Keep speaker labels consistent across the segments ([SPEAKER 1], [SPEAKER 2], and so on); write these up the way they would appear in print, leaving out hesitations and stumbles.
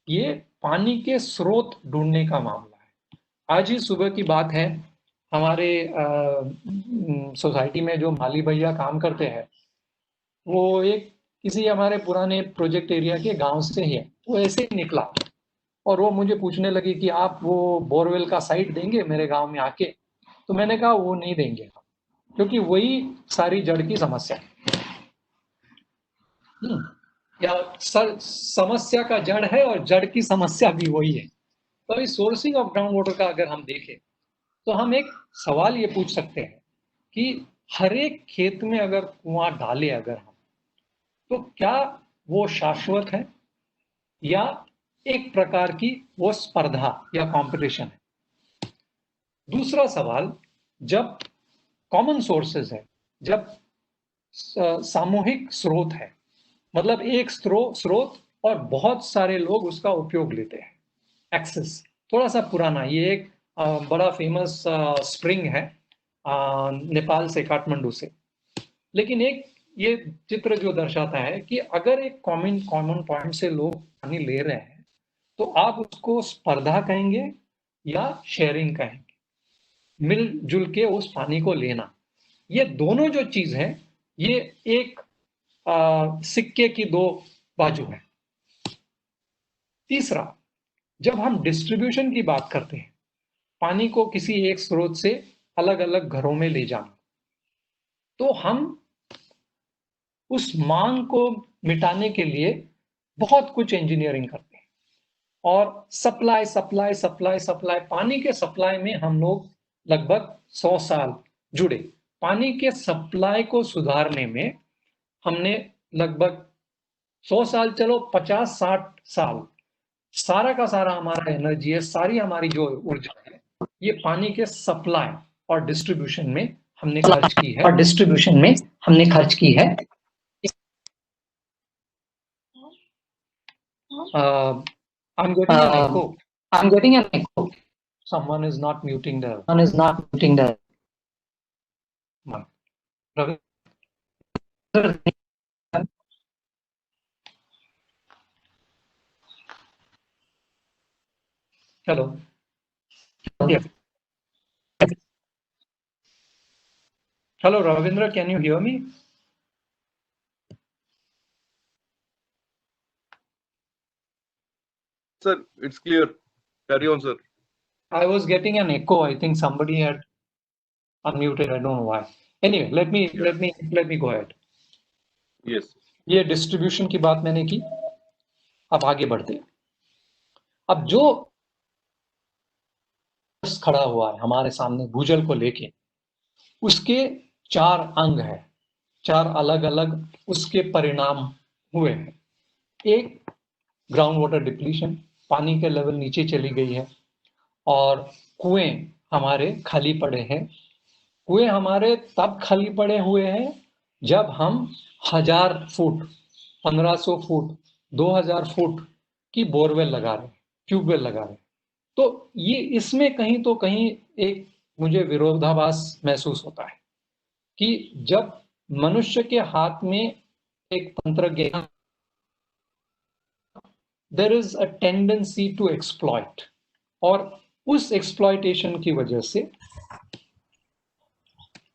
[SPEAKER 1] ये पानी के स्रोत ढूंढने का मामला है। आज ही सुबह की बात है, हमारे सोसाइटी में जो माली भैया काम करते हैं, वो एक किसी हमारे पुराने प्रोजेक्ट एरिया के गांव से ही है। वो ऐसे ही निकला और वो मुझे पूछने लगी कि आप वो बोरवेल का साइट देंगे मेरे गांव में आके। तो मैंने कहा वो नहीं देंगे, क्योंकि वही सारी जड़ की समस्या है। या समस्या का जड़ है और जड़ की समस्या भी वही है। तो इस सोर्सिंग ऑफ ग्राउंड वाटर का अगर हम देखें, तो हम एक सवाल ये पूछ सकते हैं कि हर एक खेत में अगर कुआं डाले अगर हम, तो क्या वो शाश्वत है, या एक प्रकार की वो स्पर्धा या कंपटीशन है। दूसरा सवाल, जब कॉमन सोर्सेज है, जब सामूहिक स्रोत है, मतलब एक स्रोत और बहुत सारे लोग उसका उपयोग लेते हैं, एक्सेस। थोड़ा सा पुराना, ये एक बड़ा फेमस स्प्रिंग है नेपाल से, काठमांडू से। लेकिन एक ये चित्र जो दर्शाता है कि अगर एक कॉमन पॉइंट से लोग पानी ले रहे हैं, तो आप उसको स्पर्धा कहेंगे या शेयरिंग कहेंगे, मिलजुल के उस पानी को लेना। ये दोनों जो चीज है, ये एक सिक्के की दो बाजू है। तीसरा, जब हम डिस्ट्रीब्यूशन की बात करते हैं, पानी को किसी एक स्रोत से अलग अलग घरों में ले जाना, तो हम उस मांग को मिटाने के लिए बहुत कुछ इंजीनियरिंग करते हैं। और सप्लाई सप्लाई सप्लाई सप्लाई, पानी के सप्लाई में हम लोग लगभग 100 साल जुड़े। पानी के सप्लाई को सुधारने में हमने लगभग 100 साल, चलो 50-60 साल, सारा का सारा हमारा एनर्जी है, सारी हमारी जो ऊर्जा है, ये पानी के सप्लाई और डिस्ट्रीब्यूशन में हमने खर्च की है। I'm getting an echo.
[SPEAKER 2] I'm getting an echo.
[SPEAKER 1] Someone is not muting the
[SPEAKER 2] One is not muting the
[SPEAKER 1] mic. Ravi, hello. Yes. Hello, Ravindra, can you hear me?
[SPEAKER 3] Sir, it's clear. Carry on, sir.
[SPEAKER 1] I was getting an echo. I think somebody had unmuted. I don't know why. Anyway, let me go ahead.
[SPEAKER 3] Yes.
[SPEAKER 1] ये distribution की बात मैंने की। अब आगे बढ़ते हैं। अब जो खड़ा हुआ है हमारे सामने भूजल को लेके, उसके 4 अंग है, 4 अलग अलग उसके परिणाम हुए हैं। एक, ग्राउंड वाटर डिप्लीशन, पानी के लेवल नीचे चली गई है और कुएं हमारे खाली पड़े हैं। कुएं हमारे तब खाली पड़े हुए हैं जब हम 1000 फुट, 1500 फुट, 2000 फुट की बोरवेल लगा रहे हैं, ट्यूबवेल लगा रहे हैं। तो ये इसमें कहीं तो कहीं एक मुझे विरोधाभास महसूस होता है कि जब मनुष्य के हाथ में एक तंत्र, there is a tendency to exploit, और उस एक्सप्लॉइटेशन की वजह से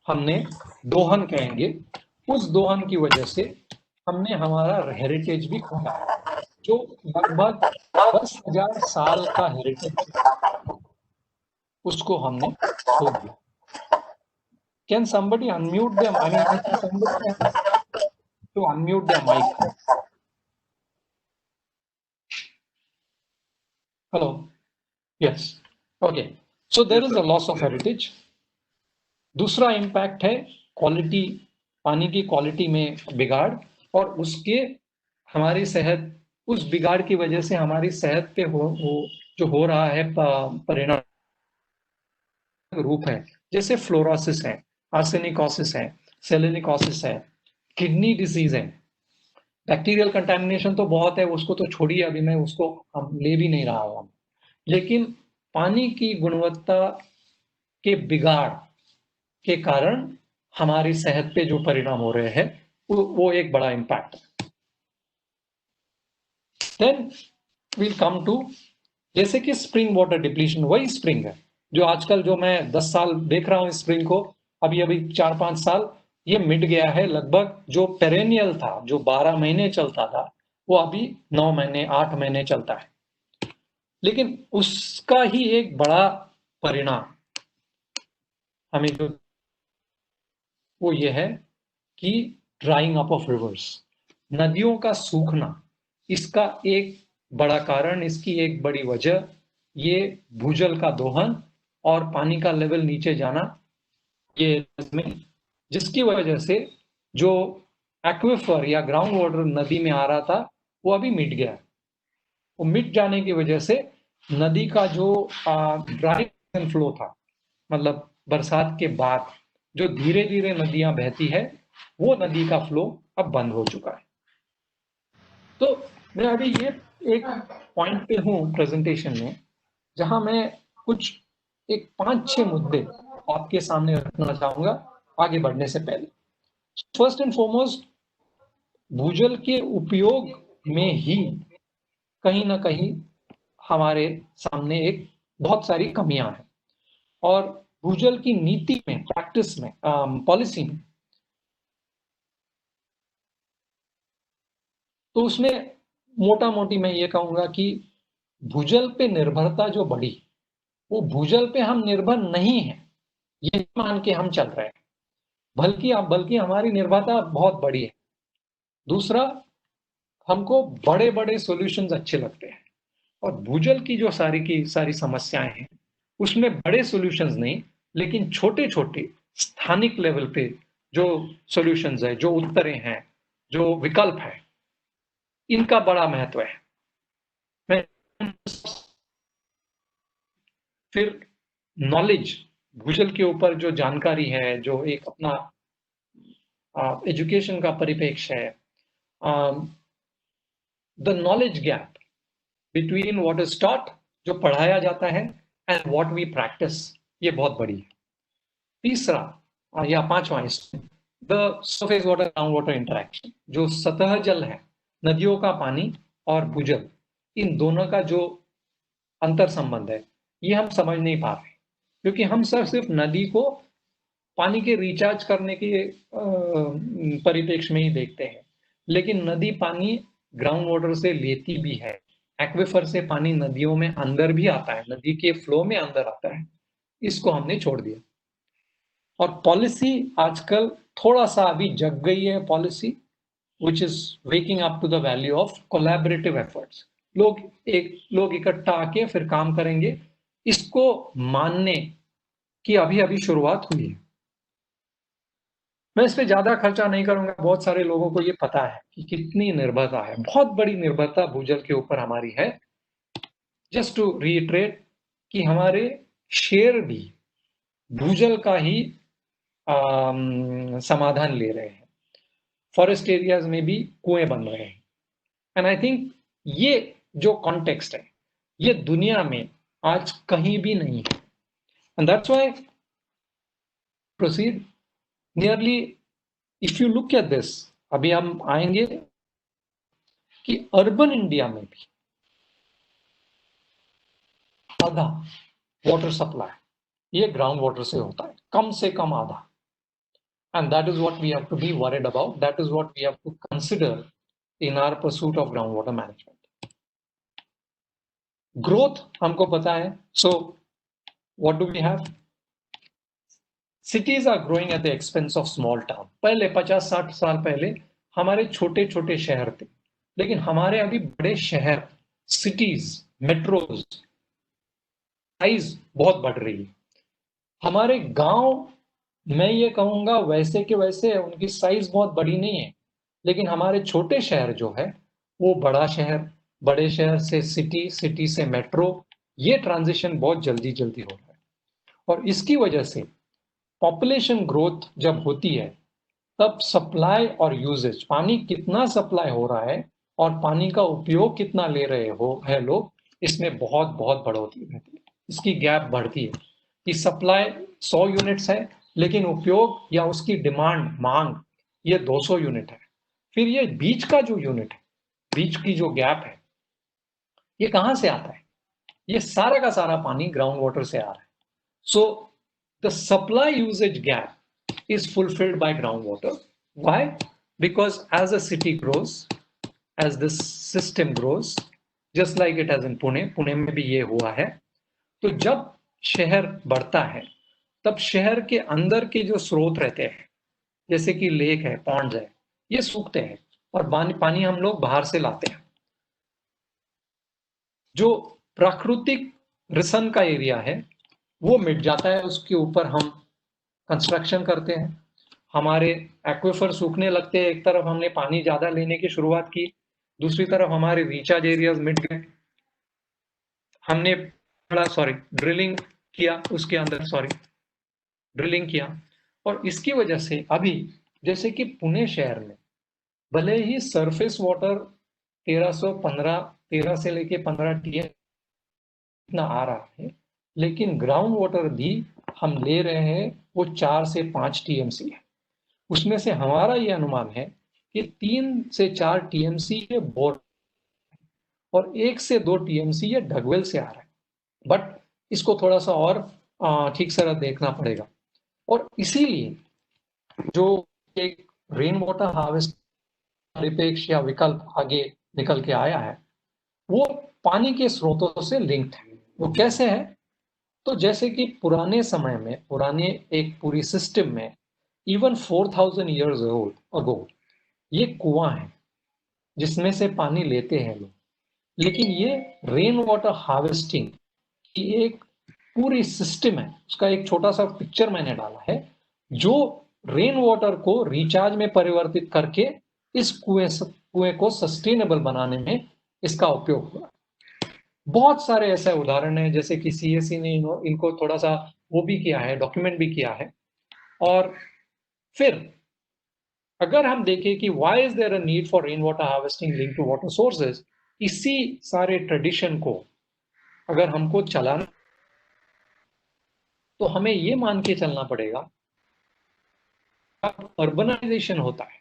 [SPEAKER 1] हमने दोहन कहेंगे, उस दोहन की वजह से हमने हमारा हेरिटेज भी खोया, जो लगभग 10,000 साल का हेरिटेज, उसको हमने खो दिया। Can somebody unmute them? I mean, I think somebody has to unmute their mic. Hello. Yes. Okay. So there
[SPEAKER 3] Yes,
[SPEAKER 1] is
[SPEAKER 3] sir.
[SPEAKER 1] a loss of heritage. दूसरा इम्पैक्ट है क्वालिटी, पानी की क्वालिटी में बिगाड़, और उसके हमारी सेहत, उस बिगाड़ की वजह से हमारी सेहत पे जो हो रहा है परिणाम रूप है, जैसे फ्लोरोसिस है, आर्सेनिकोसिस है, सेलेनिकोसिस है, किडनी डिजीज है। बैक्टीरियल कंटामिनेशन तो बहुत है, उसको तो छोड़िए, अभी मैं उसको हम ले भी नहीं रहा हूं। लेकिन पानी की गुणवत्ता के बिगाड़ के कारण हमारी सेहत पे जो परिणाम हो रहे हैं, वो एक बड़ा इम्पैक्ट है। देन विल कम टू, जैसे कि स्प्रिंग वाटर डिप्लीशन, वही स्प्रिंग है जो आजकल, जो मैं 10 साल देख रहा हूँ स्प्रिंग को, अभी 4-5 साल ये मिट गया है लगभग। जो पेरेनियल था, जो 12 महीने चलता था, वो अभी 9 महीने 8 महीने चलता है। लेकिन उसका ही एक बड़ा परिणाम हमें जो वो ये है कि ड्राइंग अप ऑफ रिवर्स, नदियों का सूखना, इसका एक बड़ा कारण, इसकी एक बड़ी वजह ये भूजल का दोहन और पानी का लेवल नीचे जाना, ये जिसकी वजह से जो एक्विफर या ग्राउंड वाटर नदी में आ रहा था वो अभी मिट गया। वो मिट जाने की वजह से नदी का जो ड्राई फ्लो था, मतलब बरसात के बाद जो धीरे धीरे नदियां बहती है, वो नदी का फ्लो अब बंद हो चुका है। तो मैं अभी ये एक पॉइंट पे हूँ प्रेजेंटेशन में, जहां मैं कुछ एक 5-6 मुद्दे आपके सामने रखना चाहूंगा आगे बढ़ने से पहले। फर्स्ट एंड फॉरमोस्ट, भूजल के उपयोग में ही कहीं ना कहीं हमारे सामने एक बहुत सारी कमियां हैं, और भूजल की नीति में, प्रैक्टिस में, पॉलिसी में, तो उसमें मोटा मोटी मैं ये कहूंगा कि भूजल पे निर्भरता जो बढ़ी, वो भूजल पे हम निर्भर नहीं है ये मान के हम चल रहे हैं, बल्कि हमारी निर्भरता बहुत बड़ी है। दूसरा, हमको बड़े बड़े सॉल्यूशंस अच्छे लगते हैं, और भूजल की जो सारी की सारी समस्याएं हैं उसमें बड़े सॉल्यूशंस नहीं, लेकिन छोटे छोटे स्थानिक लेवल पे जो सॉल्यूशंस है, जो उत्तरें हैं, जो विकल्प है, इनका बड़ा महत्व है। फिर नॉलेज, भूजल के ऊपर जो जानकारी है, जो एक अपना एजुकेशन का परिप्रेक्ष्य है, the knowledge gap between what is टॉट, जो पढ़ाया जाता है, एंड व्हाट वी प्रैक्टिस, ये बहुत बड़ी है। तीसरा या पांचवा, the surface water ground water interaction, जो सतह जल है, नदियों का पानी और भूजल, इन दोनों का जो अंतर संबंध है, ये हम समझ नहीं पा रहे, क्योंकि हम सिर्फ नदी को पानी के रिचार्ज करने के परिप्रेक्ष्य में ही देखते हैं, लेकिन नदी पानी ग्राउंड वाटर से लेती भी है, एक्विफर से पानी नदियों में अंदर भी आता है, नदी के फ्लो में अंदर आता है, इसको हमने छोड़ दिया। और पॉलिसी आजकल थोड़ा सा अभी जग गई है, policy which is waking up to the value of collaborative efforts। लोग इकट्ठा आके फिर काम करेंगे, इसको मानने की अभी अभी शुरुआत हुई है। मैं इस पे ज्यादा खर्चा नहीं करूंगा, बहुत सारे लोगों को ये पता है कि कितनी निर्भरता है, बहुत बड़ी निर्भरता भूजल के ऊपर हमारी है। जस्ट टू रीइटरेट कि हमारे शेर भी भूजल का ही समाधान ले रहे हैं, फॉरेस्ट एरियाज में भी कुएं बन रहे हैं, एंड आई थिंक ये जो कॉन्टेक्स्ट है, ये दुनिया में आज कहीं भी नहीं है, एंड दैट्स व्हाई proceed nearly, if you look at this, अभी हम आएंगे कि अर्बन इंडिया में भी आधा वाटर सप्लाई ये ग्राउंड वाटर से होता है, कम से कम आधा, and that is what we have to be worried about, that is what we have to consider in our pursuit of groundwater management. Growth हमको पता है, so what do we have? Cities are growing at the expense of small town। पहले 50-60 साल पहले हमारे छोटे छोटे शहर थे, लेकिन हमारे अभी बड़े शहर, सिटीज, मेट्रोज, साइज बहुत बढ़ रही है। हमारे गांव, मैं ये कहूंगा वैसे के वैसे उनकी साइज बहुत बड़ी नहीं है, लेकिन हमारे छोटे शहर जो है वो बड़ा शहर, बड़े शहर से सिटी, सिटी से मेट्रो, ये ट्रांजिशन बहुत जल्दी जल्दी हो रहा है। और इसकी वजह से पॉपुलेशन ग्रोथ जब होती है, तब सप्लाई और यूजेज, पानी कितना सप्लाई हो रहा है और पानी का उपयोग कितना ले रहे है लोग, इसमें बहुत बहुत बढ़ोतरी रहती है, इसकी गैप बढ़ती है कि सप्लाई 100 यूनिट्स है, लेकिन उपयोग या उसकी डिमांड, मांग, ये 200 यूनिट है। फिर ये बीच का जो यूनिट है, बीच की जो गैप है, ये कहाँ से आता है? ये सारा का सारा पानी ग्राउंड वाटर से आ रहा है. So the supply usage gap is fulfilled by groundwater. Why? Because as a city grows, as this system grows, just like it has in Pune में भी ये हुआ है. तो जब शहर बढ़ता है तब शहर के अंदर के जो स्रोत रहते हैं, जैसे कि लेक है, पॉन्ड्स है, ये सूखते हैं और पानी हम लोग बाहर से लाते हैं. जो प्राकृतिक रिसन का एरिया है वो मिट जाता है, उसके ऊपर हम कंस्ट्रक्शन करते हैं, हमारे एक्वेफर सूखने लगते हैं. एक तरफ हमने पानी ज्यादा लेने की शुरुआत की, दूसरी तरफ हमारे रिचार्ज एरियाज मिट गए. हमने ड्रिलिंग किया, उसके अंदर ड्रिलिंग किया, और इसकी वजह से अभी जैसे कि पुणे शहर में भले ही सरफेस वाटर 13 से लेके 15 टीएम इतना आ रहा है, लेकिन ग्राउंड वाटर भी हम ले रहे हैं वो 4 से 5 टीएमसी है. उसमें से हमारा ये अनुमान है कि 3 से 4 टीएमसी ये बोर और 1 से 2 टीएमसी ये ढगवेल से आ रहा है. बट इसको थोड़ा सा और ठीक से देखना पड़ेगा. और इसीलिए जो एक रेन वाटर हार्वेस्ट परिपेक्ष या विकल्प आगे निकल के आया है वो पानी के स्रोतों से लिंक्ड है. वो कैसे है? तो जैसे कि पुराने समय में, पुराने एक पूरी सिस्टम में, इवन 4000 ईयर्स अगो ये कुआं है जिसमें से पानी लेते हैं लोग. लेकिन ये रेन वाटर हार्वेस्टिंग की एक पूरी सिस्टम है, उसका एक छोटा सा पिक्चर मैंने डाला है, जो रेन वाटर को रिचार्ज में परिवर्तित करके इस कुएं को सस्टेनेबल बनाने में इसका उपयोग हुआ. बहुत सारे ऐसे उदाहरण हैं, जैसे कि सीएससी ने इनको थोड़ा सा वो भी किया है, डॉक्यूमेंट भी किया है. और फिर अगर हम देखें कि why is there a need for rain water harvesting link to water sources, इसी सारे ट्रेडिशन को अगर हमको चलाना तो हमें ये मान के चलना पड़ेगा. जब अर्बनाइजेशन होता है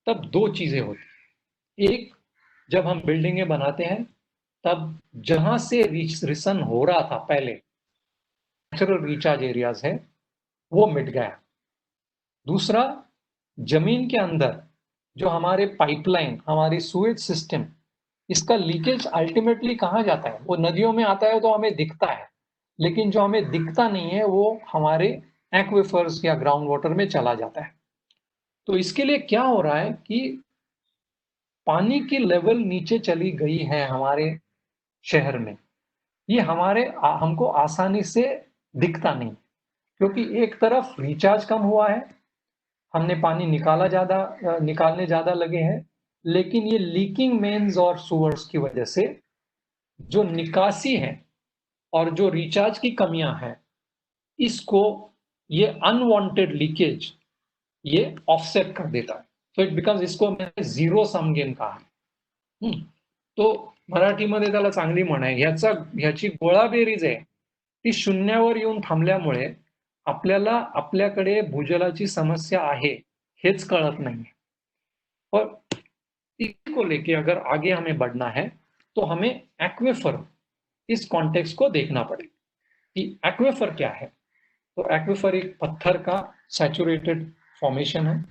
[SPEAKER 1] तब दो चीजें होती हैं. एक, जब हम बिल्डिंगें बनाते हैं तब जहां से रिसन हो रहा था पहले, नेचुरल रिचार्ज एरियाज है, वो मिट गया. दूसरा, जमीन के अंदर जो हमारे पाइपलाइन, हमारी सूएज सिस्टम, इसका लीकेज अल्टीमेटली कहाँ जाता है? वो नदियों में आता है तो हमें दिखता है, लेकिन जो हमें दिखता नहीं है वो हमारे एक्वेफर्स या ग्राउंड वाटर में चला जाता है. तो इसके लिए क्या हो रहा है कि पानी की लेवल नीचे चली गई है हमारे शहर में. ये हमको आसानी से दिखता नहीं, क्योंकि एक तरफ रिचार्ज कम हुआ है, हमने पानी निकालने ज्यादा लगे हैं, लेकिन ये लीकिंग मेन्स और सुअर्स की वजह से जो निकासी है और जो रिचार्ज की कमियां हैं, इसको ये अनवांटेड लीकेज ये ऑफसेट कर देता है. तो इट बिकम्स, इसको मैंने झिरो सम गेम कहा. तो मराठीमध्ये त्याला चांगली म्हण आहे, ह्याची गोळाबेरीज आहे ती शून्यावर येऊन थांबल्यामुळे आपल्याला आपल्याकडे भूजलाची समस्या आहे हेच कळत नहीं. और इसको लेके अगर आगे हमें बढ़ना है तो हमें एक्वेफर, इस कॉन्टेक्स्ट को देखना पड़ेगा कि एक्वेफर क्या है. तो एक्वेफर एक पत्थर का सैचुरेटेड फॉर्मेशन है.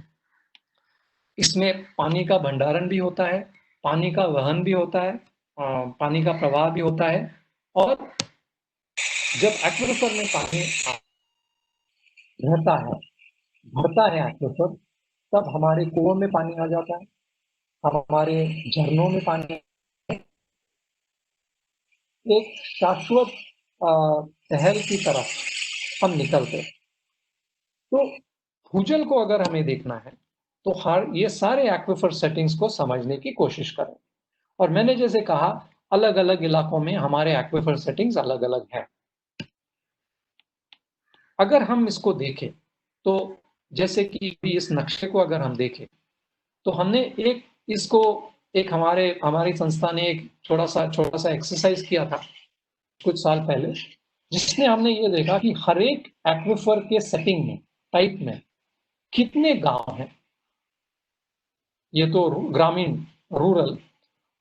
[SPEAKER 1] इसमें पानी का भंडारण भी होता है, पानी का वहन भी होता है, पानी का प्रवाह भी होता है. और जब एक्वेफर में पानी रहता है, भरता है एक्वेफर, तब हमारे कुओं में पानी आ जाता है, हमारे झरनों में पानी, एक शाश्वत तहल की तरफ हम निकलते हैं. तो भूजल को अगर हमें देखना है तो ये सारे एक्वेफर सेटिंग्स को समझने की कोशिश करें. और मैंने जैसे कहा, अलग अलग इलाकों में हमारे एक्वेफर सेटिंग्स अलग अलग हैं. अगर हम इसको देखें तो जैसे कि इस नक्शे को अगर हम देखें तो हमने एक हमारी संस्था ने एक छोटा सा एक्सरसाइज किया था कुछ साल पहले, जिसमें हमने ये देखा कि हर एक एक्वेफर के सेटिंग में, टाइप में कितने गांव हैं, ये तो ग्रामीण, रूरल,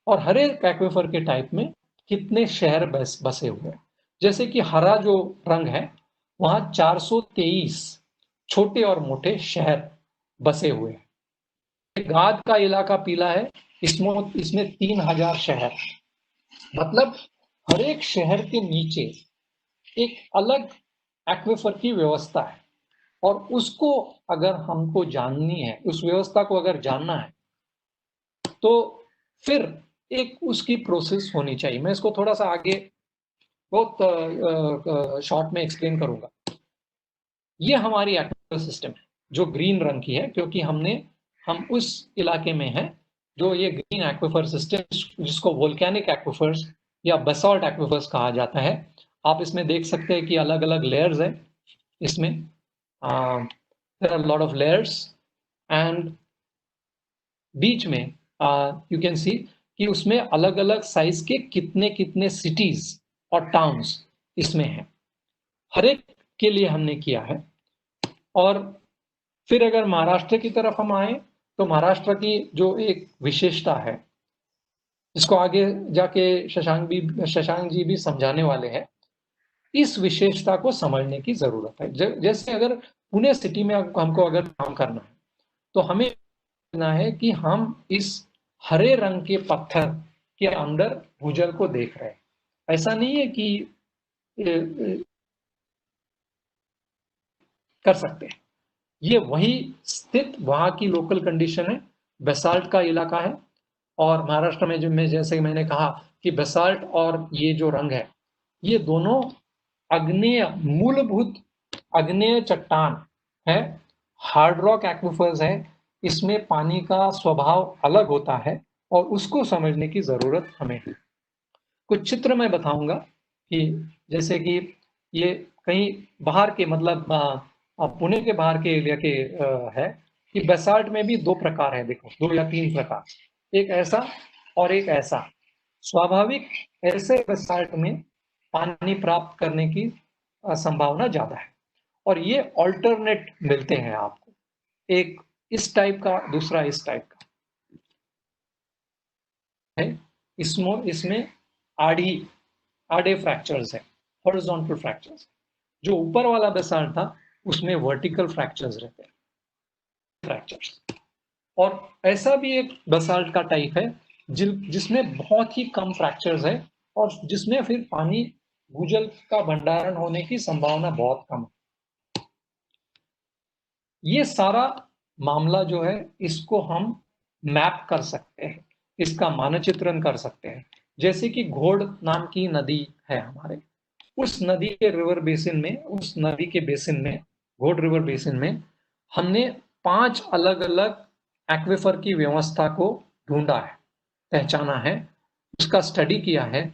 [SPEAKER 1] और हर एक एक्वेफर के टाइप में कितने शहर बसे हुए हैं। जैसे कि हरा जो रंग है वहां 423 छोटे और मोटे शहर बसे हुए हैं। गाद का इलाका पीला है, इसमें 3000 शहर। मतलब हर एक शहर के नीचे एक अलग एक्विफर की व्यवस्था है, और उसको अगर हमको जाननी है, उस व्यवस्था को अगर जानना है, तो फिर एक उसकी प्रोसेस होनी चाहिए। मैं इसको थोड़ा सा आगे बहुत शॉर्ट में एक्सप्लेन करूंगा। ये हमारी एक्विफर सिस्टम है जो ग्रीन रंग की है, क्योंकि हम उस इलाके में हैं जो ये ग्रीन एक्विफर सिस्टम, जिसको वोल्केनिक एक्विफर्स या बेसाल्ट एक्विफर्स कहा जाता है। आप इसमें देख सकते हैं कि अलग अलग लेयर्स है इसमें। There are lot of layers, and बीच में यू कैन सी कि उसमें अलग अलग साइज के कितने कितने सिटीज और टाउन्स इसमें हैं। हर एक के लिए हमने किया है। और फिर अगर महाराष्ट्र की तरफ हम आए, तो महाराष्ट्र की जो एक विशेषता है, जिसको आगे जाके शशांक जी भी समझाने वाले हैं, इस विशेषता को समझने की जरूरत है। जैसे अगर पुणे सिटी में हमको अगर काम करना है, तो हमें समझना है कि हम इस हरे रंग के पत्थर के अंदर भूजल को देख रहे हैं। ऐसा नहीं है कि कर सकते हैं। ये वही स्थित वहां की लोकल कंडीशन है, बेसाल्ट का इलाका है। और महाराष्ट्र में जैसे मैंने कहा कि बेसाल्ट और ये जो रंग है, ये दोनों मूलभूत आग्नेय चट्टान है, हार्ड रॉक एक्विफर्स है। इसमें पानी का स्वभाव अलग होता है, और उसको समझने की जरूरत हमें है। कुछ चित्र मैं बताऊंगा कि जैसे कि ये कहीं बाहर के, मतलब पुणे के बाहर के एरिया के है कि बेसाल्ट में भी दो प्रकार है। देखो, 2 या 3 प्रकार, एक ऐसा और एक ऐसा। स्वाभाविक ऐसे बेसाल्ट में पानी प्राप्त करने की संभावना ज्यादा है, और ये ऑल्टरनेट मिलते हैं आपको, एक इस टाइप का, दूसरा इस टाइप का है। इसमें आड़े फ्रैक्चर्स है, हॉरिजॉन्टल फ्रैक्चर्स। जो ऊपर वाला बेसाल्ट था उसमें वर्टिकल फ्रैक्चर्स रहते हैं, फ्रैक्चर्स। और ऐसा भी एक बेसाल्ट का टाइप है जिसमें बहुत ही कम फ्रैक्चर्स है, और जिसमें फिर पानी, भूजल का भंडारण होने की संभावना बहुत कम है। ये सारा मामला जो है, इसको हम मैप कर सकते हैं, इसका मानचित्रण कर सकते हैं। जैसे कि घोड़ नाम की नदी है हमारे, उस नदी के रिवर बेसिन में, उस नदी के बेसिन में, घोड़ रिवर बेसिन में, हमने 5 अलग अलग एक्विफर की व्यवस्था को ढूंढा है, पहचाना है, उसका स्टडी किया है,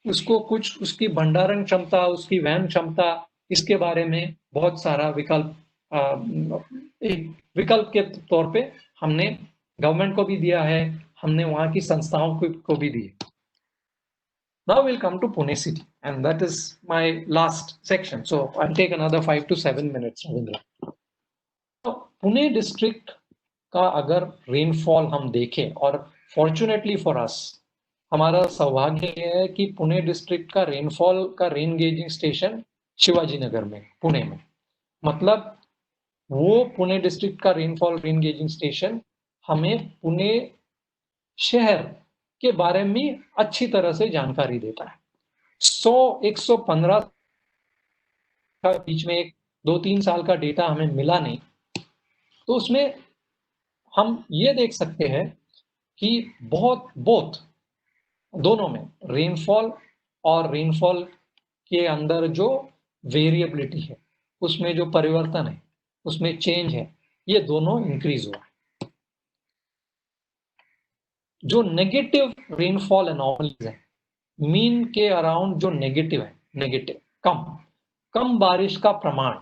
[SPEAKER 1] उसको कुछ उसकी भंडारण क्षमता, उसकी वहन क्षमता, इसके बारे में बहुत सारा एक विकल्प के तौर पे हमने गवर्नमेंट को भी दिया है, हमने वहां की संस्थाओं को भी दी। Now we'll come to Pune city, and that is my last section. So I'll take another 5 to 7 minutes, Ravindra. तो पुणे डिस्ट्रिक्ट का अगर रेनफॉल हम देखें, और फॉर्चुनेटली फॉर अस, हमारा सौभाग्य है कि पुणे डिस्ट्रिक्ट का रेनफॉल का rain gazing station Shivaji Nagar में, पुणे में। मतलब वो पुणे डिस्ट्रिक्ट का रेनफॉल रेन गेजिंग स्टेशन हमें पुणे शहर के बारे में अच्छी तरह से जानकारी देता है। 115 का बीच में एक 2-3 साल का डेटा हमें मिला नहीं, तो उसमें हम ये देख सकते हैं कि बहुत दोनों में, रेनफॉल और रेनफॉल के अंदर जो वेरिएबिलिटी है, उसमें जो परिवर्तन है, उसमें चेंज है, ये दोनों इंक्रीज हुआ है। जो नेगेटिव रेनफॉल एनॉमलीज है, मीन के अराउंड जो नेगेटिव है, नेगेटिव कम बारिश का प्रमाण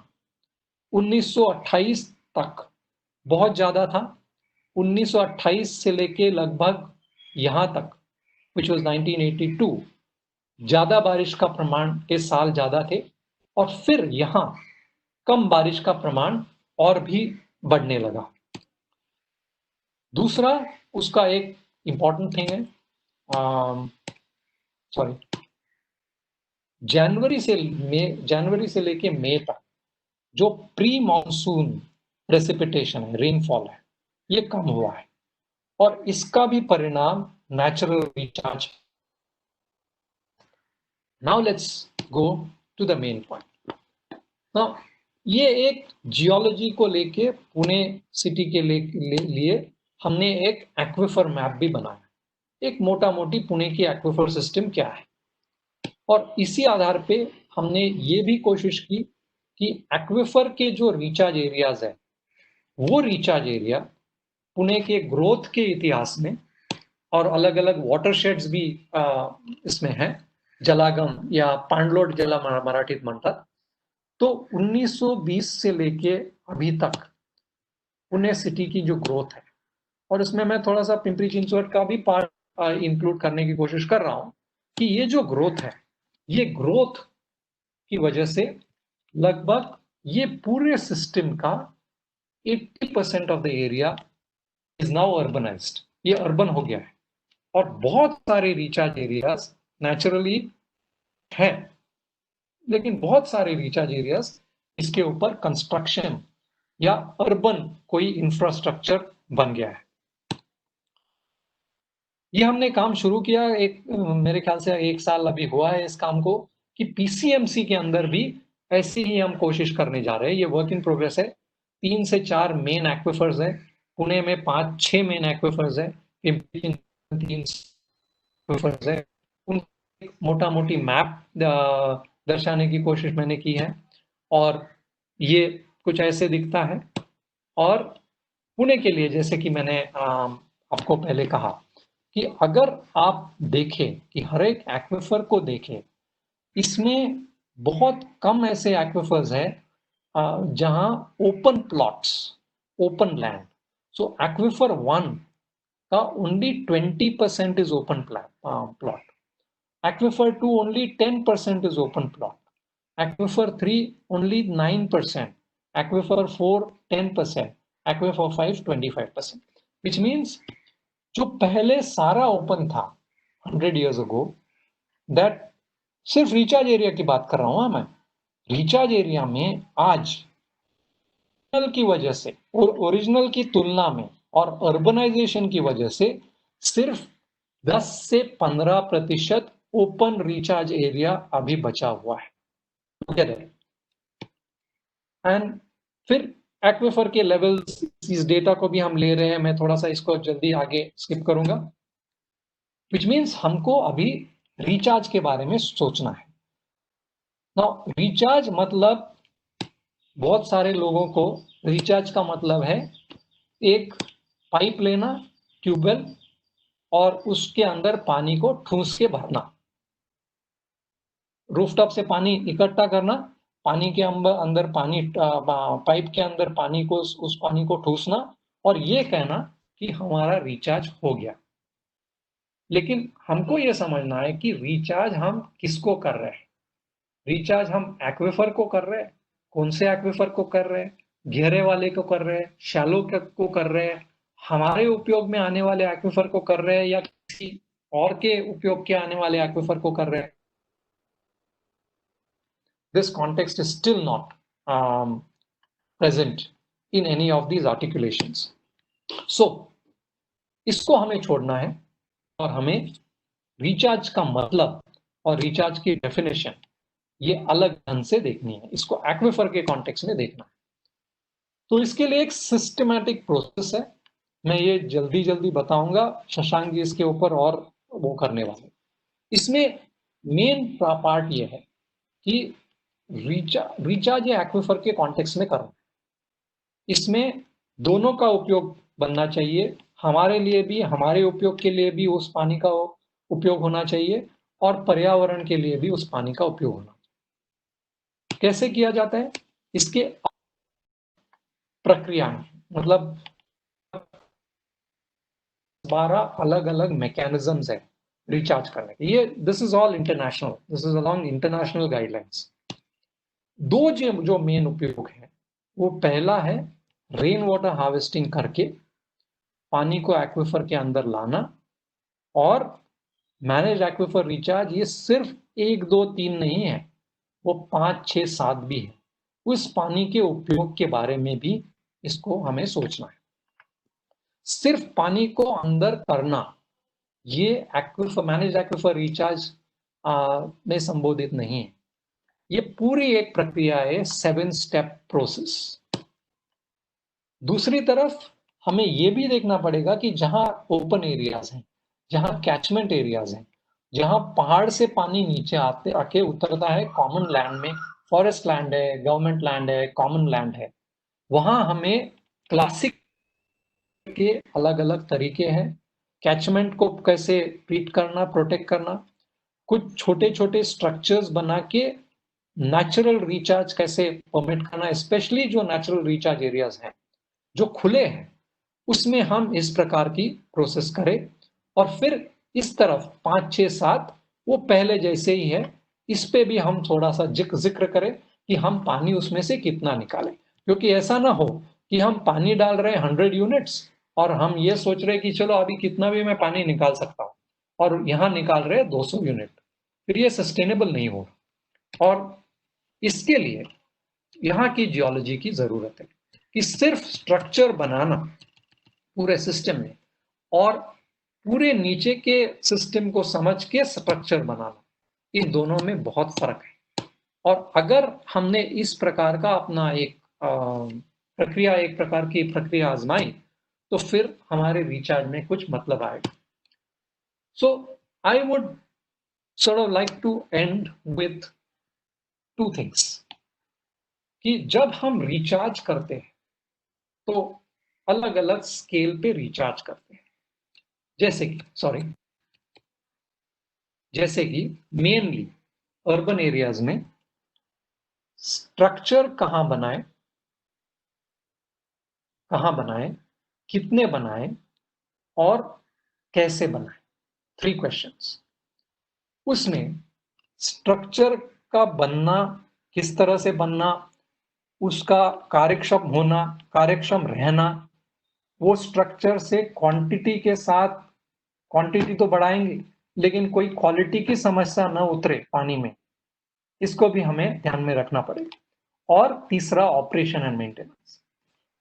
[SPEAKER 1] 1928 तक बहुत ज्यादा था। 1928 से लेके लगभग यहां तक, which was 1982, ज्यादा बारिश का प्रमाण के साल ज्यादा थे, और फिर यहां कम बारिश का प्रमाण और भी बढ़ने लगा। दूसरा उसका एक इंपॉर्टेंट थिंग है, सॉरी, जनवरी से लेके मई तक जो प्री मॉनसून प्रेसिपिटेशन है, रेनफॉल है, ये कम हुआ है और इसका भी परिणाम natural recharge. Now let's go to the main point. Now ये एक जियोलॉजी को लेके पुणे सिटी के लिए हमने एक एक्विफर मैप भी बनाया, एक मोटा मोटी पुणे की एक्विफर सिस्टम क्या है, और इसी आधार पे हमने ये भी कोशिश की कि एक्विफर के जो रिचार्ज एरियाज है, वो रिचार्ज एरिया पुणे के ग्रोथ के इतिहास में, और अलग अलग वाटरशेड्स भी इसमें हैं, जलागम या पांडलोट जला मराठीत म्हणतात। तो 1920 से लेके अभी तक पुणे सिटी की जो ग्रोथ है, और इसमें मैं थोड़ा सा पिंपरी चिंचवड का भी पार्ट इंक्लूड करने की कोशिश कर रहा हूं कि ये जो ग्रोथ है, ये ग्रोथ की वजह से लगभग ये पूरे सिस्टम का 80% of the area is now urbanised, ये अर्बन हो गया है। और बहुत सारे रिचार्ज एरियाज नेचुरली हैं, लेकिन बहुत सारे रिचार्ज एरियाज इसके ऊपर कंस्ट्रक्शन या अर्बन कोई इंफ्रास्ट्रक्चर बन गया है। ये हमने काम शुरू किया, मेरे ख्याल से 1 साल अभी हुआ है इस काम को, कि पीसीएमसी के अंदर भी ऐसे ही हम कोशिश करने जा रहे हैं। ये वर्क इन प्रोग्रेस है। 3 से 4 मेन एक्विफर्स है, पुणे में 5-6 मेन एक्विफर्स है, 3 एक्विफर्स है। उन मोटा मोटी मैप दर्शाने की कोशिश मैंने की है, और ये कुछ ऐसे दिखता है। और पुणे के लिए, जैसे कि मैंने आपको पहले कहा, कि अगर आप देखें कि हर एक एक्विफर को देखें, इसमें बहुत कम ऐसे एक्विफर्स हैं जहां open plots, open land. So aquifer 1 का only 20% is open plot, aquifer 2 only 10% is open plot, aquifer 3 only 9%, aquifer 4 10%, aquifer 5 25%, which means जो पहले सारा ओपन था 100 years ago, दैट सिर्फ रिचार्ज एरिया की बात कर रहा हूं मैं। रिचार्ज एरिया में आज की वजह से और ओरिजिनल की तुलना में और अर्बनाइजेशन की वजह से सिर्फ 10 से 15% ओपन रिचार्ज एरिया अभी बचा हुआ है। एंड फिर एक्विफर के लेवल्स, इस डेटा को भी हम ले रहे हैं। मैं थोड़ा सा इसको जल्दी आगे स्किप करूंगा। विच मीन्स हमको अभी रिचार्ज के बारे में सोचना है। नाउ रिचार्ज मतलब, बहुत सारे लोगों को रिचार्ज का मतलब है एक पाइप लेना, ट्यूबवेल, और उसके अंदर पानी को ठूस के भरना, रूफटॉप से पानी इकट्ठा करना, पानी के अंदर पानी, पाइप के अंदर पानी को, उस पानी को ठूसना, और ये कहना कि हमारा रिचार्ज हो गया। लेकिन हमको ये समझना है कि रिचार्ज हम किसको कर रहे हैं। रिचार्ज हम एक्विफर को कर रहे हैं, कौन से एक्विफर को कर रहे हैं, गहरे वाले को कर रहे हैं, शैलो को कर रहे हैं, हमारे उपयोग में आने वाले एक्विफर को कर रहे हैं, या किसी और के उपयोग के आने वाले एक्विफर को कर रहे हैं। This context is still not present in any of these articulations. So, इसको हमें छोड़ना है और हमें रिचार्ज का मतलब और रिचार्ज की डेफिनेशन ये अलग ढंग से देखनी है, इसको एक्विफर के कॉन्टेक्स्ट में देखना है। तो इसके लिए एक सिस्टमैटिक प्रोसेस है, मैं ये जल्दी जल्दी बताऊंगा, शशांक जी इसके ऊपर और वो करने वाले। इसमें मेन पार्ट ये है कि रिचार्ज या एक्विफर के कॉन्टेक्स्ट में करना, इसमें दोनों का उपयोग बनना चाहिए, हमारे लिए भी, हमारे उपयोग के लिए भी उस पानी का उपयोग होना चाहिए, और पर्यावरण के लिए भी उस पानी का उपयोग होना चाहिए। कैसे किया जाता है, इसके प्रक्रिया में, मतलब 12 अलग अलग मैकेनिज्म्स है रिचार्ज करने के। ये this is all international, this is along international guidelines. दो जो मेन उपयोग है, वो पहला है रेन वाटर हार्वेस्टिंग करके पानी को एक्विफर के अंदर लाना, और मैनेज एक्विफर रिचार्ज ये सिर्फ 1, 2, 3 नहीं है, वो 5, 6, 7 भी है। उस पानी के उपयोग के बारे में भी इसको हमें सोचना है। सिर्फ पानी को अंदर करना ये एक्विफर मैनेज एक्विफर रिचार्ज में संबोधित नहीं है। ये पूरी एक प्रक्रिया है, 7 स्टेप प्रोसेस। दूसरी तरफ हमें ये भी देखना पड़ेगा कि जहां ओपन एरियाज हैं, जहां कैचमेंट एरियाज हैं, जहां पहाड़ से पानी नीचे आके उतरता है कॉमन लैंड में, फॉरेस्ट लैंड है, गवर्नमेंट लैंड है, कॉमन लैंड है, वहां हमें क्लासिक के अलग अलग तरीके हैं। कैचमेंट को कैसे ट्रीट करना, प्रोटेक्ट करना, कुछ छोटे छोटे स्ट्रक्चर्स बना के नेचुरल रिचार्ज कैसे परमिट करना, स्पेशली जो नेचुरल रिचार्ज एरियाज हैं जो खुले हैं, उसमें हम इस प्रकार की प्रोसेस करें। और फिर इस तरफ 5, 6, 7 वो पहले जैसे ही है, इस पे भी हम थोड़ा सा जिक्र करें कि हम पानी उसमें से कितना निकालें। क्योंकि ऐसा ना हो कि हम पानी डाल रहे हैं 100 यूनिट्स और हम ये सोच रहे हैं कि चलो अभी कितना भी मैं पानी निकाल सकता हूँ, और यहाँ निकाल रहे हैं 200 यूनिट, फिर ये सस्टेनेबल नहीं होगा। और इसके लिए यहाँ की जियोलॉजी की जरूरत है कि सिर्फ स्ट्रक्चर बनाना पूरे सिस्टम में और पूरे नीचे के सिस्टम को समझ के स्ट्रक्चर बनाना, इन दोनों में बहुत फर्क है। और अगर हमने इस प्रकार का अपना एक प्रकार की प्रक्रिया आजमाई तो फिर हमारे रिचार्ज में कुछ मतलब आएगा। So I would sort of like to end with 2 things कि जब हम रिचार्ज करते हैं तो अलग अलग स्केल पे रिचार्ज करते हैं। जैसे कि मेनली अर्बन एरियाज में स्ट्रक्चर कहां बनाए, कितने बनाए और कैसे बनाए, 3 क्वेश्चंस। उसमें स्ट्रक्चर का बनना, किस तरह से बनना, उसका कार्यक्षम होना, कार्यक्षम रहना, वो स्ट्रक्चर से क्वांटिटी के साथ, क्वांटिटी तो बढ़ाएंगे लेकिन कोई क्वालिटी की समस्या ना उतरे पानी में, इसको भी हमें ध्यान में रखना पड़ेगा। और तीसरा ऑपरेशन एंड मेंटेनेंस।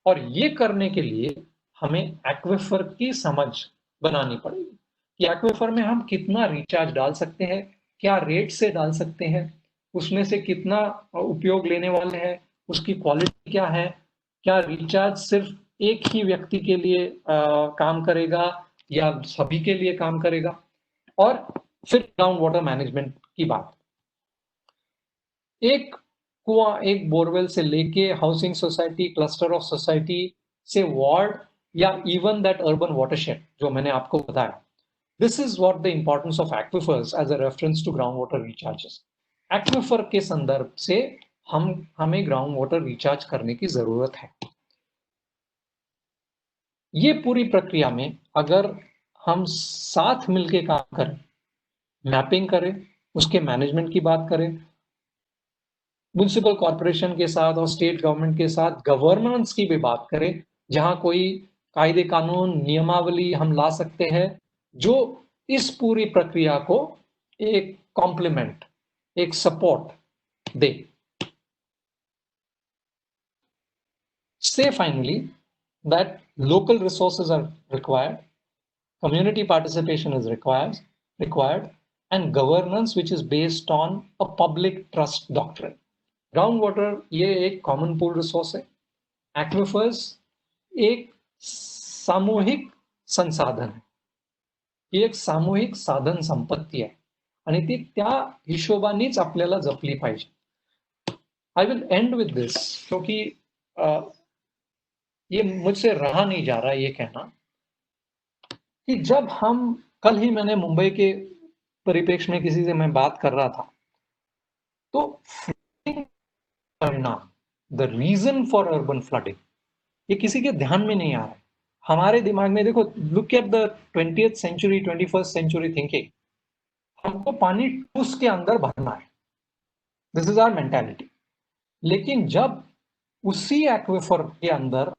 [SPEAKER 1] और ये करने के लिए हमें एक्विफर की समझ बनानी पड़ेगी कि एक्विफर में हम कितना रिचार्ज डाल सकते हैं, क्या रेट से डाल सकते हैं, उसमें से कितना उपयोग लेने वाले हैं, उसकी क्वालिटी क्या है, क्या रिचार्ज सिर्फ एक ही व्यक्ति के लिए काम करेगा या सभी के लिए काम करेगा। और फिर ग्राउंड वाटर मैनेजमेंट की बात, एक कुआं, एक बोरवेल से लेके housing society, cluster of society से वार्ड या इवन दैट अर्बन वाटरशेड जो मैंने आपको बताया, this is what the importance of aquifers as a reference to ground water recharges. Aquifer के संदर्भ से हमें ग्राउंड वाटर रिचार्ज करने की जरूरत है। ये पूरी प्रक्रिया में अगर हम साथ मिलके काम करें, मैपिंग करें, उसके मैनेजमेंट की बात करें, म्युनिसिपल कॉर्पोरेशन के साथ और स्टेट गवर्नमेंट के साथ गवर्नेंस की भी बात करें, जहां कोई कायदे कानून, नियमावली हम ला सकते हैं जो इस पूरी प्रक्रिया को एक कॉम्प्लीमेंट, एक support they. Say finally that local resources are required, community participation is required, and governance which is based on a public trust doctrine. Ground water ये एक कॉमन पूल रिसोर्स है, एक्विफर्स एक सामूहिक संसाधन है, ही एक सामूहिक साधन संपत्ती आहे आणि ती त्या हिशोबानेच आपल्याला जपली पाहिजे। आई विल एंड विद दिस क्योंकि ये मुझसे रहा नहीं जा रहा ये कहना कि जब हम, कल ही मैंने मुंबई के परिप्रेक्ष्य में किसी से मैं बात कर रहा था, तो परिणाम, the reason for urban flooding, ये किसी के ध्यान में नहीं आ रहा है। हमारे दिमाग में देखो, look at the 20th century, 21st century thinking, हमको पानी ठूस के अंदर भरना है, दिस इज आवर मेंटालिटी। लेकिन जब उसी एक्विफर के अंदर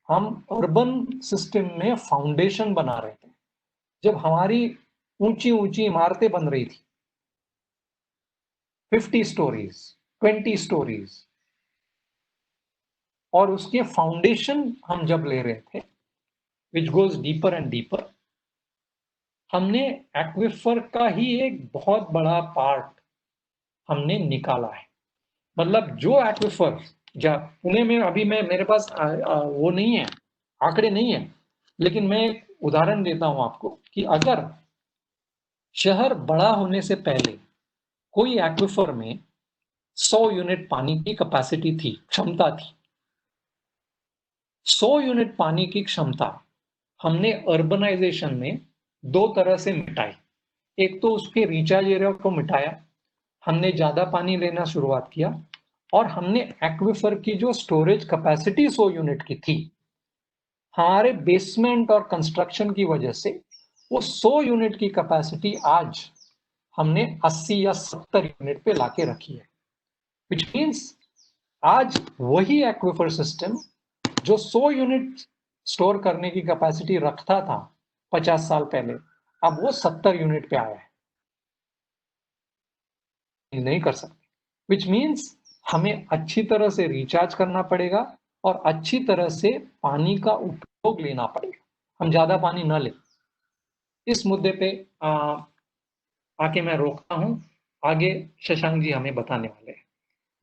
[SPEAKER 1] हम अर्बन सिस्टम में फाउंडेशन बना रहे थे, जब हमारी ऊंची ऊंची इमारतें बन रही थी, 50 स्टोरीज, 20 स्टोरीज, और उसके फाउंडेशन हम जब ले रहे थे, which goes deeper end deeper, हमने एक्विफर का ही एक बहुत बड़ा पार्ट हमने निकाला है। मतलब जो एक्विफर पुणे में अभी मेरे पास वो नहीं है, आंकड़े नहीं है, लेकिन मैं एक उदाहरण देता हूं आपको कि अगर शहर बड़ा होने से पहले कोई एक्विफर में 100 यूनिट पानी की कैपेसिटी थी, क्षमता थी, 100 यूनिट पानी की क्षमता हमने अर्बनाइजेशन में दो तरह से मिटाई। एक तो उसके रिचार्ज एरिया को मिटाया, हमने ज्यादा पानी लेना शुरुआत किया, और हमने एक्विफर की जो स्टोरेज कैपेसिटी 100 यूनिट की थी, हमारे बेसमेंट और कंस्ट्रक्शन की वजह से वो 100 यूनिट की कैपेसिटी आज हमने 80 या 70 यूनिट पे लाके रखी है। विच मीन्स आज वही एक्विफर सिस्टम जो 100 यूनिट स्टोर करने की कैपेसिटी रखता था 50 साल पहले, अब वो 70 यूनिट पे आया है, नहीं कर सकते। विच मीन्स हमें अच्छी तरह से रिचार्ज करना पड़ेगा और अच्छी तरह से पानी का उपयोग लेना पड़ेगा, हम ज्यादा पानी न लें। इस मुद्दे पे आके मैं रोकता हूं, आगे शशांक जी हमें बताने वाले हैं।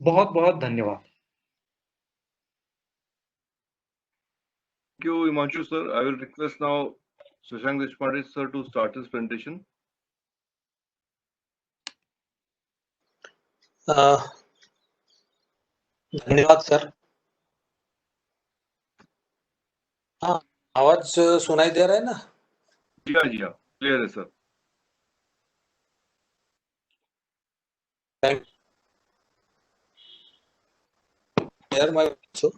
[SPEAKER 1] बहुत बहुत धन्यवाद।
[SPEAKER 3] Thank you, Himanshu sir. I will request now Shashank Deshpande sir to start his presentation.
[SPEAKER 4] धन्यवाद सर। हाँ, आवाज सुनाई दे रहा है ना?
[SPEAKER 3] जी हाँ, क्लियर है सर।
[SPEAKER 4] Clear my so.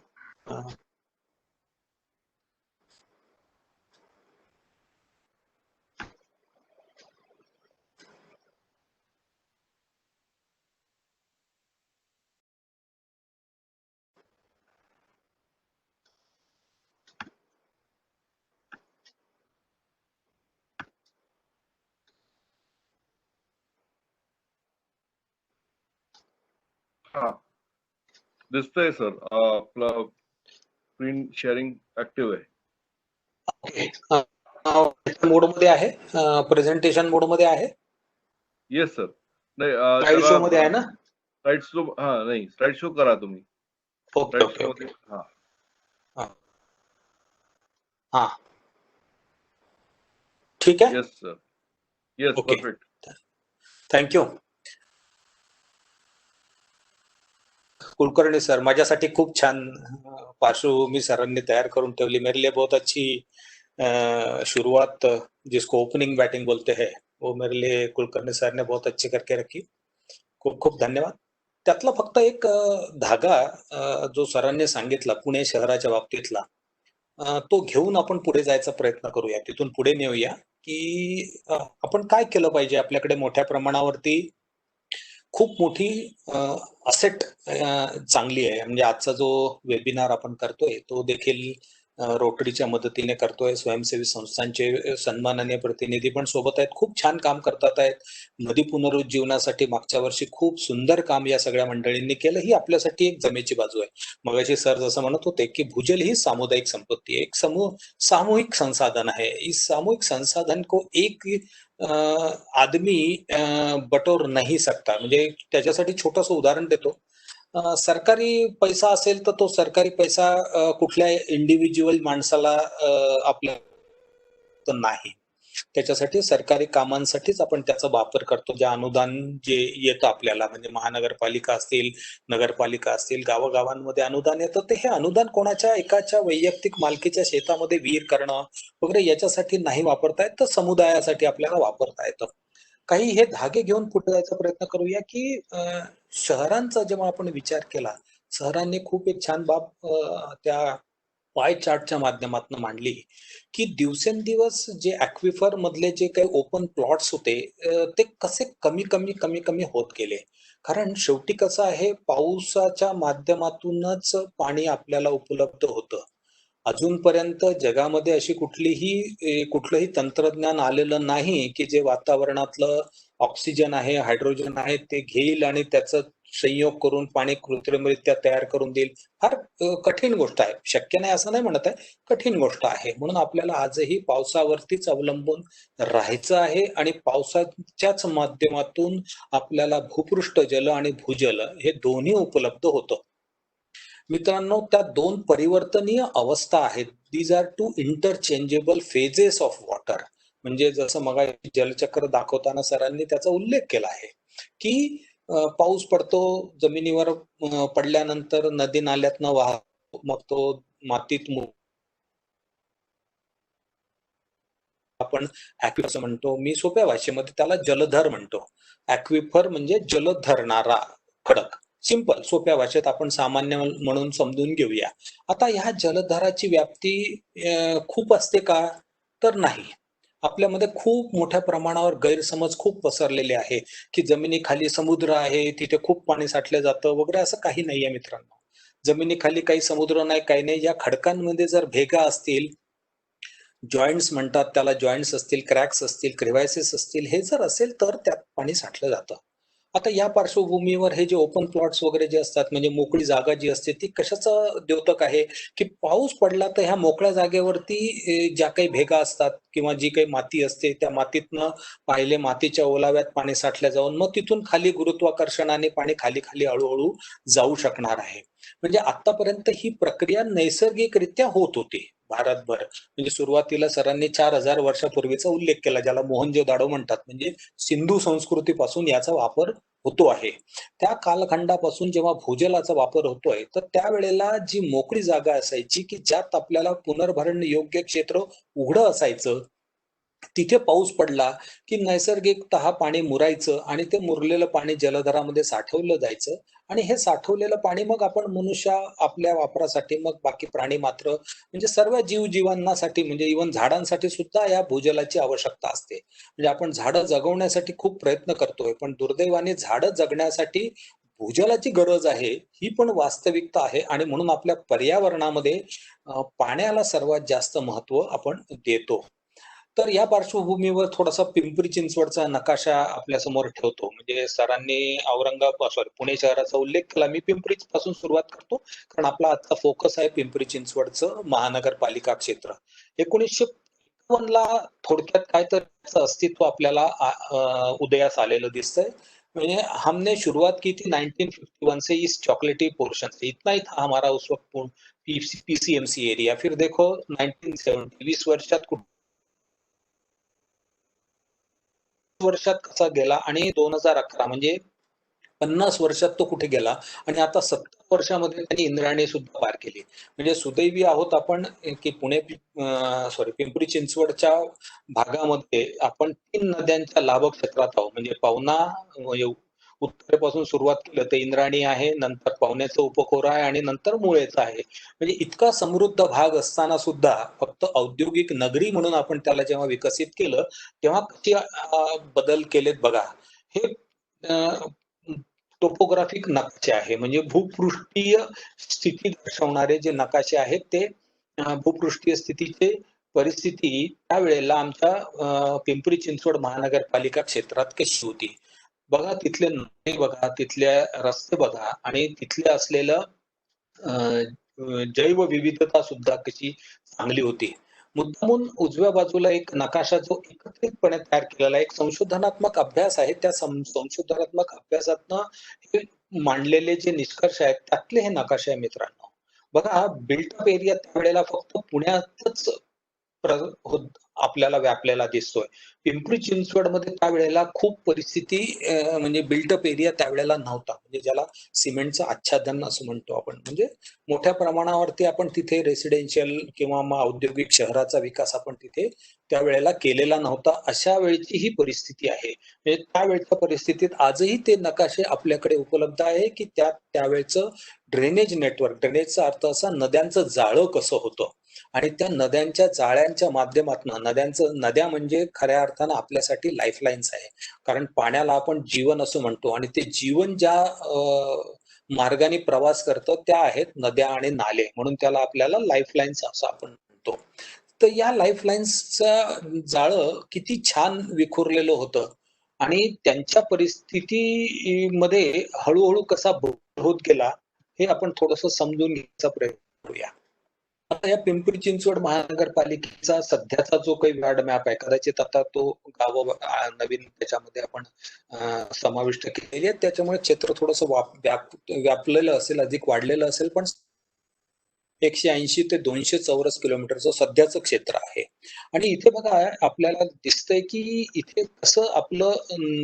[SPEAKER 3] हाँ, दिसतंय सर, आपला स्क्रीन शेअरिंग ऍक्टिव्ह आहे।
[SPEAKER 4] ओके, मोड मध्ये आहे, प्रेझेंटेशन मोड मध्ये आहे।
[SPEAKER 3] Yes sir. नाही,
[SPEAKER 4] स्लाइड शो मध्ये आहे ना?
[SPEAKER 3] स्लाइड शो, हाँ नहीं, स्लाइड शो करा तुम्ही।
[SPEAKER 4] Okay okay okay.
[SPEAKER 3] हाँ
[SPEAKER 4] हाँ, ठीक है।
[SPEAKER 3] Yes sir, yes
[SPEAKER 4] okay,
[SPEAKER 3] perfect.
[SPEAKER 4] Thank you Kulkarni sir. माझ्यासाठी खूप छान पार्श्वभूमी सरांनी तैयार करून ठेवली। मेरे लिए बहुत अच्छी शुरुआत, जिसको ओपनिंग बैटिंग बोलते हैं, वो मेरे लिए कुलकर्णी सर ने बहुत अच्छी करके रखी। खूप खूप धन्यवाद। त्यातला फक्त एक धागा जो सरांनी सांगितला पुणे शहराच्या बाबतीतला, तो घेऊन आपण पुढे जायचा प्रयत्न करूया, तिथून पुढे नेऊया की आपण काय केलं पाहिजे। आपल्याकडे मोठ्या प्रमाणावरती खूप मोठी असेट चांगली आहे। म्हणजे आजचा जो वेबिनार आपण करतोय तो देखील रोटरीच्या मदतीने करतोय। स्वयंसेवी संस्थांचे सन्माननीय प्रतिनिधी पण सोबत आहेत, खूप छान काम करतात आहेत। नदी पुनरुज्जीवनासाठी मागच्या वर्षी खूप सुंदर काम या सगळ्या मंडळींनी केलं। ही आपल्यासाठी एक जमेची बाजू आहे। मगाशी सर जसं म्हणत होते की भूजल ही सामुदायिक संपत्ती आहे, एक सामूहिक संसाधन है। इस सामूहिक संसाधन को एक आदमी बटोर नहीं सकता। म्हणजे त्याच्यासाठी छोटंसं उदाहरण देतो। सरकारी पैसा असेल तर तो सरकारी पैसा कुठल्या इंडिव्हिज्युअल माणसाला आपल्या नाही, त्याच्यासाठी सरकारी कामांसाठीच आपण त्याचा वापर करतो। जे अनुदान जे येतं आपल्याला, म्हणजे महानगरपालिका असतील, नगरपालिका असतील, गावागावांमध्ये अनुदान येतं, ते हे अनुदान कोणाच्या एकाच्या वैयक्तिक मालकीच्या शेतामध्ये विहीर करणं वगैरे याच्यासाठी नाही वापरता येत, तर समुदायासाठी आपल्याला वापरता येतं। काही हे धागे घेऊन पुढे जायचा प्रयत्न करूया की शहरांचा जेव्हा आपण विचार केला, शहरांनी खूप एक छान बाब त्या पाय चार्टच्या माध्यमातून मांडली की दिवसेंदिवस जे ऍक्विफर मधले जे काही ओपन प्लॉट्स होते ते कसे कमी कमी होत गेले। कारण शेवटी कसं आहे, पावसाच्या माध्यमातूनच पाणी आपल्याला उपलब्ध होतं। अजूनपर्यंत जगामध्ये अशी कुठलंही तंत्रज्ञान आलेलं नाही की जे वातावरणातलं ऑक्सिजन आहे, हायड्रोजन आहे ते घेईल आणि त्याचं संयोग करून पाणी कृत्रिमरित्या तयार करून देईल. फार कठीण गोष्ट आहे. शक्य नाही असं नाही म्हणत आहे, कठीण गोष्ट आहे. म्हणून आपल्याला आजही पावसावरतीच अवलंबून राहायचं आहे आणि पावसाच्याच माध्यमातून आपल्याला भूपृष्ठ जल आणि भूजल हे दोन्ही उपलब्ध होतं. मित्रांनो, त्या दोन परिवर्तनीय अवस्था आहेत. These are two interchangeable phases of water. म्हणजे जसं मग जलचक्र दाखवताना सरांनी त्याचा उल्लेख केला आहे की पाऊस पडतो, जमिनीवर पडल्यानंतर नदी नाल्यातनं वाहतो, मग तो मातीत आपण ऍक्विफर म्हणतो. मी सोप्या भाषेमध्ये त्याला जलधर म्हणतो. ऍक्विफर म्हणजे जल धरणारा खडक. सिंपल, सोप्या भाषेत आपण सामान्य म्हणून समजून घेऊया. आता ह्या जलधाराची व्याप्ती खूप असते का? तर नाही. आपल्यामध्ये खूप मोठ्या प्रमाणावर गैरसमज खूप पसरलेले आहे की जमिनीखाली समुद्र आहे, तिथे खूप पाणी साठलं जातं वगैरे. असं काही नाहीये मित्रांनो. जमिनीखाली काही समुद्र नाही, काही नाही. या खडकांमध्ये जर भेगा असतील, जॉईंट्स म्हणतात त्याला, जॉईंट्स असतील, क्रॅक्स असतील, क्रिव्हायसिस असतील, हे जर असेल तर त्यात पाणी साठलं जातं. आता या पार्श्वभूमीवर हे जे ओपन प्लॉट्स वगैरे जे असतात, म्हणजे मोकळी जागा जी असते, ती कशाचं द्योतक आहे की पाऊस पडला तर ह्या मोकळ्या जागेवरती ज्या काही भेगा असतात किंवा जी काही माती असते त्या मातीतनं पाहिले मातीच्या ओलाव्यात पाणी साठल्या जाऊन मग तिथून खाली गुरुत्वाकर्षणाने पाणी खाली खाली हळूहळू जाऊ शकणार आहे. म्हणजे आतापर्यंत ही प्रक्रिया नैसर्गिकरित्या होत होती भारतभर. म्हणजे सुरुवातीला सरांनी 4000 वर्षापूर्वीचा उल्लेख केला, ज्याला मोहनजोदाडो म्हणतात. म्हणजे सिंधू संस्कृतीपासून याचा वापर होतो आहे. त्या कालखंडापासून जेव्हा भूजलाचा वापर होतोय तर त्यावेळेला जी मोकळी जागा असायची की ज्यात आपल्याला पुनर्भरण योग्य क्षेत्र उघडं असायचं, तिथे पाऊस पडला की नैसर्गिकतः पाणी मुरायचं आणि ते मुरलेलं पाणी जलधरामध्ये साठवलं जायचं. आणि हे साठवलेलं पाणी मग आपण मनुष्य आपल्या वापरासाठी, मग बाकी प्राणी मात्र म्हणजे सर्व जीवांसाठी, म्हणजे इव्हन झाडांसाठी सुद्धा या भूजलाची आवश्यकता असते. म्हणजे आपण झाडं जगवण्यासाठी खूप प्रयत्न करतोय, पण दुर्दैवाने झाडं जगण्यासाठी भूजलाची गरज आहे, ही पण वास्तविकता आहे. आणि म्हणून आपल्या पर्यावरणामध्ये पाण्याला सर्वात जास्त महत्व आपण देतो. तर या पार्श्वभूमीवर थोडासा पिंपरी चिंचवडचा नकाशा आपल्या समोर ठेवतो. म्हणजे सरांनी पुणे शहराचा उल्लेख केला. मी पिंपरी पासून सुरुवात करतो कारण आपला आजचा फोकस आहे पिंपरी चिंचवडचं महानगरपालिका क्षेत्र. 1951 ला थोडक्यात काय तर त्याचं अस्तित्व आपल्याला उदयास आलेलं दिसतंय. म्हणजे हमने शुरुआत की थी 1951 से इस चॉकलेटी पोर्शन से, इतना ही था हमारा उस वक्त पीसीएमसी एरिया. फिर देखो 1970 20 वर्षात कसा गेला आणि 2011 म्हणजे 50 वर्षात तो कुठे गेला आणि आता 70 वर्षामध्ये त्यांनी इंद्रायणी सुद्धा पार केली. म्हणजे सुदैवी आहोत आपण की पिंपरी चिंचवडच्या भागामध्ये आपण 3 नद्यांच्या लाभक क्षेत्रात आहोत. म्हणजे पवना उत्तरेपासून सुरुवात केलं तर इंद्रायणी आहे, नंतर पवन्याचं उपखोर आहे आणि नंतर मुळेचं आहे. म्हणजे इतका समृद्ध भाग असताना सुद्धा फक्त औद्योगिक नगरी म्हणून आपण त्याला जेव्हा विकसित केलं तेव्हा किती बदल केलेत बघा. हे टोपोग्राफिक नकाशे आहे, म्हणजे भूपृष्ठीय स्थिती दर्शवणारे जे नकाशे आहेत ते भूपृष्ठीय स्थितीचे परिस्थिती त्यावेळेला आमच्या पिंपरी चिंचवड महानगरपालिका क्षेत्रात कशी होती बघा. तिथले नाले बघा, तिथले रस्ते बघा आणि तिथले असलेलं जैवविविधता सुद्धा कशी चांगली होती. मुद्दामून उजव्या बाजूला एक नकाशा जो एकत्रितपणे तयार केलेला एक संशोधनात्मक अभ्यास आहे. त्या संशोधनात्मक अभ्यासातनं हे मांडलेले जे निष्कर्ष आहेत त्यातले हे नकाशे आहे मित्रांनो. बघा, बिल्टअप एरिया त्यावेळेला फक्त पुण्यातच आपल्याला व्यापलेला दिसतोय. पिंपरी चिंचवडमध्ये त्यावेळेला खूप परिस्थिती म्हणजे बिल्टअप एरिया त्यावेळेला नव्हता, म्हणजे ज्याला सिमेंटचं आच्छादन असं म्हणतो आपण. म्हणजे मोठ्या प्रमाणावरती आपण तिथे रेसिडेन्शियल किंवा मग औद्योगिक शहराचा विकास आपण तिथे त्यावेळेला केलेला नव्हता. अशा वेळची ही परिस्थिती आहे. म्हणजे त्यावेळच्या परिस्थितीत आजही ते नकाशे आपल्याकडे उपलब्ध आहे की त्यावेळचं ड्रेनेज नेटवर्क, ड्रेनेजचा अर्थ असा नद्यांचं जाळं कसं होतं आणि त्या नद्यांच्या जाळ्यांच्या माध्यमातून नद्या म्हणजे खऱ्या अर्थानं आपल्यासाठी लाईफलाईन्स आहे. कारण पाण्याला आपण जीवन असं म्हणतो आणि ते जीवन ज्या मार्गाने प्रवास करतं त्या आहेत नद्या आणि नाले, म्हणून त्याला आपल्याला लाईफलाईन्स असं आपण म्हणतो. तर या लाईफलाईन्सचं जाळं किती छान विखुरलेलं होतं आणि त्यांच्या परिस्थितीमध्ये हळूहळू कसा बदल होत गेला हे आपण थोडंसं समजून घ्यायचा प्रयत्न करूया. आता या पिंपरी चिंचवड महानगरपालिकेचा सध्याचा जो काही वार्ड मॅप आहे, कदाचित आता तो नवीन त्याच्यामध्ये आपण समाविष्ट केलेली आहे, त्याच्यामुळे क्षेत्र थोडंसं व्यापलेलं असेल, अधिक वाढलेलं असेल, पण 180 ते 200 चौरस किलोमीटरचं सध्याचं क्षेत्र आहे. आणि इथे बघा आपल्याला दिसतंय की इथे कसं आपलं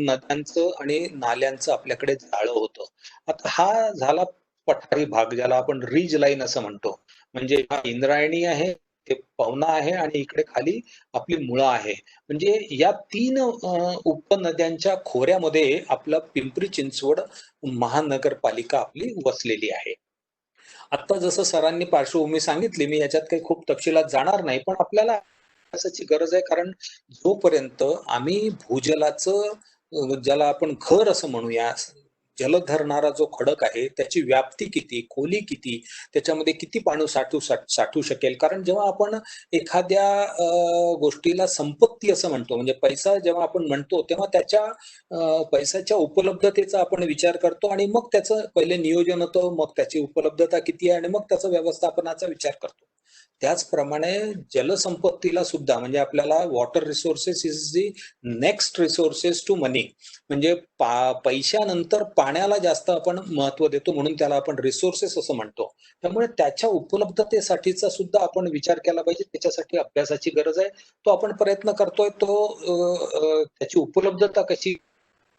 [SPEAKER 4] नद्यांचं आणि नाल्यांचं आपल्याकडे जाळं होतं. आता हा झाला पठारी भाग, ज्याला आपण रिज लाईन असं म्हणतो. म्हणजे हा इंद्रायणी आहे, ते पवना आहे आणि इकडे खाली आपली मुळा आहे. म्हणजे या 3 उपनद्यांच्या खोऱ्यामध्ये आपला पिंपरी चिंचवड महानगरपालिका आपली वसलेली आहे. आता जसं सरांनी पार्श्वभूमी सांगितली, मी याच्यात काही खूप तपशिलात जाणार नाही, पण आपल्याला अभ्यासाची गरज आहे, कारण जोपर्यंत आम्ही भूजलाचं ज्याला आपण घर असं म्हणूया, जल धरणारा जो खडक आहे त्याची व्याप्ती किती, खोली किती, त्याच्यामध्ये किती पाणी साठू शकेल. कारण जेव्हा आपण एखाद्या गोष्टीला संपत्ती असं म्हणतो, म्हणजे पैसा जेव्हा आपण म्हणतो तेव्हा त्याच्या पैशाच्या उपलब्धतेचा आपण विचार करतो आणि मग त्याचं पहिले नियोजन होतं, मग त्याची उपलब्धता किती आहे आणि मग त्याचा व्यवस्थापनाचा विचार करतो. त्याचप्रमाणे जलसंपत्तीला सुद्धा, म्हणजे आपल्याला water resources is the next resources to money, म्हणजे पैशानंतर पाण्याला जास्त आपण महत्व देतो, म्हणून त्याला आपण रिसोर्सेस असं म्हणतो. त्यामुळे त्याच्या उपलब्धतेसाठीचा सुद्धा आपण विचार केला पाहिजे. त्याच्यासाठी अभ्यासाची गरज आहे, तो आपण प्रयत्न करतोय. तो त्याची उपलब्धता कशी,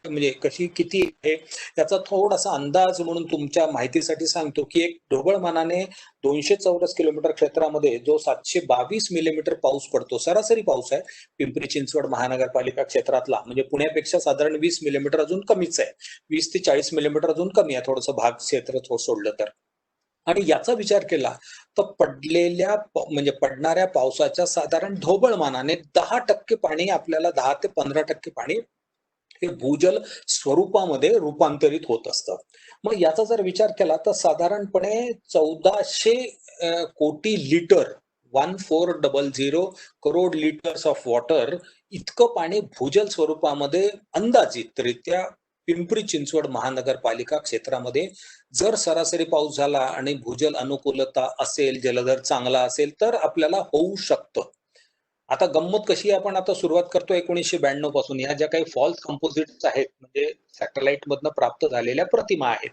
[SPEAKER 4] म्हणजे कशी किती आहे याचा थोडासा अंदाज म्हणून तुमच्या माहितीसाठी सांगतो की एक ढोबळमानाने 200 चौरस किलोमीटर क्षेत्रामध्ये जो 722 मिलीमीटर पाऊस पडतो, सरासरी पाऊस आहे पिंपरी चिंचवड महानगरपालिका क्षेत्रातला, म्हणजे पुण्यापेक्षा साधारण 20 मिलीमीटर अजून कमीच आहे, 20 ते 40 मिलीमीटर अजून कमी आहे थोडंसं भाग क्षेत्र सोडलं तर. आणि याचा विचार केला तर म्हणजे पडणाऱ्या पावसाच्या साधारण ढोबळमानाने 10% पाणी आपल्याला, 10 ते 15% पाणी हे भूजल स्वरूपामध्ये रूपांतरित होत असतं. मग याचा जर विचार केला तर साधारणपणे 1400 कोटी litre, 1400 crore litres of water इतकं पाणी भूजल स्वरूपामध्ये अंदाजितरित्या पिंपरी चिंचवड महानगरपालिका क्षेत्रामध्ये जर सरासरी पाऊस झाला आणि भूजल अनुकूलता असेल, जलधर चांगला असेल तर आपल्याला होऊ शकतं. आता गंमत कशी, आपण आता सुरुवात करतो 1992 पासून. या ज्या काही फॉल्स कंपोजिट्स आहेत, म्हणजे सॅटेलाइट मधनं प्राप्त झालेल्या प्रतिमा आहेत,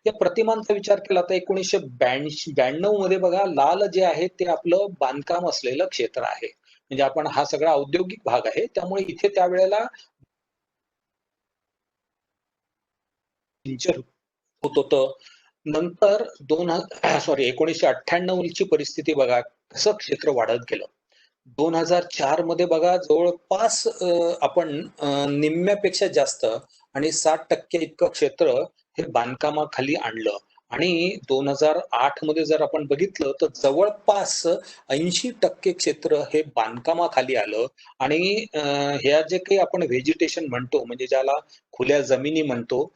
[SPEAKER 4] या प्रतिमांचा विचार केला तर 1992 मध्ये बघा, लाल जे आहे ते आपलं बांधकाम असलेलं क्षेत्र आहे. म्हणजे आपण हा सगळा औद्योगिक भाग आहे, त्यामुळे इथे त्यावेळेला होत होतं. नंतर 1998 ची परिस्थिती बघा, कसं क्षेत्र वाढत गेलं. 2004 मध्ये बघा जवळपास आपण निम्म्यापेक्षा जास्त आणि 60% इतकं क्षेत्र हे बांधकामाखाली आणलं. आणि 2008 मध्ये जर आपण बघितलं तर जवळपास 80% क्षेत्र हे बांधकामाखाली आलं. आणि ह्या जे काही आपण व्हेजिटेशन म्हणतो, म्हणजे ज्याला खुल्या जमिनी म्हणतो,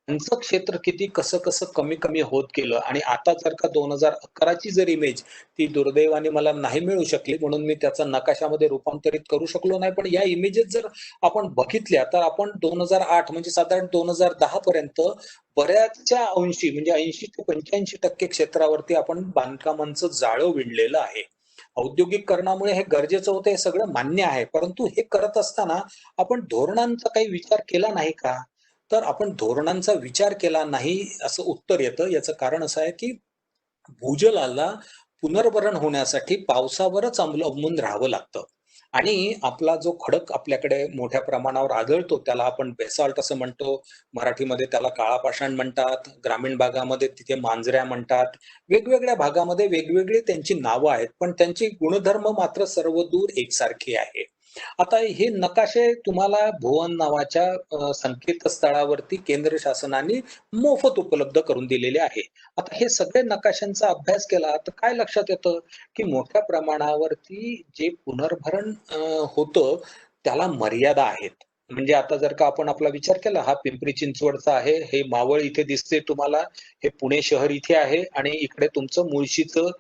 [SPEAKER 4] त्यांचं क्षेत्र किती कसं कसं कमी कमी होत गेलं. आणि आता जर का 2011 ची जर इमेज, ती दुर्दैवाने मला नाही मिळू शकली, म्हणून मी त्याचा नकाशामध्ये रूपांतरित करू शकलो नाही, पण या इमेजेस जर आपण बघितल्या तर आपण 2008 म्हणजे साधारण 2010 पर्यंत बऱ्याचशा अंशी, म्हणजे 80 ते 85% क्षेत्रावरती आपण बांधकामांचं जाळं विणलेलं आहे. औद्योगिकरणामुळे हे गरजेचं होतं, हे सगळं मान्य आहे, परंतु हे करत असताना आपण धोरणांचा काही विचार केला नाही का? तर आपण धोरणांचा विचार केला नाही असं उत्तर येतं. याचं कारण असं आहे की भूजलाला पुनर्भरण होण्यासाठी पावसावरच अवलंबून राहावं लागतं. आणि आपला जो खडक आपल्याकडे मोठ्या प्रमाणावर आढळतो त्याला आपण बेसाल्ट असं म्हणतो, मराठीमध्ये त्याला काळा पाषाण म्हणतात, ग्रामीण भागामध्ये तिथे मांजऱ्या म्हणतात, वेगवेगळ्या भागामध्ये वेगवेगळी त्यांची नावं आहेत, पण त्यांची गुणधर्म मात्र सर्वदूर एकसारखी आहे. आता हे नकाशे तुम्हाला भुवन नावाच्या संकेतस्थळावरती केंद्र शासनाने मोफत उपलब्ध करून दिलेले आहे. आता हे सगळे नकाशांचा अभ्यास केला तर काय लक्षात येतं की मोठ्या प्रमाणावरती जे पुनर्भरण होतं त्याला मर्यादा आहेत. म्हणजे आता जर का आपण आपला विचार केला, हा पिंपरी चिंचवडचा आहे, हे मावळ इथे दिसते तुम्हाला, हे पुणे शहर इथे आहे आणि इकडे तुमचं मुळशीचं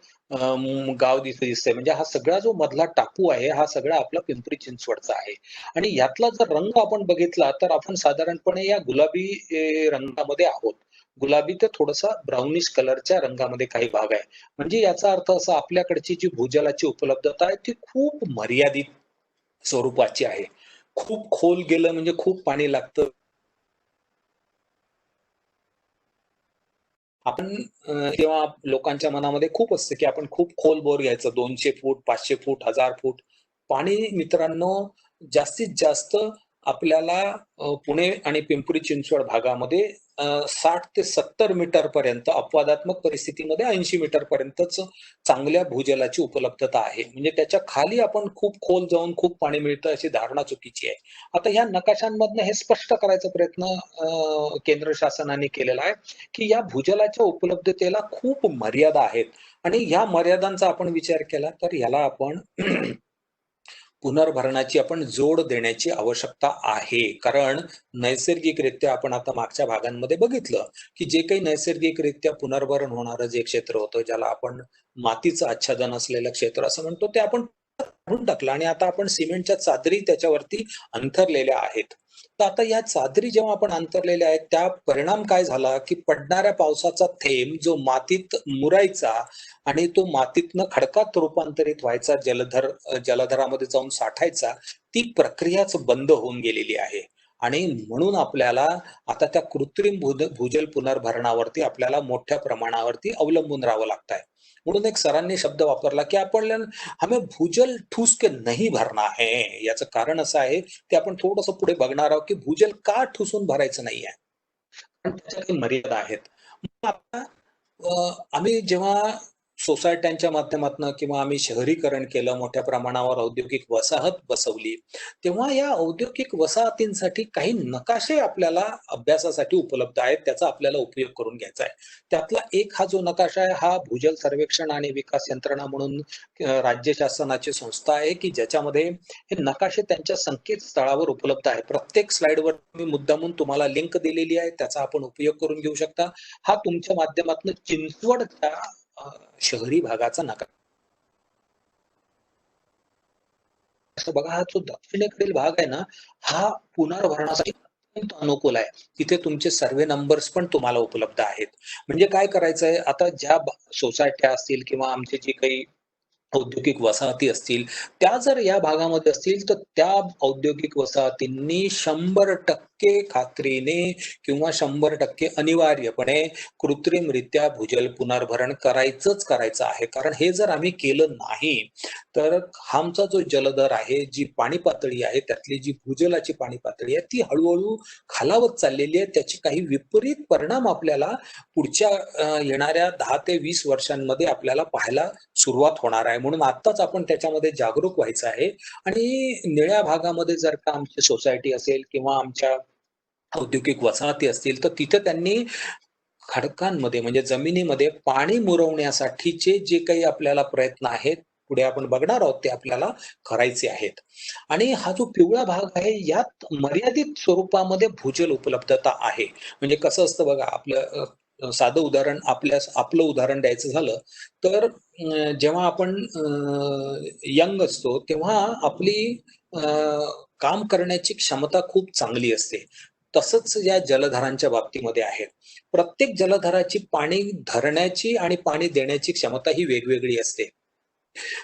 [SPEAKER 4] गाव दिसतंय. म्हणजे हा सगळा जो मधला टापू आहे, हा सगळा आपला पिंपरी चिंचवडचा आहे. आणि यातला जर रंग आपण बघितला तर आपण साधारणपणे या गुलाबी रंगामध्ये आहोत. गुलाबी ते थोडासा ब्राउनिश कलरच्या रंगामध्ये काही भाग आहे. म्हणजे याचा अर्थ असा, आपल्याकडची जी भूजलाची उपलब्धता आहे ती खूप मर्यादित स्वरूपाची आहे. खूप खोल गेलं म्हणजे खूप पाणी लागतं. आपण तेव्हा लोकांच्या मनामध्ये खूप असतं की आपण खूप खोल बोर घ्यायचं, 200 फूट, 500 फूट, 1000 फूट. पाणी मित्रांनो जास्तीत जास्त आपल्याला पुणे आणि पिंपरी चिंचवड भागामध्ये 60 ते 70 मीटर पर्यंत, अपवादात्मक परिस्थितीमध्ये 80 मीटर पर्यंतच चांगल्या भूजलाची उपलब्धता आहे. म्हणजे त्याच्या खाली आपण खूप खोल जाऊन खूप पाणी मिळतं अशी धारणा चुकीची आहे. आता ह्या नकाशांमधनं हे स्पष्ट करायचा प्रयत्न केंद्र शासनाने केलेला आहे की या भूजलाच्या उपलब्धतेला खूप मर्यादा आहेत आणि ह्या मर्यादांचा आपण विचार केला तर याला आपण पुनर्भरणाची आपण जोड देण्याची आवश्यकता आहे. कारण नैसर्गिकरित्या आपण आता मागच्या भागांमध्ये बघितलं की जे काही नैसर्गिकरित्या पुनर्भरण होणारं जे क्षेत्र होतं, ज्याला आपण मातीचं आच्छादन असलेलं क्षेत्र असं म्हणतो, ते आपण काढून टाकलं आणि आता आपण सिमेंटच्या चादरी त्याच्यावरती अंथरलेल्या आहेत. तर आता या चादरी जेव्हा आपण अंतरलेल्या आहेत, त्या परिणाम काय झाला की पडणाऱ्या पावसाचा थेंब जो मातीत मुरायचा आणि तो मातीतनं खडकात रूपांतरित व्हायचा, जलधरामध्ये जाऊन साठायचा, ती प्रक्रियाच बंद होऊन गेलेली आहे. आणि म्हणून आपल्याला आता त्या कृत्रिम भूजल पुनर्भरणावरती आपल्याला मोठ्या प्रमाणावरती अवलंबून राहावं लागत आहे. म्हणून एक सरांनी शब्द वापरला की आपण हमें भूजल ठूस के नहीं भरना है. याचं कारण असं आहे ते आपण थोडंसं पुढे बघणार आहोत की भूजल का ठुसून भरायचं नाही आहे, पण त्याच्या काही मर्यादा आहेत. मग आता आम्ही जेव्हा सोसायट्यांच्या माध्यमातून किंवा आम्ही शहरीकरण केलं, मोठ्या प्रमाणावर औद्योगिक वसाहत बसवली, तेव्हा या औद्योगिक वसाहतींसाठी काही नकाशे आपल्याला अभ्यासासाठी उपलब्ध आहेत, त्याचा आपल्याला उपयोग करून घ्यायचा आहे. त्यातला एक हा जो नकाशा आहे, हा भूजल सर्वेक्षण आणि विकास यंत्रणा म्हणून राज्य शासनाची संस्था आहे की ज्याच्यामध्ये हे नकाशे त्यांच्या संकेतस्थळावर उपलब्ध आहे. प्रत्येक स्लाइडवर मी मुद्दामून तुम्हाला लिंक दिलेली आहे, त्याचा आपण उपयोग करून घेऊ शकता. हा तुमच्या माध्यमातून चिंचवडच्या शहरी भागाचा नकाशा बघा. हा जो दक्षिणेकडील भाग आहे ना, हा पुनर्भरणासाठी अत्यंत अनुकूल आहे. तिथे तुमचे सर्वे नंबर्स पण तुम्हाला उपलब्ध आहेत. म्हणजे काय करायचंय, आता ज्या सोसायट्या असतील किंवा आमचे जे काही औद्योगिक वसाहती असतील, त्या जर या भागामध्ये असतील तर त्या औद्योगिक वसाहतींनी 100% खात्रीने किंवा 100% अनिवार्यपणे कृत्रिमरित्या भूजल पुनर्भरण करायचं आहे. कारण हे जर आम्ही केलं नाही तर आमचा जो जलदर आहे, जी पाणी पातळी आहे, त्यातली जी भूजलाची पाणी पातळी आहे, ती हळूहळू खालावत चाललेली आहे. त्याचे काही विपरीत परिणाम आपल्याला पुढच्या येणाऱ्या 10 ते 20 वर्षांमध्ये आपल्याला पाहायला सुरुवात होणार आहे. म्हणून आत्ताच आपण त्याच्यामध्ये जागरूक व्हायचं आहे. आणि निळ्या भागामध्ये जर का आमची सोसायटी असेल किंवा आमच्या औद्योगिक वसाहती असतील, तर तिथे त्यांनी खडकांमध्ये म्हणजे जमिनीमध्ये पाणी मुरवण्यासाठीचे जे काही आपल्याला प्रयत्न आहेत, पुढे आपण बघणार आहोत, ते आपल्याला करायचे आहेत. आणि हा जो पिवळा भाग आहे, यात मर्यादित स्वरूपामध्ये भूजल उपलब्धता आहे. म्हणजे कसं असतं बघा, आपलं साधं उदाहरण, आपलं उदाहरण द्यायचं झालं तर जेव्हा आपण यंग असतो तेव्हा आपली काम करण्याची क्षमता खूप चांगली असते. तसंच या जलधरांच्या बाबतीमध्ये आहे. प्रत्येक जलधराची पाणी धरण्याची आणि पाणी देण्याची क्षमता ही वेगवेगळी असते.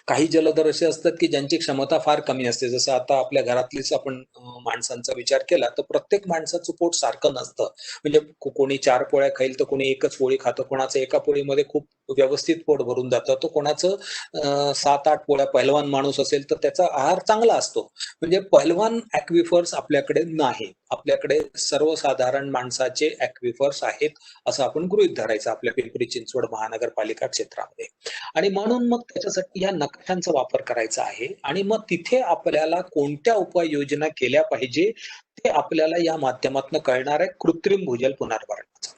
[SPEAKER 4] काही जलधर असे असतात की ज्यांची क्षमता फार कमी असते. जसं आता आपल्या घरातलीच आपण माणसांचा विचार केला तर प्रत्येक माणसाचं पोट सारखं नसतं. म्हणजे कोणी 4 पोळ्या खाईल तर कोणी एकच पोळी खातं. कोणाचं एका पोळीमध्ये खूप व्यवस्थित पोट भरून जातं. तर कोणाचं 7-8 पोळ्या, पहिलवान माणूस असेल तर त्याचा आहार चांगला असतो. म्हणजे पहिलवान ॲक्विफर्स आपल्याकडे नाही. आपल्याकडे सर्वसाधारण माणसाचे ॲक्विफर्स आहेत असं आपण गृहीत धरायचं आपल्या पिंपरी चिंचवड महानगरपालिका क्षेत्रामध्ये. आणि म्हणून मग त्याच्यासाठी या नकाशांचा वापर करायचा आहे. आणि मग तिथे आपल्याला कोणत्या उपाययोजना केल्या पाहिजे ते आपल्याला या माध्यमातून कळणार आहे कृत्रिम भूजल पुनर्भरणाचं.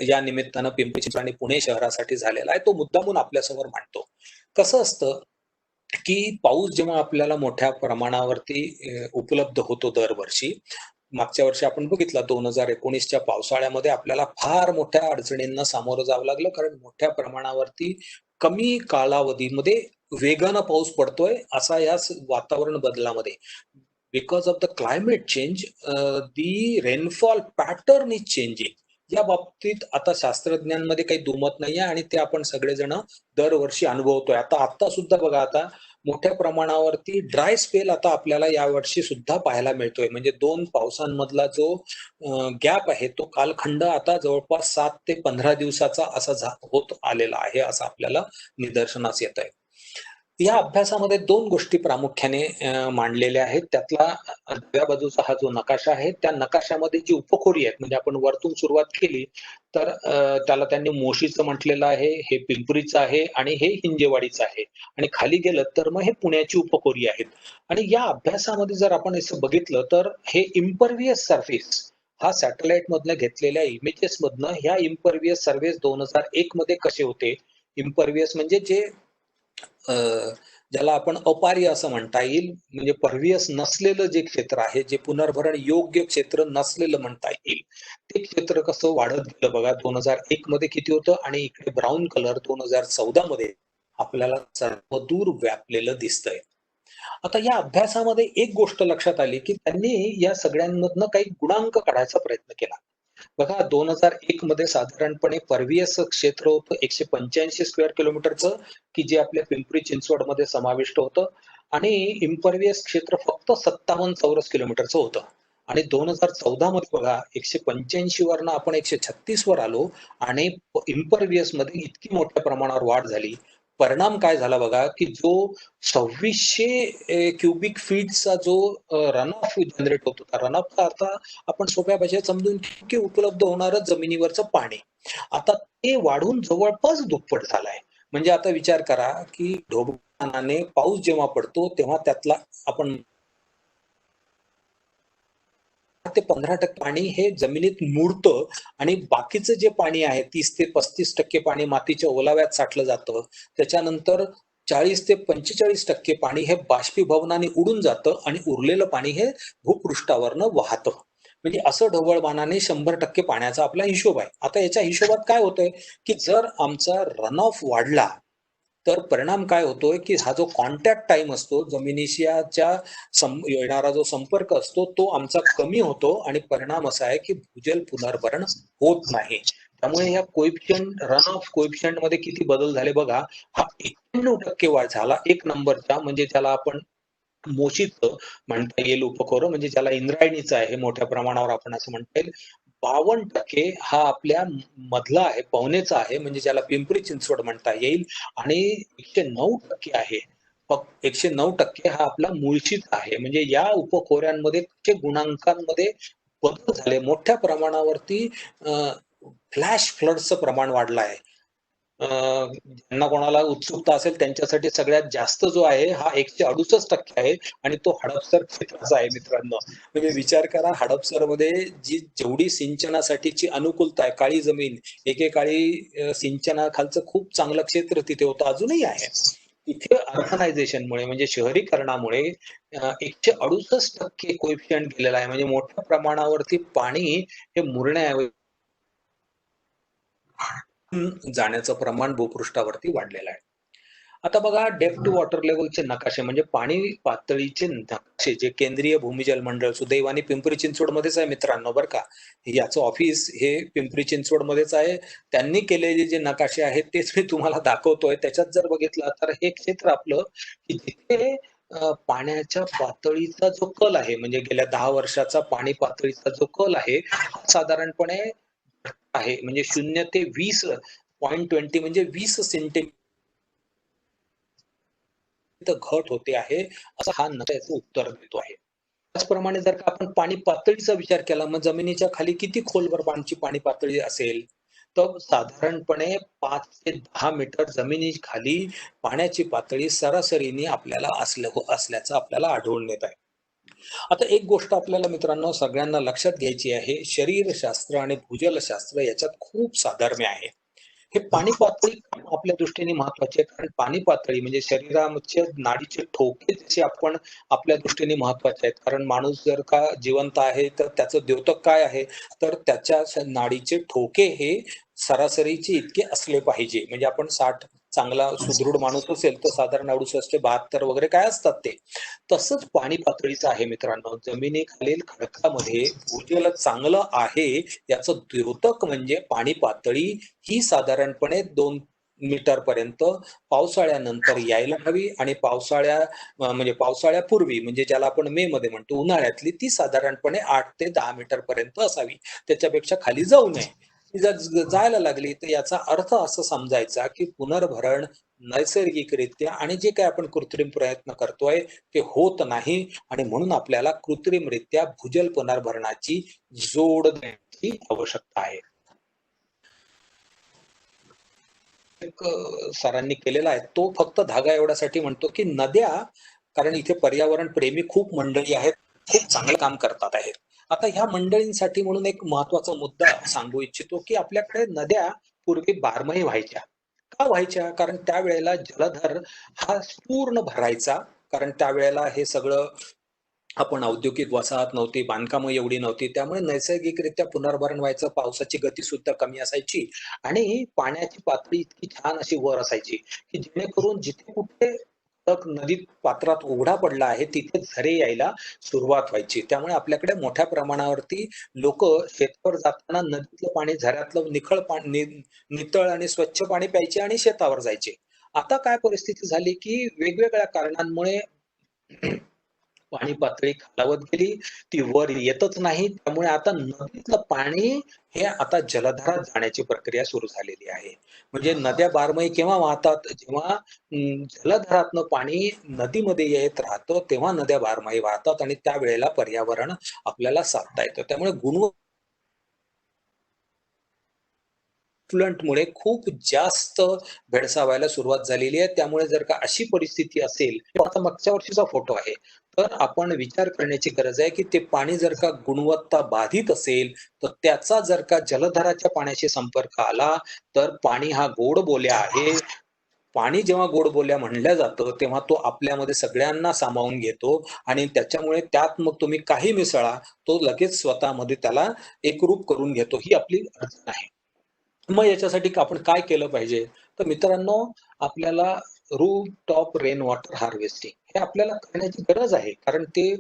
[SPEAKER 4] या निमित्तानं पिंपरी चिंचवड आणि पुणे शहरासाठी झालेला आहे, तो मुद्दामून आपल्यासमोर मांडतो. कसं असतं की पाऊस जेव्हा आपल्याला मोठ्या प्रमाणावरती उपलब्ध होतो दरवर्षी, मागच्या वर्षी आपण बघितलं 2019च्या पावसाळ्यामध्ये आपल्याला फार मोठ्या अडचणींना सामोरं जावं लागलं, कारण मोठ्या प्रमाणावरती कमी कालावधीमध्ये वेगानं पाऊस पडतोय असा या वातावरण बदलामध्ये. Because of the climate change the rainfall pattern is changing. या बाबतीत आता शास्त्रज्ञांमध्ये काही दुमत नाहीये आणि ते आपण सगळेजण दरवर्षी अनुभवतोय. आता सुद्धा बघा, आता मोठ्या प्रमाणावरती ड्राय स्पेल आता आपल्याला यावर्षी सुद्धा पाहायला मिळतोय. म्हणजे 2 पावसांमधला जो गॅप आहे तो कालखंड आता जवळपास 7 ते 15 दिवसाचा असा होत आलेला आहे, असं आपल्याला निदर्शनास येत आहे. या अभ्यासामध्ये 2 गोष्टी प्रामुख्याने मांडलेल्या आहेत. त्यातला डाव्या बाजूचा हा जो नकाशा आहे, त्या नकाशामध्ये जी उपखोरी आहेत, म्हणजे आपण वरतून सुरुवात केली तर त्याला त्यांनी मोशीचं म्हटलेलं आहे, हे पिंपरीचं आहे आणि हे हिंजेवाडीचं आहे, आणि खाली गेलं तर मग हे पुण्याची उपखोरी आहेत. आणि या अभ्यासामध्ये जर आपण असं बघितलं तर हे इम्परव्हियस सरफेस हा सॅटेलाइट मधनं घेतलेल्या इमेजेस मधनं ह्या इम्परव्हियस सर्व्हेस 2001 मध्ये कसे होते. इम्परव्हियस म्हणजे जे ज्याला आपण अपार्य असं म्हणता येईल, म्हणजे परव्हियस नसलेलं जे क्षेत्र आहे, जे पुनर्भरण योग्य क्षेत्र नसलेलं म्हणता येईल, ते क्षेत्र कसं वाढत गेलं बघा. 2001 मध्ये किती होतं आणि इकडे ब्राऊन कलर 2014 मध्ये आपल्याला सर्वदूर व्यापलेलं दिसतंय. आता या अभ्यासामध्ये एक गोष्ट लक्षात आली की त्यांनी या सगळ्यांमधनं काही गुणांक काढायचा प्रयत्न केला. बघा, 2001 मध्ये साधारणपणे परव्हियस क्षेत्र होतं 185 स्क्वेअर किलोमीटरचं, की जे आपल्या पिंपरी चिंचवड मध्ये समाविष्ट होतं, आणि इम्परव्हियस क्षेत्र फक्त 57 चौरस किलोमीटरचं होतं. आणि 2014 मध्ये बघा, 185 वरनं आपण 136 वर आलो आणि इम्परव्हियस मध्ये इतकी मोठ्या प्रमाणावर वाढ झाली. परिणाम काय झाला बघा, की जो 2600 क्युबिक फीटचा जो रन ऑफ जनरेट होत होता, रन ऑफचा अर्थ आपण सोप्या भाषेत समजून की उपलब्ध होणारं जमिनीवरचं पाणी, आता ते वाढून जवळपास दुप्पट झालंय. म्हणजे आता विचार करा की ढोबळमानाने पाऊस जेव्हा पडतो तेव्हा त्यातला आपण ते 15% पाणी हे जमिनीत मुरतं आणि बाकीचं जे पाणी आहे 30 ते 35% पाणी मातीच्या ओलाव्यात साठलं जातं. त्याच्यानंतर 40 ते 45% पाणी हे बाष्पीभवनाने उडून जातं आणि उरलेलं पाणी हे भूपृष्ठावरनं वाहतं. म्हणजे असं ढोबळमानाने 100% पाण्याचा आपला हिशोब आहे. आता याच्या हिशोबात काय होतंय की जर आमचा रन ऑफ वाढला तर परिणाम काय होतोय की हा जो कॉन्टॅक्ट टाइम असतो, जमिनीच्या येणारा जो संपर्क असतो तो आमचा कमी होतो, आणि परिणाम असा आहे की भूजल पुनर्भरण होत नाही. त्यामुळे ह्या कोएफिशियंट, रन ऑफ कोएफिशियंट मध्ये किती बदल झाले बघा. हा 91% वाढ झाला 1 नंबरचा, म्हणजे त्याला आपण मोशीचं म्हणता येईल उपखोरं, म्हणजे ज्याला इंद्रायणीचं आहे मोठ्या प्रमाणावर आपण असं म्हणता येईल. 52% हा आपल्या मधला आहे, पवनेचा आहे, म्हणजे ज्याला पिंपरी चिंचवड म्हणता येईल. आणि 109% आहे, 109% हा आपला मुळशीचा आहे. म्हणजे या उपखोऱ्यांमध्ये गुणांकांमध्ये बदल झाले. मोठ्या प्रमाणावरती फ्लॅश फ्लडचं प्रमाण वाढलं आहे. ज्यांना कोणाला उत्सुकता असेल त्यांच्यासाठी सगळ्यात जास्त जो आहे हा 168% आहे, आणि तो हडपसर क्षेत्राचा आहे मित्रांनो. म्हणजे विचार करा, हडपसर मध्ये जेवढी सिंचनासाठीची अनुकूलता आहे, काळी जमीन, एकेकाळी सिंचनाखालचं खूप चांगलं क्षेत्र तिथे होतं, अजूनही आहे. इथे अर्बनायझेशनमुळे म्हणजे शहरीकरणामुळे 168% कोएफिशियंट गेलेला आहे. म्हणजे मोठ्या प्रमाणावरती पाणी हे मुरण्याऐवजी जाण्याचं प्रमाण भूपृष्ठावरती वाढलेलं आहे. आता बघा, डेप्थ टू वॉटर लेवलचे नकाशे म्हणजे पाणी पातळीचे नकाशे, जे केंद्रीय भूमिजल मंडळ, सुदैवाने पिंपरी चिंचवड मध्येच आहे मित्रांनो बरं का, याचं ऑफिस हे पिंपरी चिंचवड मध्येच आहे. त्यांनी केलेले जे नकाशे आहेत तेच मी तुम्हाला दाखवतोय. त्याच्यात जर बघितलं तर हे क्षेत्र आपलं की जिथे पाण्याच्या पातळीचा जो कल आहे, म्हणजे गेल्या 10 वर्षाचा पाणी पातळीचा जो कल आहे साधारणपणे आहे, म्हणजे 0 ते 20.20 म्हणजे 20 सेंटीमीटर घट होते आहे, असं हा नकाशाचं उत्तर देतो आहे. त्याचप्रमाणे जर का आपण पाणी पातळीचा विचार केला, मग जमिनीच्या खाली किती खोलवर पाणी पातळी असेल, तर साधारणपणे 5 ते 10 मीटर जमिनीखाली पाण्याची पातळी सरासरीने आपल्याला असल्याचं आपल्याला आढळून येत आहे. आता एक गोष्ट आपल्याला मित्रांनो सगळ्यांना लक्षात घ्यायची आहे, शरीरशास्त्र आणि भूजलशास्त्र याच्यात खूप साधर्म्य आहे. हे पाणी पातळी आपल्या दृष्टीने महत्वाची आहे, कारण पाणी पातळी म्हणजे शरीराचे नाडीचे ठोके जसे आपण आपल्या दृष्टीने महत्वाचे आहेत, कारण माणूस जर का जिवंत आहे तर त्याचं द्योतक काय आहे, तर त्याच्या नाडीचे ठोके हे सरासरीचे इतके असले पाहिजे. म्हणजे आपण 60 चांगला सुदृढ माणूस असेल तर साधारण 68 72 वगैरे काय असतात ते. तसंच पाणी पातळीचं आहे मित्रांनो. जमिनीखालील खडकामध्ये भूजल चांगलं आहे याचं द्योतक म्हणजे पाणी पातळी ही साधारणपणे 2 मीटर पर्यंत पावसाळ्यानंतर यायला हवी, आणि म्हणजे पावसाळ्यापूर्वी म्हणजे ज्याला आपण मे मध्ये म्हणतो उन्हाळ्यातली, ती साधारणपणे 8 ते 10 मीटर पर्यंत असावी. त्याच्यापेक्षा खाली जाऊ नये. ती जर जायला लागली तर याचा अर्थ असं समजायचा की पुनर्भरण नैसर्गिकरित्या आणि जे काही आपण कृत्रिम प्रयत्न करतोय ते होत नाही, आणि म्हणून आपल्याला कृत्रिमरित्या भूजल पुनर्भरणाची जोड देण्याची आवश्यकता आहे. एक सरांनी केलेला आहे तो फक्त धागा एवढ्यासाठी म्हणतो की नद्या, कारण इथे पर्यावरण प्रेमी खूप मंडळी आहेत, खूप चांगलं काम करतात आहेत. आता ह्या मंडळींसाठी म्हणून एक महत्वाचा मुद्दा सांगू इच्छितो की आपल्याकडे नद्या पूर्वी बारमाही व्हायच्या. का व्हायच्या? कारण त्यावेळेला जलधर हा पूर्ण भरायचा, कारण त्यावेळेला हे सगळं आपण औद्योगिक वसाहत नव्हती, बांधकामं एवढी नव्हती, त्यामुळे नैसर्गिकरित्या पुनर्भरण व्हायचं, पावसाची गती सुद्धा कमी असायची आणि पाण्याची पातळी इतकी छान अशी वर असायची की जेणेकरून जिथे कुठे नदी पात्रात उघडा पडला आहे तिथे झरे यायला सुरुवात व्हायची. त्यामुळे आपल्याकडे मोठ्या प्रमाणावरती लोक शेतावर जाताना नदीतलं पाणी, झऱ्यातलं निखळ पाणी, नितळ आणि स्वच्छ पाणी प्यायचे आणि शेतावर जायचे. आता काय परिस्थिती झाली की वेगवेगळ्या कारणांमुळे पाणी पातळी खालावत गेली, ती वर येतच नाही. त्यामुळे आता नदीतलं पाणी हे आता जलधारात जाण्याची प्रक्रिया सुरू झालेली आहे. म्हणजे नद्या बारमाही केव्हा वाहतात? जेव्हा जलधारातनं पाणी नदीमध्ये येत राहतं तेव्हा नद्या बारमाही वाहतात, आणि त्यावेळेला पर्यावरण आपल्याला साधता येतं. त्यामुळे मुळे खूप जास्त भेडसावायला सुरुवात झालेली आहे. त्यामुळे जर का अशी परिस्थिती असेल, आता मागच्या वर्षीचा फोटो आहे, तर आपण विचार करण्याची गरज आहे की ते पाणी जर का गुणवत्ता बाधित असेल तर त्याचा जर का जलधाराच्या पाण्याशी संपर्क आला तर पाणी हा गोड बोल्या आहे. पाणी जेव्हा गोड बोल्या म्हणलं जातं तेव्हा तो आपल्यामध्ये सगळ्यांना सामावून घेतो, आणि त्याच्यामुळे त्यात मग तुम्ही काही मिसळा, तो लगेच स्वतःमध्ये त्याला एकरूप करून घेतो. ही आपली अडचण आहे. मग याच्यासाठी आपण काय केलं पाहिजे? तर मित्रांनो, आपल्याला roof top rain water harvesting हे आपल्याला करण्याची गरज आहे, कारण ते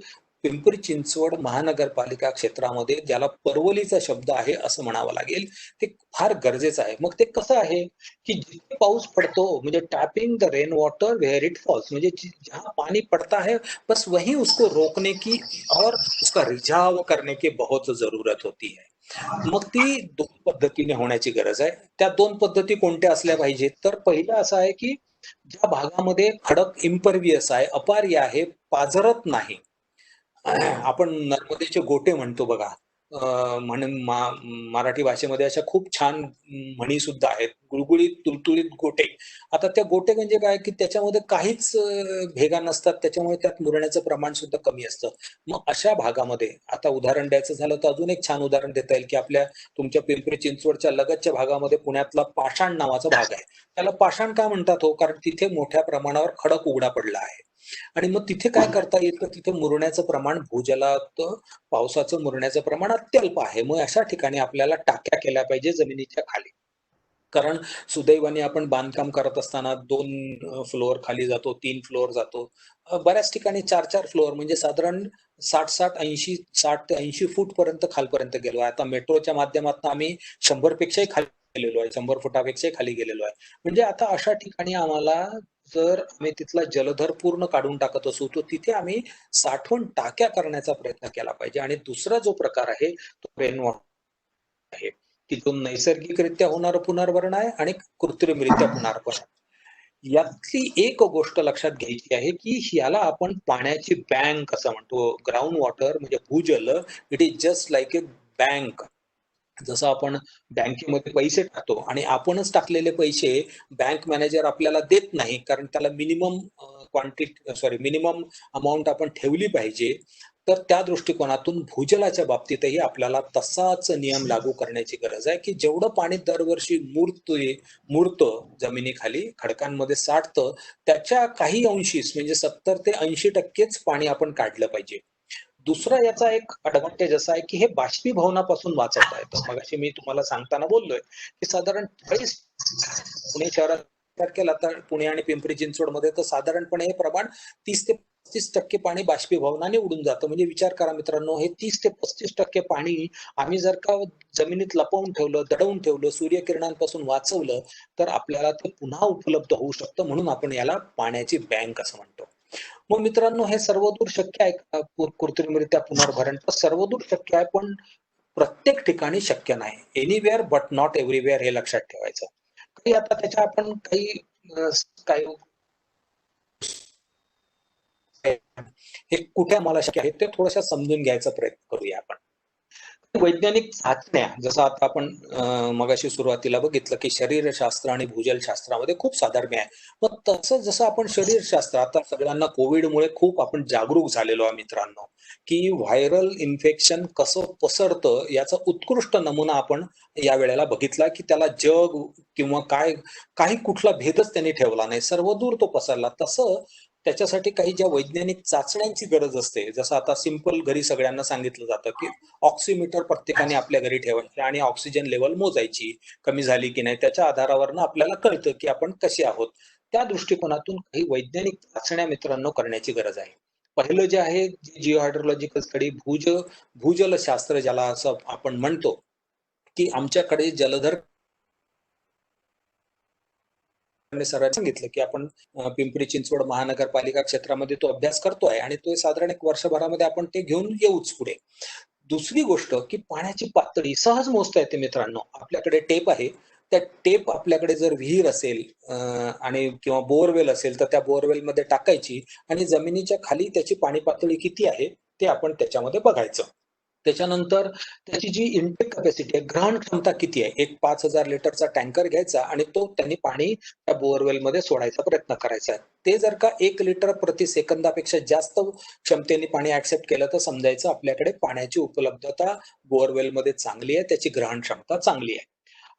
[SPEAKER 4] पिंपरी चिंचवड महानगरपालिका क्षेत्रामध्ये, ज्याला परवलीचा शब्द आहे असं म्हणावं लागेल, ते फार गरजेचं आहे. मग ते कसं आहे की जिथे पाऊस पडतो, म्हणजे tapping the rain water where it falls, म्हणजे जहां पानी पड़ता है बस वहीं उसको रोकने की और उसका रिझाव करने की बहुत जरूरत होती है. मग ती 2 पद्धतीने होण्याची गरज आहे. त्या 2 पद्धती कोणत्या असल्या पाहिजेत? तर पहिलं असं आहे की ज्या भागामध्ये खडक इम्परव्हियस आहे, अपार्य आहे, पाझरत नाही. आपण नर्मदेचे गोटे म्हणतो बघा. म्हणून मराठी भाषेमध्ये अशा खूप छान म्हणी सुद्धा आहेत. गुळगुळीत तुलतुलीत गोटे. आता त्या गोटे म्हणजे काय की त्याच्यामध्ये काहीच भेगा नसतात, त्याच्यामुळे त्यात मुरण्याचं प्रमाण सुद्धा कमी असतं. मग अशा भागामध्ये आता उदाहरण द्यायचं झालं तर अजून एक छान उदाहरण देता येईल की आपल्या तुमच्या पिंपरी चिंचवडच्या लगतच्या भागामध्ये पुण्यातला पाषाण नावाचा भाग आहे. त्याला पाषाण का म्हणतात हो? कारण तिथे मोठ्या प्रमाणावर खडक उघडा पडला आहे. आणि मग तिथे काय करता येतं? तिथे मुरण्याचं प्रमाण, भूजलात पावसाचं मुरण्याचं प्रमाण अत्यल्प आहे. मग अशा ठिकाणी आपल्याला टाक्या केल्या पाहिजे जमिनीच्या खाली. कारण सुदैवाने आपण बांधकाम करत असताना 2 फ्लोअर खाली जातो, 3 फ्लोअर जातो. बऱ्याच ठिकाणी 4-4 फ्लोअर, म्हणजे साधारण 60 ते 80 फूट पर्यंत खालपर्यंत गेलो आहे. आता मेट्रोच्या माध्यमातून आम्ही 100 पेक्षाही खाली गेलेलो आहे, 100 फुटापेक्षाही खाली गेलेलो आहे. म्हणजे आता अशा ठिकाणी आम्हाला, जर आम्ही तिथला जलधर पूर्ण काढून टाकत असू तर तिथे आम्ही साठवण टाक्या करण्याचा प्रयत्न केला पाहिजे. आणि दुसरा जो प्रकार आहे तो रेन वॉटर आहे, की जो नैसर्गिकरित्या होणारं पुनर्भरण आहे आणि कृत्रिमरित्या पुनर्भरण. यातली एक गोष्ट लक्षात घ्यायची आहे की याला आपण पाण्याची बँक असं म्हणतो. ग्राउंड वॉटर म्हणजे भूजल, it is just like A bank. जसं आपण बँकेमध्ये पैसे टाकतो आणि आपणच टाकलेले पैसे बँक मॅनेजर आपल्याला देत नाही, कारण त्याला मिनिमम अमाउंट आपण ठेवली पाहिजे. तर त्या दृष्टिकोनातून भूजलाच्या बाबतीतही आपल्याला तसाच नियम लागू करण्याची गरज आहे की जेवढं पाणी दरवर्षी मुरतं जमिनीखाली खडकांमध्ये साठतं त्याच्या काही अंशीच म्हणजे 70 ते 80% पाणी आपण काढलं पाहिजे. दुसरा याचा एक ऍडव्हान्टेज असा आहे की हे बाष्पीभवनापासून वाचवता येतं. मगाशी मी तुम्हाला सांगताना बोललोय की साधारण 40 पुणे शहरात विचार केला तर पुणे आणि पिंपरी चिंचवडमध्ये तर साधारणपणे हे प्रमाण 30 ते 35% पाणी बाष्पीभवनाने उडून जातं. म्हणजे विचार करा मित्रांनो, हे 30 ते 35% पाणी आम्ही जर का जमिनीत लपवून ठेवलं, दडवून ठेवलं, सूर्यकिरणांपासून वाचवलं तर आपल्याला ते पुन्हा उपलब्ध होऊ शकतं. म्हणून आपण याला पाण्याची बँक असं म्हणतो. मग मित्रांनो, हे सर्वदूर शक्य आहे का कृत्रिमरित्या पुनर्भरण? तर सर्वदूर शक्य आहे, पण प्रत्येक ठिकाणी शक्य नाही. एनिवेअर बट नॉट एव्हरीवेअर हे लक्षात ठेवायचं. काही आता त्याच्या आपण काही हे कुठे आम्हाला शक्य आहे ते थोडंसं समजून घ्यायचा प्रयत्न करूया आपण. वैज्ञानिक चाचण्या जसं आता आपण मगाशी सुरुवातीला बघितलं की शरीरशास्त्र आणि भूजलशास्त्रामध्ये खूप साधर्म्य आहे. मग तसं जसं आपण शरीरशास्त्र आता सगळ्यांना कोविडमुळे खूप आपण जागरूक झालेलो आहे मित्रांनो, की व्हायरल इन्फेक्शन कसं पसरतं याचा उत्कृष्ट नमुना आपण या वेळेला बघितला की त्याला जग किंवा काही कुठला भेदच त्यांनी ठेवला नाही, सर्वदूर तो पसरला. तसं त्याच्यासाठी काही ज्या वैज्ञानिक चाचण्यांची गरज असते, जसं आता सिंपल घरी सगळ्यांना सांगितलं जातं की ऑक्सिमीटर प्रत्येकाने आपल्या घरी ठेवायचे आणि ऑक्सिजन लेवल मोजायची, कमी झाली की नाही त्याच्या आधारावर आपल्याला कळतं की आपण कसे आहोत. त्या दृष्टिकोनातून काही वैज्ञानिक चाचण्या मित्रांनो करण्याची गरज आहे. पहिलं जे आहे जिओहायड्रोलॉजिकल स्टडी, भूजलशास्त्र ज्याला असं आपण म्हणतो, की आमच्याकडे जलधर सरांनी सांगितलं की आपण पिंपरी चिंचवड महानगरपालिका क्षेत्रामध्ये तो अभ्यास करतोय आणि तो साधारण 1 वर्षभरामध्ये आपण ते घेऊन येऊच पुढे. दुसरी गोष्ट की पाण्याची पातळी सहज मोजता येते मित्रांनो. आपल्याकडे टेप आहे, त्या टेप आपल्याकडे जर विहीर असेल आणि किंवा बोअरवेल असेल तर त्या बोअरवेल मध्ये टाकायची आणि जमिनीच्या खाली त्याची पाणी पातळी किती आहे ते आपण त्याच्यामध्ये बघायचं. त्याच्यानंतर त्याची जी इनटेक कॅपॅसिटी आहे, ग्रहण क्षमता किती आहे, एक 5000 लिटरचा टँकर घ्यायचा आणि तो त्यांनी पाणी त्या बोअरवेल मध्ये सोडायचा प्रयत्न करायचा. ते जर का 1 लिटर प्रति सेकंदापेक्षा जास्त क्षमतेने पाणी ऍक्सेप्ट केलं तर समजायचं आपल्याकडे पाण्याची उपलब्धता बोअरवेल मध्ये चांगली आहे, त्याची ग्रहण क्षमता चांगली आहे.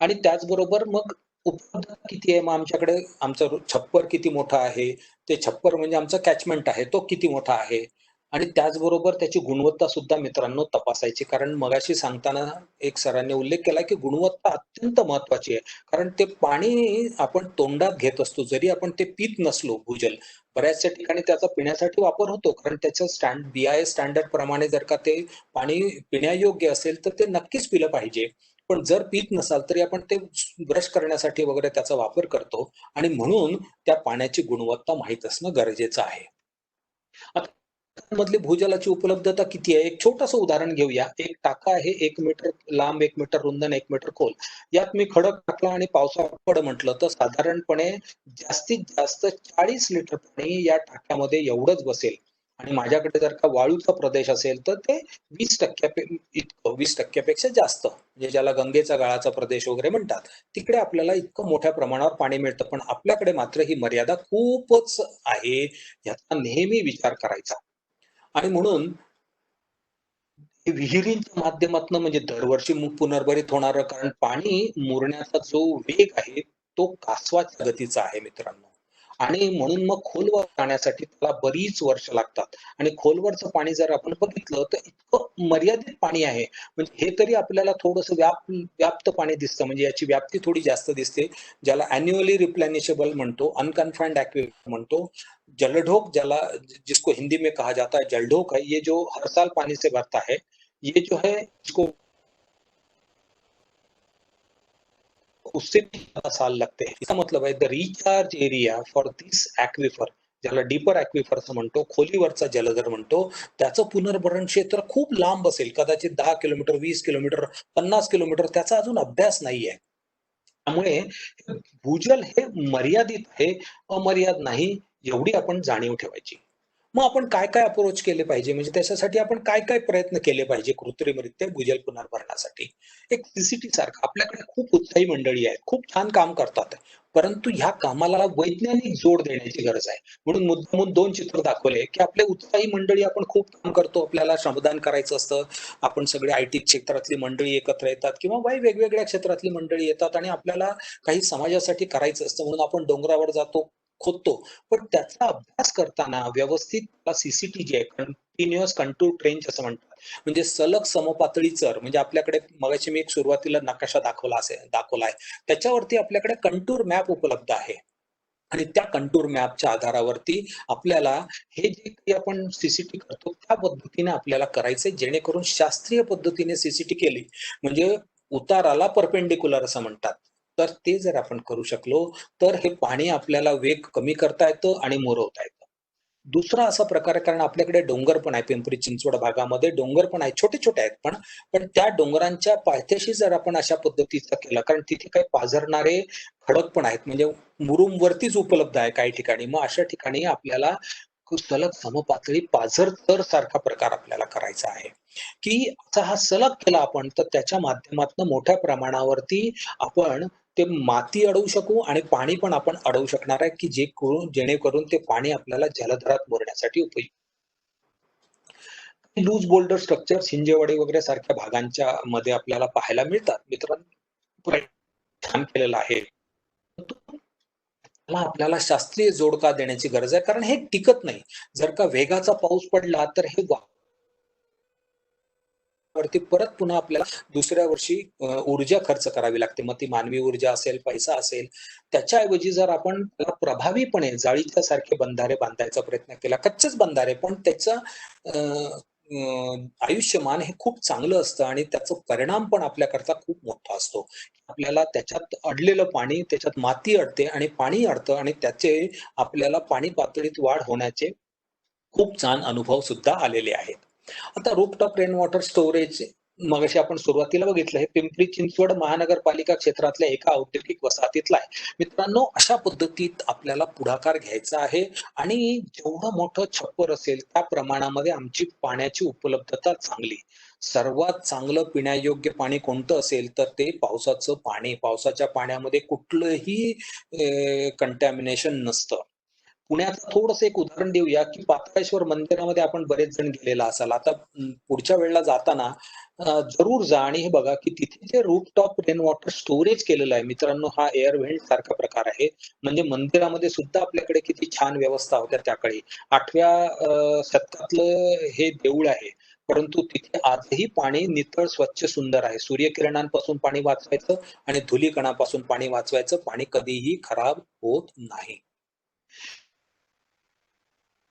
[SPEAKER 4] आणि त्याचबरोबर मग उपलब्धता किती आहे, मग आमच्याकडे आमचं छप्पर किती मोठं आहे, ते छप्पर म्हणजे आमचा कॅचमेंट आहे तो किती मोठा आहे. आणि त्याचबरोबर त्याची गुणवत्ता सुद्धा मित्रांनो तपासायची, कारण मगाशी सांगताना एक सरांनी उल्लेख केला की गुणवत्ता अत्यंत महत्वाची आहे. कारण ते पाणी आपण तोंडात घेत असतो, जरी आपण ते पित नसलो भूजल, बऱ्याचशा ठिकाणी त्याचा पिण्यासाठी वापर होतो, कारण त्याचं BIS स्टँडर्ड प्रमाणे जर का ते पाणी पिण्यायोग्य असेल तर ते नक्कीच पिलं पाहिजे. पण जर पित नसाल तरी आपण ते ब्रश करण्यासाठी वगैरे त्याचा वापर करतो आणि म्हणून त्या पाण्याची गुणवत्ता माहीत असणं गरजेचं आहे. मधली भूजलाची उपलब्धता किती आहे, एक छोटंसं उदाहरण घेऊया. एक टाका आहे 1 मीटर लांब, 1 मीटर रुंद आणि 1 मीटर खोल. यात मी खडक टाकला आणि पावसाळ्यात पड म्हटलं तर साधारणपणे जास्तीत जास्त 40 लिटर पाणी या टाक्यामध्ये एवढंच बसेल. आणि माझ्याकडे जर का वाळूचा प्रदेश असेल तर ते 20% पेक्षा जास्त, म्हणजे ज्याला गंगेचा गाळाचा प्रदेश वगैरे म्हणतात, तिकडे आपल्याला इतकं मोठ्या प्रमाणावर पाणी मिळतं. पण आपल्याकडे मात्र ही मर्यादा खूपच आहे, याचा नेहमी विचार करायचा. आणि म्हणून विहिरींच्या माध्यमातून म्हणजे दरवर्षी पुनर्भरित होणारं, कारण पाणी मुरण्याचा जो वेग आहे तो कासवाच्या गतीचा आहे मित्रांनो. आणि म्हणून मग खोलवर जाण्यासाठी त्याला बरीच वर्ष लागतात. आणि खोलवरचं पाणी जर आपण बघितलं तर इतकं मर्यादित पाणी आहे, म्हणजे हे तरी आपल्याला थोडंसं व्याप्त पाणी दिसतं, म्हणजे याची व्याप्ती थोडी जास्त दिसते, ज्याला अॅन्युअली रिप्लेनिशेबल म्हणतो, अनकन्फाइंड ॲक्विफर म्हणतो, जलढोक ज्याला जिसको हिंदी में कहा जाता है जलढोक है, ये जो हर साल पानी से भरता है, ये जो है इसको उससे भी ज्यादा साल लगते हैं. इसका मतलब आहे द रिचार्ज एरिया फॉर दिस ॲक्विफर, ज्याला डीपर ॲक्विफर असं म्हणतो, खोलीवरचा जलधर म्हणतो, त्याचं पुनर्भरण क्षेत्र खूप लांब असेल, कदाचित 10 किलोमीटर, 20 किलोमीटर, 50 किलोमीटर, त्याचा अजून अभ्यास नाहीये. त्यामुळे भूजल हे मर्यादित आहे, अमर्याद नाही, एवढी आपण जाणीव ठेवायची. मग आपण काय काय अप्रोच केले पाहिजे, म्हणजे त्याच्यासाठी आपण काय काय प्रयत्न केले पाहिजे कृत्रिमरित्या भूजल पुनर्भरणासाठी. एक सीसीटी सारखं आपल्याकडे खूप उत्साही मंडळी आहेत, खूप छान काम करतात, परंतु ह्या कामाला वैज्ञानिक जोड देण्याची गरज आहे. म्हणून मुद्दामून 2 चित्र दाखवले की आपले उत्साही मंडळी, आपण खूप काम करतो, आपल्याला श्रमदान करायचं असतं, आपण सगळे आयटी क्षेत्रातली मंडळी एकत्र येतात किंवा वेगवेगळ्या क्षेत्रातली मंडळी येतात आणि आपल्याला काही समाजासाठी करायचं असतं, म्हणून आपण डोंगरावर जातो, खोदतो. पण त्याचा अभ्यास करताना व्यवस्थित सीसीटी जे आहे, कंटिन्युअस कंटूर ट्रेंच असं म्हणतात, म्हणजे सलग समपातळी चर, म्हणजे आपल्याकडे मगाशी मी एक सुरुवातीला नकाशा दाखवला आहे, त्याच्यावरती आपल्याकडे कंटूर मॅप उपलब्ध आहे. आणि त्या कंटूर मॅपच्या आधारावरती आपल्याला हे जे काही आपण सीसीटी करतो त्या पद्धतीने आपल्याला करायचंय, जेणेकरून शास्त्रीय पद्धतीने सीसीटी केली म्हणजे उताराला परपेंडिक्युलर असं म्हणतात. तर ते जर आपण करू शकलो तर हे पाणी आपल्याला वेग कमी करता येतं आणि मुरवता येतं. दुसरा असा प्रकार आहे, कारण आपल्याकडे डोंगर पण आहे, पिंपरी चिंचवड भागामध्ये डोंगर पण आहे, छोटे-छोटे आहेत पण त्या डोंगरांच्या पायथ्याशी जर आपण अशा पद्धतीचं केलं, कारण तिथे काही पाझरणारे खडक पण आहेत, म्हणजे मुरुम वरतीच उपलब्ध आहे काही ठिकाणी. मग अशा ठिकाणी आपल्याला सलग समपातळी पाझर तर सारखा प्रकार आपल्याला करायचा आहे, की असा हा सलग केला आपण तर त्याच्या माध्यमातून मोठ्या प्रमाणावरती आपण ते माती अडवू शकू आणि पाणी पण आपण अडवू शकणार आहे, की जेणेकरून ते पाणी आपल्याला जलधरात मुरण्यासाठी उपयोगी. लूज बोल्डर स्ट्रक्चर हिंजेवाडी वगैरे सारख्या भागांच्या मध्ये आपल्याला पाहायला मिळतात. मित्रांनो, छान केलेलं आहे. त्याला आपल्याला शास्त्रीय जोड का देण्याची गरज आहे, कारण हे टिकत नाही. जर का वेगाचा पाऊस पडला तर हे वरती परत पुन्हा आपल्याला दुसऱ्या वर्षी ऊर्जा खर्च करावी लागते. मग ती मानवी ऊर्जा असेल, पैसा असेल. त्याच्याऐवजी जर आपण त्याला प्रभावीपणे जाळीच्या सारखे बंधारे बांधायचा प्रयत्न केला, कच्चेच बंधारे, पण त्याचं आयुष्यमान हे खूप चांगलं असतं आणि त्याचा परिणाम पण आपल्याकरता खूप मोठा असतो. आपल्याला त्याच्यात अडलेलं पाणी, त्याच्यात माती अडते आणि पाणी अडतं आणि त्याचे आपल्याला पाणी पातळीत वाढ होण्याचे खूप छान अनुभव सुद्धा आलेले आहेत. आता रूफटॉप रेन वॉटर स्टोरेज मगाशी आपण सुरुवातीला बघितलं, हे पिंपरी चिंचवड महानगरपालिका क्षेत्रातल्या एका औद्योगिक वसाहतीतला आहे. मित्रांनो, अशा पद्धतीत आपल्याला पुढाकार घ्यायचा आहे आणि जेवढं मोठं छप्पर असेल त्या प्रमाणामध्ये आमची पाण्याची उपलब्धता चांगली. सर्वात चांगलं पिण्यायोग्य पाणी कोणतं असेल तर ते पावसाचं पाणी. पावसाच्या पाण्यामध्ये कुठलंही कंटॅमिनेशन नसतं. पुण्याचं थोडंसं एक उदाहरण देऊया, की पाताळेश्वर मंदिरामध्ये आपण बरेच जण गेलेला असाल. आता पुढच्या वेळेला जाताना जरूर जा आणि हे बघा, की तिथे जे रूफटॉप रेन वॉटर स्टोरेज केलेलं आहे मित्रांनो, हा एअर व्हेंट सारखा प्रकार आहे. म्हणजे मंदिरामध्ये सुद्धा आपल्याकडे किती छान व्यवस्था होत्या त्याकाळी. 8व्या शतकातलं हे देऊळ आहे. परंतु तिथे आजही पाणी नितळ, स्वच्छ, सुंदर आहे. सूर्यकिरणांपासून पाणी वाचवायचं आणि धुलीकणापासून पाणी वाचवायचं. पाणी कधीही खराब होत नाही.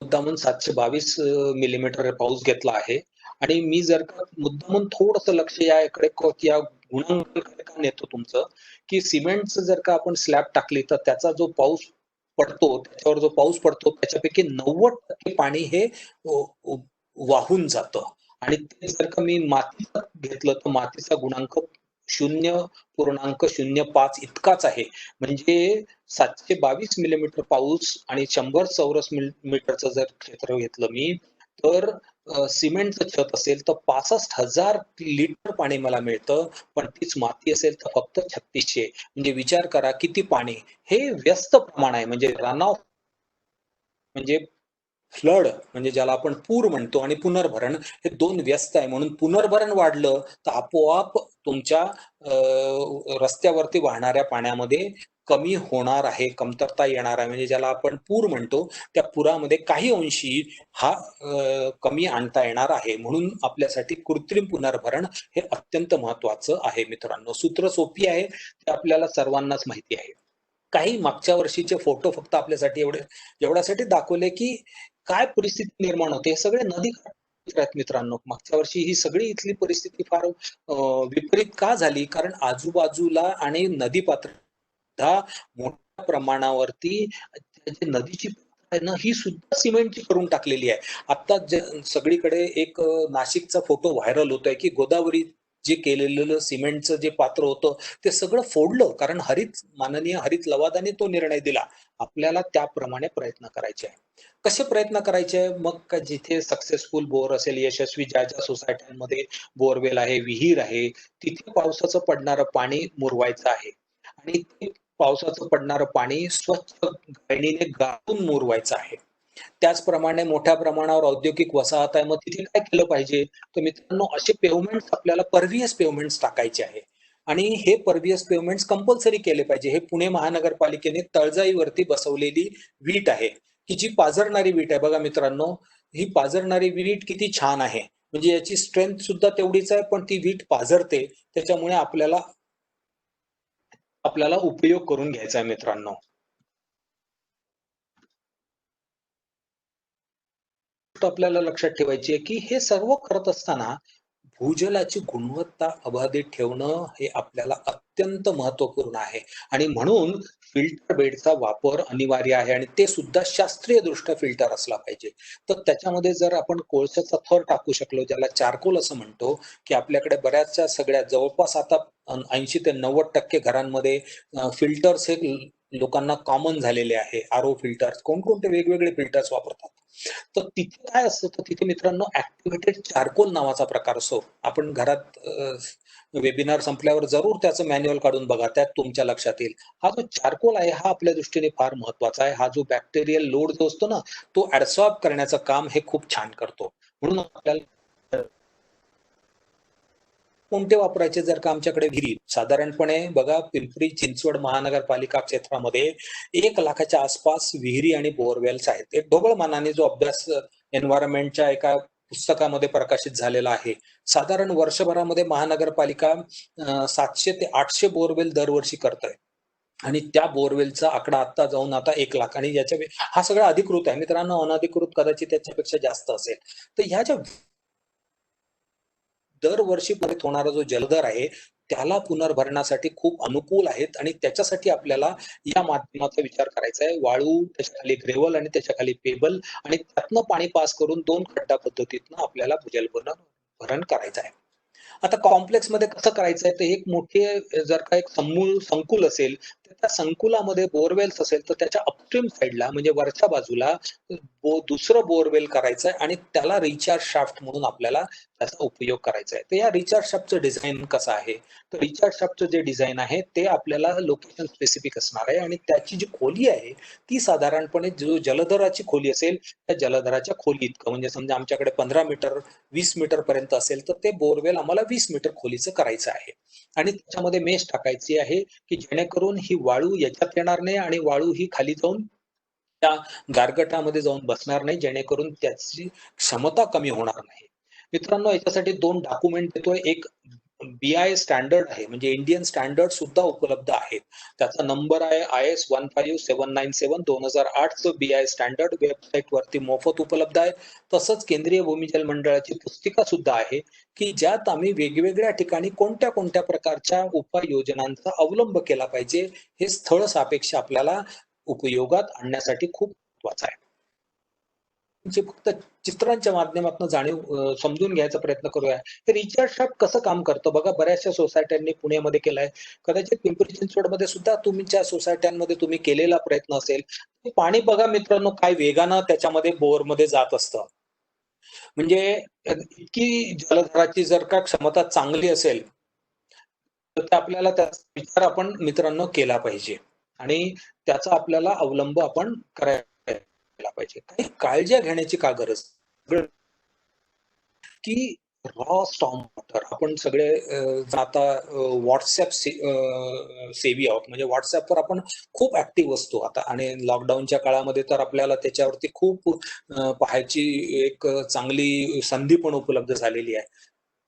[SPEAKER 4] मुद्दामून 722 मिलीमीटर पाऊस घेतला आहे आणि मी जर का मुद्दामून थोडंसं लक्ष याकडे या गुणांकाकडे का नेतो तुमचं, की सिमेंटचं जर का आपण स्लॅब टाकली तर त्याचा जो पाऊस पडतो, त्याच्यावर जो पाऊस पडतो त्याच्यापैकी 90% पाणी हे वाहून जातं आणि ते जर का मी मातीचं घेतलं तर मातीचा गुणांक 0.05 इतकाच आहे. म्हणजे 722 मिलीमीटर पाऊस आणि 100 चौरस मीटरचं जर क्षेत्र घेतलं मी, तर सिमेंटचं छत असेल तर 65,000 लिटर पाणी मला मिळतं. पण तीच माती असेल तर फक्त 3600. म्हणजे विचार करा किती पाणी. हे व्यस्त प्रमाण आहे. म्हणजे रन ऑफ म्हणजे फ्लड, म्हणजे ज्याला आपण पूर म्हणतो, आणि पुनर्भरण हे 2 व्यस्त आहे. म्हणून पुनर्भरण वाढलं तर आपोआप तुमच्या रस्त्यावरती वाहणाऱ्या पाण्यामध्ये कमी होणार आहे, कमतरता येणार आहे. म्हणजे ज्याला आपण पूर म्हणतो, त्या पुरामध्ये काही अंशी हा कमी आणता येणार आहे. म्हणून आपल्यासाठी कृत्रिम पुनर्भरण हे अत्यंत महत्वाचं आहे मित्रांनो. सूत्र सोपी आहे, ते आपल्याला सर्वांनाच माहिती आहे. काही मागच्या वर्षीचे फोटो फक्त आपल्यासाठी एवढ्यासाठी दाखवले, की काय परिस्थिती निर्माण होते. हे सगळे नदी आहेत मित्रांनो. मागच्या वर्षी ही सगळी इथली परिस्थिती फार विपरीत का झाली? कारण आजूबाजूला आणि नदी पात्र मोठ्या प्रमाणावरती जी नदीची आहे ना, ही सुद्धा सिमेंटची करून टाकलेली आहे. आता सगळीकडे एक नाशिकचा फोटो व्हायरल होतोय, की गोदावरी जे केलेलं सिमेंटचं जे पात्र होतं ते सगळं फोडलं, कारण माननीय हरित लवादाने तो निर्णय दिला. आपल्याला त्याप्रमाणे प्रयत्न करायचे आहे. कसे प्रयत्न करायचे? मग का जिथे सक्सेसफुल बोर असेल, यशस्वी ज्या ज्या सोसायट्यांमध्ये बोरवेल आहे, विहीर आहे, तिथे पावसाचं पडणारं पाणी मुरवायचं आहे आणि ते पावसाचं पडणारं पाणी स्वच्छ गाळणीने गाळून मुरवायचं आहे. त्याचप्रमाणे मोठ्या प्रमाणावर औद्योगिक वसाहत आहे, मग तिथे काय केलं पाहिजे? तर मित्रांनो, असे पेव्हमेंट्स आपल्याला परव्हियस पेव्हमेंट्स टाकायचे आहे आणि हे परव्हियस पेव्हमेंट्स कंपल्सरी केले पाहिजे. हे पुणे महानगरपालिकेने तळजाईवरती बसवलेली वीट आहे, की जी पाझरणारी वीट आहे. बघा मित्रांनो, ही पाझरणारी वीट किती छान आहे, म्हणजे याची स्ट्रेंथ सुद्धा तेवढीच आहे, पण ती वीट पाझरते. त्याच्यामुळे आपल्याला उपयोग करून घ्यायचा आहे मित्रांनो. आपल्याला लक्षात ठेवायची आहे की हे सर्व करत असताना भूजलाची गुणवत्ता अबाधित ठेवणं हे आपल्याला अत्यंत महत्वपूर्ण आहे आणि म्हणून फिल्टर बेडचा वापर अनिवार्य आहे आणि ते सुद्धा शास्त्रीय दृष्ट्या फिल्टर असला पाहिजे. तर त्याच्यामध्ये जर आपण कोळशाचा थर टाकू शकलो, ज्याला चारकोल असं म्हणतो, की आपल्याकडे बऱ्याचशा सगळ्या जवळपास आता 80 ते 90% घरांमध्ये फिल्टर्स हे लोकांना कॉमन झालेले आहे. आरओ फिल्टर्स, कोणकोणते वेगवेगळे फिल्टर्स वापरतात. तर तिथे काय असतं, तर तिथे मित्रांनो ऍक्टिव्हेटेड चारकोल नावाचा प्रकार असतो. आपण घरात वेबिनार संपल्यावर जरूर त्याचं मॅन्युअल काढून बघा, त्यात तुमच्या लक्षात येईल. हा जो चारकोल आहे हा आपल्या दृष्टीने फार महत्वाचा आहे. हा जो बॅक्टेरियल लोड जो असतो ना, तो ऍब्सॉर्ब करण्याचं काम हे खूप छान करतो. म्हणून आपल्याला कोणते वापरायचे? जर का आमच्याकडे विहीर साधारणपणे बघा, पिंपरी चिंचवड महानगरपालिका क्षेत्रामध्ये 1 लाखाच्या आसपास विहिरी आणि बोरवेल्स आहेत. एक ढोबळमानाने जो अभ्यास एन्व्हायरमेंटच्या एका पुस्तकामध्ये प्रकाशित झालेला आहे, साधारण वर्षभरामध्ये महानगरपालिका 700 ते 800 बोरवेल दरवर्षी करत आहे आणि त्या बोरवेलचा आकडा आता जाऊन आता 1 लाख, आणि याच्या हा सगळा अधिकृत आहे मित्रांनो, अनधिकृत कदाचित त्याच्यापेक्षा जास्त असेल. तर ह्या ज्या दरवर्षी परत होणारा जो जलदर आहे त्याला पुनर्भरणासाठी खूप अनुकूल आहेत आणि त्याच्यासाठी आपल्याला या माध्यमाचा विचार करायचा आहे. वाळू, त्याच्याखाली ग्रेव्हल आणि त्याच्याखाली पेबल, आणि त्यातनं पाणी पास करून 2 खड्डा पद्धतीतनं आपल्याला भूजल पुनर्भरण करायचं आहे. आता कॉम्प्लेक्स मध्ये कसं करायचंय? तर एक मोठे जर का एक संकुल असेल, तर त्या संकुलामध्ये बोरवेल्स असेल, तर त्याच्या अपस्ट्रीम साईडला म्हणजे वरच्या बाजूला दुसरं बोरवेल करायचंय आणि त्याला रिचार्ज शाफ्ट म्हणून आपल्याला त्याचा उपयोग करायचा आहे. तर या रिचार्ज शाफ्टचं डिझाईन कसं आहे? तर रिचार्ज शाफ्टचं जे डिझाईन आहे ते आपल्याला लोकेशन स्पेसिफिक असणार आहे आणि त्याची जी खोली आहे ती साधारणपणे जो जलधराची खोली असेल त्या जलधराच्या खोली इतकं, म्हणजे समजा आमच्याकडे 15 मीटर 20 मीटर पर्यंत असेल तर ते बोरवेल आम्हाला 20 मीटर खोलीचं करायचं आहे आणि त्याच्यामध्ये मेश टाकायची आहे की जेणेकरून ही वाळू याच्यात येणार नाही आणि वाळू ही खाली जाऊन त्या गारगटामध्ये जाऊन बसणार नाही, जेणेकरून त्याची क्षमता कमी होणार नाही. मित्रांनो, याच्यासाठी 2 डॉक्युमेंट देतोय. एक BI स्टँडर्ड आहे, म्हणजे इंडियन स्टँडर्ड सुद्धा उपलब्ध आहेत. त्याचा नंबर आहे IS 15797 2008 चं BI स्टँडर्ड वेबसाईट वरती मोफत उपलब्ध आहे. तसंच केंद्रीय भूमिजल मंडळाची पुस्तिका सुद्धा आहे की ज्यात आम्ही वेगवेगळ्या ठिकाणी कोणत्या कोणत्या प्रकारच्या उपाययोजनांचा अवलंब केला पाहिजे हे स्थळ सापेक्ष आपल्याला उपयोगात आणण्यासाठी खूप महत्वाचं आहे. म्हणजे फक्त चित्रांच्या माध्यमातून समजून घ्यायचा प्रयत्न करूया. हे रिचार्ज शाफ्ट कसं काम करतं बघा, बऱ्याचशा सोसायट्यांनी पुण्यामध्ये केलाय, कदाचित पिंपरी चिंचवडमध्ये सुद्धा तुमच्या सोसायट्यांमध्ये तुम्ही केलेला प्रयत्न असेल. पाणी बघा मित्रांनो काय वेगानं त्याच्यामध्ये बोरमध्ये जात असतं. म्हणजे इतकी जलधराची जर का क्षमता चांगली असेल तर आपल्याला त्याचा विचार आपण मित्रांनो केला पाहिजे आणि त्याचा आपल्याला अवलंब आपण करायला पाहिजे. काही काळजी घेण्याची का गरज की रॉ स्टॉर्म वॉटर आपण सगळे आता व्हॉट्सअप सेवी आहोत, म्हणजे व्हॉट्सअपवर आपण खूप ऍक्टिव्ह असतो आता, आणि लॉकडाऊनच्या काळामध्ये तर आपल्याला त्याच्यावरती खूप पाहायची एक चांगली संधी पण उपलब्ध झालेली आहे.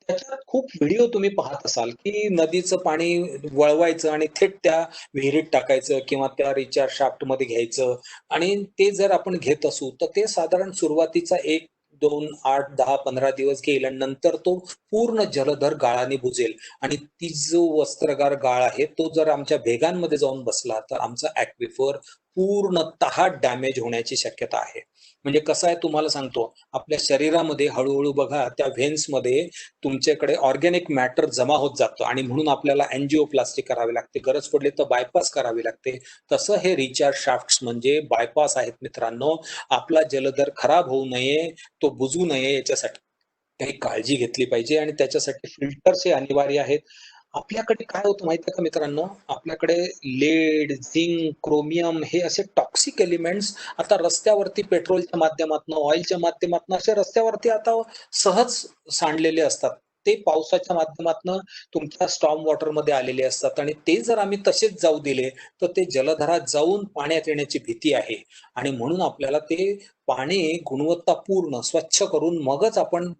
[SPEAKER 4] त्याच्यात खूप व्हिडिओ तुम्ही पाहत असाल की नदीचं पाणी वळवायचं आणि थेट त्या विहिरीत टाकायचं किंवा त्या रिचार्ज शाफ्ट मध्ये घ्यायचं, आणि ते जर आपण घेत असू तर ते साधारण सुरुवातीचा 1, 2, 8, 10, 15 दिवस घेईल आणि नंतर तो पूर्ण जलधर गाळाने बुजेल आणि ती जो वस्त्रगार गाळ आहे तो जर आमच्या भेगांमध्ये जाऊन बसला तर आमचा ऍक्विफर पूर्णतः डॅमेज होण्याची शक्यता आहे. म्हणजे कसं आहे तुम्हाला सांगतो, आपल्या शरीरामध्ये हळूहळू बघा त्या व्हेन्समध्ये तुमच्याकडे ऑर्गॅनिक मॅटर जमा होत जातं आणि म्हणून आपल्याला अँजिओप्लास्टी करावी लागते, गरज पडली तर बायपास करावी लागते. तसं हे रिचार्ज शाफ्ट्स म्हणजे बायपास आहेत मित्रांनो. आपला जलदर खराब होऊ नये, तो बुजू नये याच्यासाठी काही काळजी घेतली पाहिजे आणि त्याच्यासाठी फिल्टर्स हे अनिवार्य आहेत. आपल्याकडे काय होतं माहिती आहे का मित्रांनो, आपल्याकडे लेड, झिंक, क्रोमियम हे असे टॉक्सिक एलिमेंट्स आता रस्त्यावरती पेट्रोलच्या माध्यमातून, ऑइलच्या माध्यमातून असे रस्त्यावरती आता सहज सांडलेले असतात. ते पावसाच्या माध्यमातून तुमच्या स्टॉर्म वॉटर मध्ये आलेले असतात आणि ते जर आम्ही तसेच जाऊ दिले तर ते जलधरात जाऊन पाण्यात येण्याची भीती आहे. आणि म्हणून आपल्याला ते पाणी गुणवत्तापूर्ण स्वच्छ करून मगच आपण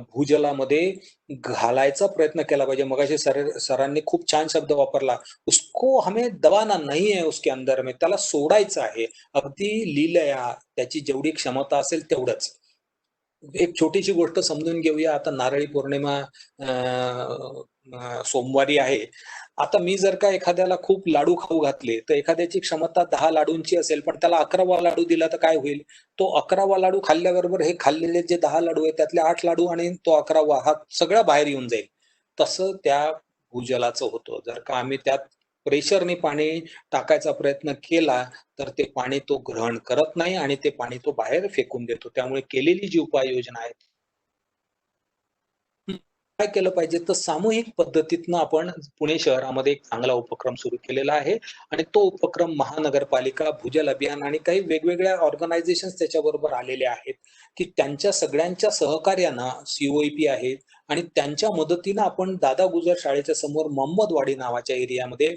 [SPEAKER 4] भूजलामध्ये घालायचा प्रयत्न केला पाहिजे. मगाशी सरांनी खूप छान शब्द वापरला, उसको हमें दबाना नहीं है उसके अंदर में, त्याला सोडायचं आहे. अगदी लीलया त्याची जेवढी क्षमता असेल तेवढंच. एक छोटीशी गोष्ट समजून घेऊया. आता नारळी पौर्णिमा सोमवारी आहे. आता मी जर का एखाद्याला खूप लाडू खाऊ घातले तर एखाद्याची क्षमता 10 लाडूंची असेल पण त्याला 11वा लाडू दिला तर काय होईल? तो 11वा लाडू खाल्ल्याबरोबर हे खाल्लेले जे 10 लाडू आहेत त्यातले 8 लाडू आणि तो 11वा हा सगळा बाहेर येऊन जाईल. तसं त्या भूजलाचं होतं. जर का आम्ही त्यात प्रेशरने पाणी टाकायचा प्रयत्न केला तर ते पाणी तो ग्रहण करत नाही आणि ते पाणी तो बाहेर फेकून देतो. त्यामुळे केलेली जी उपाययोजना आहे काय केलं पाहिजे तर सामूहिक पद्धतीतनं आपण पुणे शहरामध्ये एक चांगला उपक्रम सुरू केलेला आहे आणि तो उपक्रम महानगरपालिका, भूजल अभियान आणि काही वेगवेगळ्या ऑर्गनायझेशन्स त्याच्याबरोबर आलेले आहेत की त्यांच्या सगळ्यांच्या सहकार्यानं COEP आहे आणि त्यांच्या मदतीनं आपण दादा गुजर शाळेच्या समोर मोहम्मदवाडी नावाच्या एरियामध्ये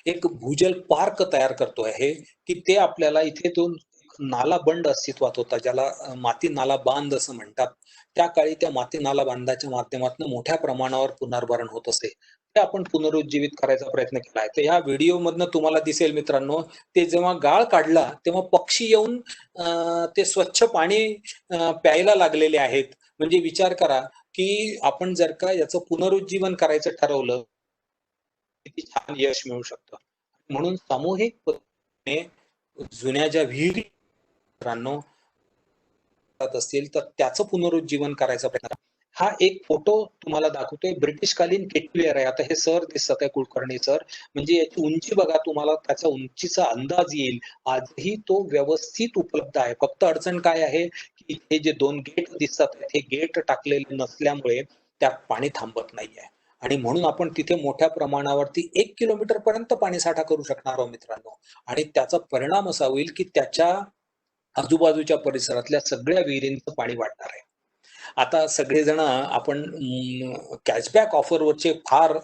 [SPEAKER 4] एक भूजल पार्क तयार करतो आहे की ते आपल्याला इथे तो नाला बंड अस्तित्वात होता ज्याला माती नाला बांध असं म्हणतात. त्या काळी त्या माती नाला बांधाच्या माध्यमातून मोठ्या प्रमाणावर पुनर्भरण होत असे. ते आपण पुनरुज्जीवित करायचा प्रयत्न केला आहे. तर ह्या व्हिडिओ मधनं तुम्हाला दिसेल मित्रांनो, ते जेव्हा गाळ काढला तेव्हा पक्षी येऊन ते स्वच्छ पाणी प्यायला लागलेले आहेत. म्हणजे विचार करा की आपण जर का याचं पुनरुज्जीवन करायचं ठरवलं किती छान यश मिळू शकतं. म्हणून सामूहिक पद्धतीने जुन्या ज्या विहिरी मित्रांनो असतील तर त्याचं पुनरुज्जीवन करायचा प्रयत्न करा. हा एक फोटो तुम्हाला दाखवतोय ब्रिटिशकालीन केटवेअर आहे. आता हे सर दिसत आहे कुलकर्णी सर, म्हणजे याची उंची बघा, तुम्हाला त्याचा उंचीचा अंदाज येईल. आजही तो व्यवस्थित उपलब्ध आहे. फक्त अडचण काय आहे की हे जे 2 गेट दिसतात हे गेट टाकलेले नसल्यामुळे त्यात पाणी थांबत नाहीये आणि म्हणून आपण तिथे मोठ्या प्रमाणावरती 1 किलोमीटर पर्यंत पाणी साठा करू शकणार आहोत मित्रांनो. आणि त्याचा परिणाम असा होईल की त्याच्या आजूबाजूच्या परिसरातल्या सगळ्या विहिरींचं पाणी वाढणार आहे. आता सगळेजण आपण कॅशबॅक ऑफरवरचे फार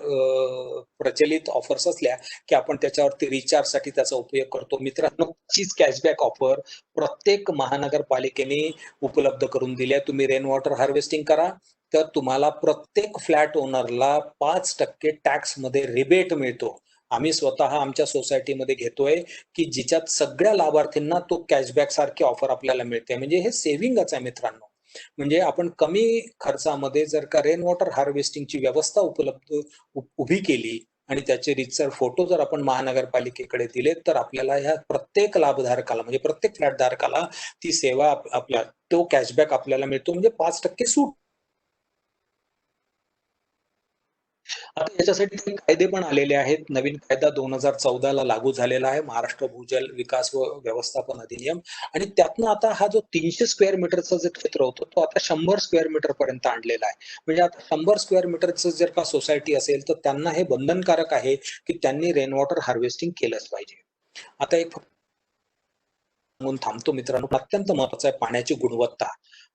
[SPEAKER 4] प्रचलित ऑफर्स असल्या की आपण त्याच्यावरती रिचार्जसाठी त्याचा उपयोग करतो. मित्रांनो, तीच कॅशबॅक ऑफर प्रत्येक महानगरपालिकेने उपलब्ध करून दिली आहे. तुम्ही रेन वॉटर हार्वेस्टिंग करा तर तुम्हाला प्रत्येक फ्लॅट ओनरला 5% टॅक्स मध्ये रिबेट मिळतो. आम्ही स्वतः आमच्या सोसायटीमध्ये घेतोय की जिच्यात सगळ्या लाभार्थींना तो कॅशबॅक सारखी ऑफर आपल्याला मिळते. म्हणजे हे सेव्हिंगच आहे मित्रांनो. म्हणजे आपण कमी खर्चामध्ये जर का रेन वॉटर हार्वेस्टिंगची व्यवस्था उपलब्ध उभी केली आणि त्याचे रीतसर फोटो जर आपण महानगरपालिकेकडे दिले तर आपल्याला ह्या प्रत्येक लाभधारकाला म्हणजे प्रत्येक फ्लॅट धारकाला ती सेवा आपल्या तो कॅशबॅक आपल्याला मिळतो. म्हणजे 5% सूट. आता याच्यासाठी काही कायदे पण आलेले आहेत. नवीन कायदा 2014 ला लागू झालेला आहे, महाराष्ट्र भूजल विकास व व्यवस्थापन अधिनियम. आणि त्यातनं आता हा जो 300 स्क्वेअर मीटरचा जे क्षेत्र होतो तो आता 100 स्क्वेअर मीटर पर्यंत आणलेला आहे. म्हणजे आता 100 स्क्वेअर मीटरचं जर का सोसायटी असेल तर त्यांना हे बंधनकारक आहे की त्यांनी रेन वॉटर हार्वेस्टिंग केलंच पाहिजे. आता एक म्हणून थांबतो मित्रांनो, अत्यंत महत्वाचं आहे पाण्याची गुणवत्ता.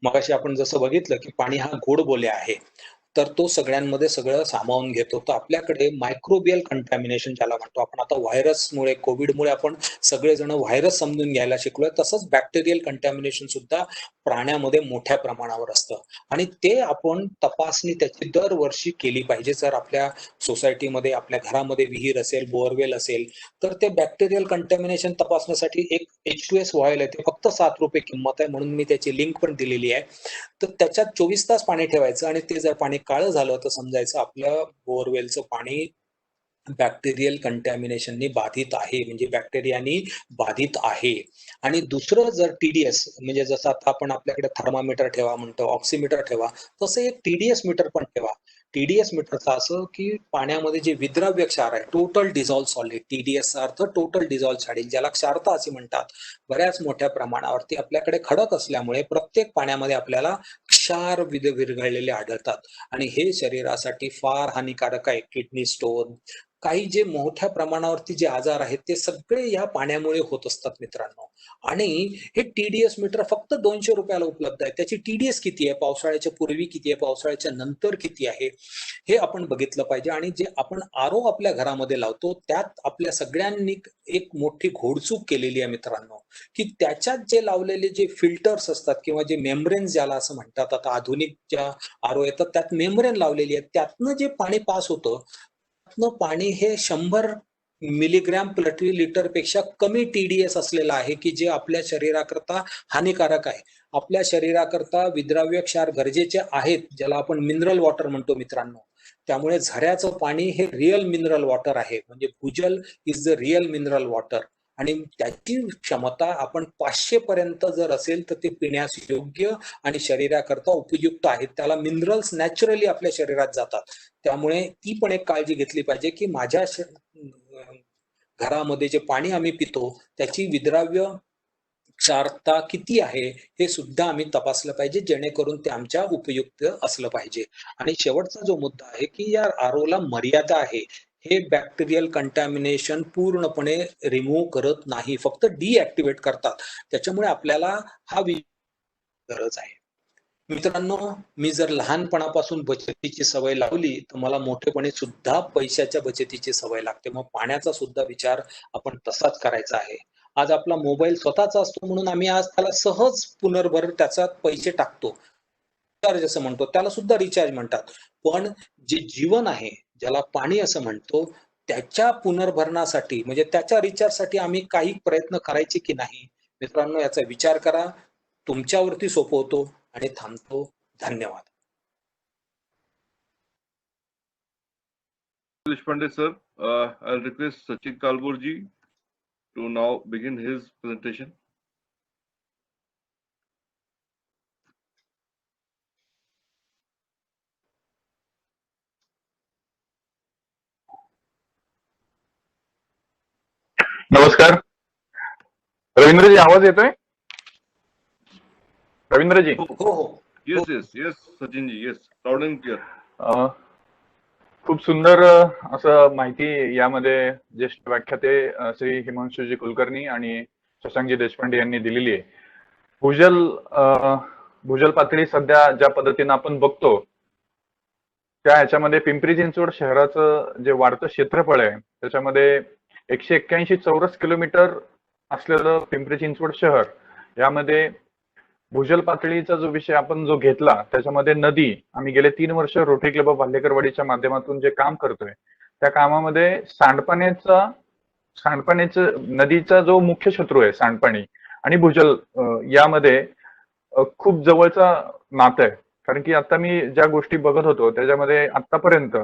[SPEAKER 4] मगाशी आपण जसं बघितलं की पाणी हा गोड बोले आहे तर तो सगळ्यांमध्ये सगळं सामावून घेतो. तर आपल्याकडे मायक्रोबियल कंटॅमिनेशन ज्याला म्हणतो आपण, आता व्हायरसमुळे कोविडमुळे आपण सगळेजण व्हायरस समजून घ्यायला शिकलोय, तसंच बॅक्टेरियल कंटॅमिनेशन सुद्धा प्राण्यामध्ये मोठ्या प्रमाणावर असतं आणि ते आपण तपासणी त्याची दरवर्षी केली पाहिजे. जर आपल्या सोसायटीमध्ये आपल्या घरामध्ये विहीर असेल, बोअरवेल असेल तर ते बॅक्टेरियल कंटॅमिनेशन तपासण्यासाठी एक H2S व्हायल आहे, ते फक्त ₹7 किंमत आहे. म्हणून मी त्याची लिंक पण दिलेली आहे. तर त्याच्यात 24 तास पाणी ठेवायचं आणि ते जर पाणी काळं झालं तर समजायचं आपल्या बोअरवेलचं पाणी बॅक्टेरियल कंटॅमिनेशननी बाधित आहे, म्हणजे बॅक्टेरियानी बाधित आहे. आणि दुसरं जर TDS म्हणजे जसं आता आपण आपल्याकडे थर्मामीटर ठेवा म्हणतो, ऑक्सिमीटर ठेवा, तसं एक TDS मीटर पण ठेवा. TDS मीटरचा असं की पाण्यामध्ये जे विद्राव्य क्षार आहे, टोटल डिझॉल्व सॉलिड, TDS चा अर्थ टोटल डिझॉल्व सॉलिड, ज्याला क्षारता असे म्हणतात, बऱ्याच मोठ्या प्रमाणावरती आपल्याकडे खडक असल्यामुळे प्रत्येक पाण्यामध्ये आपल्याला क्षार विरघळलेले आढळतात आणि हे शरीरासाठी फार हानिकारक आहे. किडनी स्टोन, काही जे मोठ्या प्रमाणावरती जे आजार आहेत ते सगळे या पाण्यामुळे होत असतात मित्रांनो. आणि हे TDS मीटर फक्त 200 रुपयाला उपलब्ध आहे. त्याची TDS किती आहे, पावसाळ्याच्या पूर्वी किती आहे, पावसाळ्याच्या नंतर किती आहे, हे आपण बघितलं पाहिजे. आणि जे आपण RO आपल्या घरामध्ये लावतो त्यात आपल्या सगळ्यांनी एक मोठी घोडचूक केलेली आहे मित्रांनो, की त्याच्यात जे लावलेले जे फिल्टर्स असतात किंवा जे मेम्ब्रेन्स ज्याला असं म्हणतात, आता आधुनिक ज्या RO येतात त्यात मेम्ब्रेन लावलेली आहे, त्यातनं जे पाणी पास होतं पाणी हे 100 मिलीग्रॅम प्रति लिटर पेक्षा कमी TDS असलेलं आहे, की जे आपल्या शरीराकरता हानिकारक आहे. आपल्या शरीराकरता विद्राव्य क्षार गरजेचे आहेत, ज्याला आपण मिनरल वॉटर म्हणतो मित्रांनो. त्यामुळे झऱ्याचं पाणी हे रिअल मिनरल वॉटर आहे, म्हणजे भूजल is the real mineral water. आणि त्याची क्षमता आपण 500 पर्यंत जर असेल तर ते पिण्यास योग्य आणि शरीराकरता उपयुक्त आहेत. त्याला मिनरल्स नॅचरली आपल्या शरीरात जातात. त्यामुळे ती पण एक काळजी घेतली पाहिजे की माझ्या घरामध्ये जे पाणी आम्ही पितो त्याची विद्राव्य क्षारता किती आहे हे सुद्धा आम्ही तपासलं पाहिजे, जेणेकरून ते आमच्या उपयुक्त असलं पाहिजे. आणि शेवटचा जो मुद्दा आहे की या ROला मर्यादा आहे. हे बॅक्टेरियल कंटॅमिनेशन पूर्णपणे रिमूव्ह करत नाही, फक्त डिऍक्टिव्हेट करतात. त्याच्यामुळे आपल्याला हा गरज आहे. मित्रांनो, मी जर लहानपणापासून बचतीची सवय लावली तर मला मोठेपणी सुद्धा पैशाच्या बचतीची सवय लागते. मग पाण्याचा सुद्धा विचार आपण तसाच करायचा आहे. आज आपला मोबाईल स्वतःचा असतो म्हणून आम्ही आज त्याला सहज पुनर्भर त्याच्यात पैसे टाकतो, रिचार्ज असं म्हणतो, त्याला सुद्धा रिचार्ज म्हणतात. पण जे जीवन आहे, ज्याला पाणी असं म्हणतो, त्याच्या पुनर्भरणासाठी म्हणजे त्याच्या रिचार्जसाठी आम्ही काही प्रयत्न करायचे की नाही मित्रांनो, याचा विचार करा. तुमच्यावरती सोपवतो आणि थांबतो. धन्यवाद.
[SPEAKER 3] Deshpande sir, I'll request Sachin Kalburji to now begin his presentation.
[SPEAKER 5] नमस्कार रवींद्रजी, आवाज येतोय? रवींद्रजी.
[SPEAKER 4] हो हो.
[SPEAKER 3] Yes, Sachinji, yes, loud and clear.
[SPEAKER 5] खूप सुंदर असं माहिती यामध्ये ज्येष्ठ व्याख्याते श्री हिमांशुजी कुलकर्णी आणि शशांकजी देशपांडे यांनी दिलेली आहे. भूजल पातळी सध्या ज्या पद्धतीने आपण बघतो त्या ह्याच्यामध्ये पिंपरी चिंचवड शहराचं जे वाढतं क्षेत्रफळ आहे त्याच्यामध्ये 181 चौरस किलोमीटर असलेलं पिंपरी चिंचवड शहर, यामध्ये भूजल पातळीचा जो विषय आपण जो घेतला त्याच्यामध्ये नदी, आम्ही गेले 3 वर्ष रोटरी क्लब ऑफ भाल्लेकरवाडीच्या माध्यमातून जे काम करतोय त्या कामामध्ये सांडपाण्याचं नदीचा जो मुख्य शत्रू आहे सांडपाणी आणि भूजल यामध्ये खूप जवळचा नातं आहे. कारण की आता मी ज्या गोष्टी बघत होतो त्याच्यामध्ये आतापर्यंत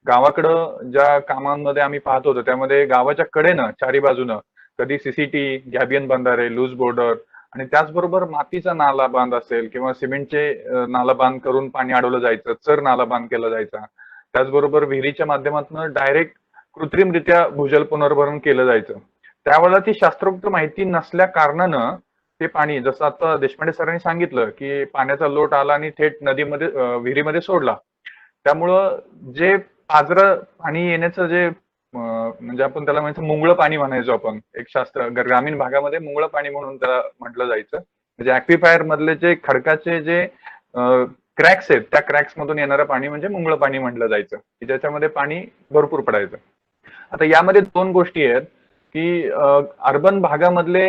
[SPEAKER 5] गावाकडं ज्या कामांमध्ये आम्ही पाहत होतो त्यामध्ये गावाच्या कडेनं चारी बाजूनं कधी CCT, गॅबियन बंधारे, लूज बोर्डर आणि त्याचबरोबर मातीचा नाला बांध असेल किंवा सिमेंटचे नाला बांध करून पाणी अडवलं जायचं, चर नाला बांध केला जायचा. त्याचबरोबर विहिरीच्या माध्यमातून डायरेक्ट कृत्रिमरित्या भूजल पुनर्भरण केलं जायचं. त्यावेळेला ती शास्त्रोक्त माहिती नसल्या कारणानं ते पाणी, जसं आता देशपांडे सरांनी सांगितलं की पाण्याचा लोट आला आणि थेट नदीमध्ये विहिरीमध्ये सोडला, त्यामुळं जे पाझरं पाणी येण्याचं जे म्हणजे आपण त्याला म्हणायचं मुंगळं पाणी म्हणायचो आपण, एक शास्त्र ग्रामीण भागामध्ये मुंगळं पाणी म्हणून त्याला म्हटलं जायचं. म्हणजे ऍक्विफायर मधले जे खडकाचे जे क्रॅक्स आहेत त्या क्रॅक्स मधून येणारं पाणी म्हणजे मुंगळं पाणी म्हटलं जायचं, की ज्याच्यामध्ये पाणी भरपूर पडायचं. आता यामध्ये 2 गोष्टी आहेत की अर्बन भागामधले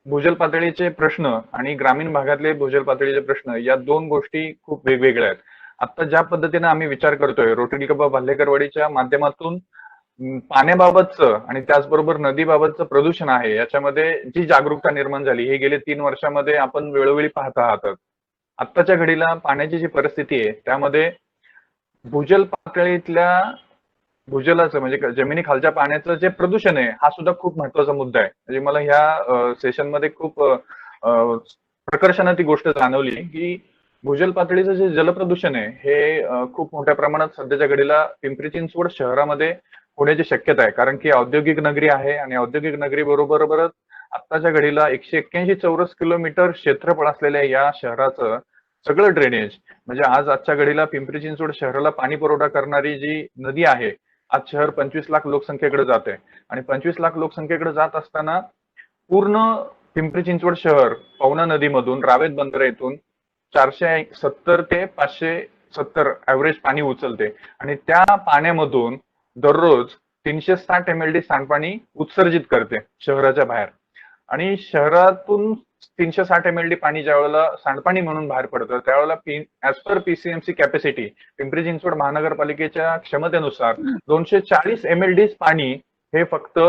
[SPEAKER 5] भूजल पातळीचे प्रश्न आणि ग्रामीण भागातले भूजल पातळीचे प्रश्न, या 2 गोष्टी खूप वेगवेगळ्या आहेत. आता ज्या पद्धतीने आम्ही विचार करतोय रोटरी क्लब ऑफ भाल्लेकरवाडीच्या माध्यमातून पाण्याबाबतचं आणि त्याचबरोबर नदीबाबतचं प्रदूषण आहे याच्यामध्ये जी जागरूकता निर्माण झाली हे गेले 3 वर्षामध्ये आपण वेळोवेळी पाहत आहात. आत्ताच्या घडीला पाण्याची जी परिस्थिती आहे त्यामध्ये भूजल पातळीतल्या भूजलाचं म्हणजे जमिनी खालच्या पाण्याचं जे प्रदूषण आहे हा सुद्धा खूप महत्वाचा मुद्दा आहे. म्हणजे मला ह्या सेशन मध्ये खूप प्रकर्षाने ती गोष्ट जाणवली की भूजल पातळीचं जे जलप्रदूषण आहे हे खूप मोठ्या प्रमाणात सध्याच्या घडीला पिंपरी चिंचवड शहरामध्ये होण्याची शक्यता आहे. कारण की औद्योगिक नगरी आहे आणि औद्योगिक नगरी बरोबरच आत्ताच्या घडीला 181 चौरस किलोमीटर क्षेत्रफळ असलेल्या या शहराचं सगळं ड्रेनेज म्हणजे आजच्या घडीला पिंपरी चिंचवड शहराला पाणी पुरवठा करणारी जी नदी आहे, आज शहर 25 लाख लोकसंख्येकडे जात आहे आणि 25 लाख लोकसंख्येकडे जात असताना पूर्ण पिंपरी चिंचवड शहर पवना नदीमधून रावेत बंदर येथून 470 ते 570 ऍव्हरेज पाणी उचलते आणि त्या पाण्यामधून दररोज 360 MLD सांडपाणी उत्सर्जित करते शहराच्या बाहेर. आणि शहरातून 360 MLD पाणी ज्या वेळेला सांडपाणी म्हणून बाहेर पडतं त्यावेळेला as per PCMC capacity Pimpri Chinchwad महानगरपालिकेच्या क्षमतेनुसार 240 MLD पाणी हे फक्त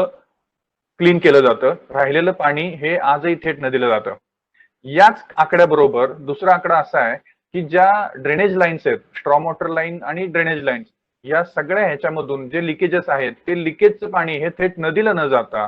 [SPEAKER 5] क्लीन केलं जातं. राहिलेलं पाणी हे आजही थेट नदीला जातं. याच आकड्याबरोबर दुसरा आकडा असा आहे की ज्या ड्रेनेज लाईन्स आहेत, स्ट्रॉम वॉटर लाईन आणि ड्रेनेज लाईन्स, या सगळ्या ह्याच्यामधून जे लिकेजेस आहेत ते लिकेजचं पाणी हे थेट नदीला न जाता,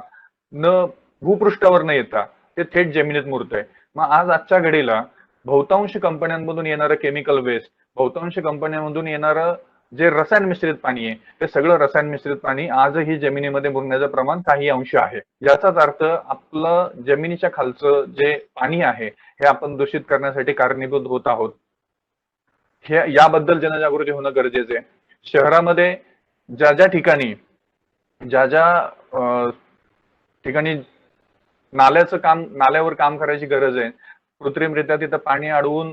[SPEAKER 5] न भूपृष्ठावर न येता ते थेट जमिनीत मुरतंय. मग आजच्या घडीला बहुतांश कंपन्यांमधून येणारं केमिकल वेस्ट, बहुतांश कंपन्यांमधून येणारं जे रसायन मिश्रित पाणी आहे ते सगळं रसायन मिश्रित पाणी आजही जमिनीमध्ये मुरण्याचं प्रमाण काही अंश आहे. याचाच अर्थ आपलं जमिनीच्या खालचं जे पाणी आहे हे आपण दूषित करण्यासाठी कारणीभूत होत आहोत. हे याबद्दल जनजागृती होणं गरजेचं आहे. शहरामध्ये ज्या ज्या ठिकाणी ठिकाणी नाल्यावर काम करायची गरज आहे, कृत्रिमरित्या तिथं पाणी अडवून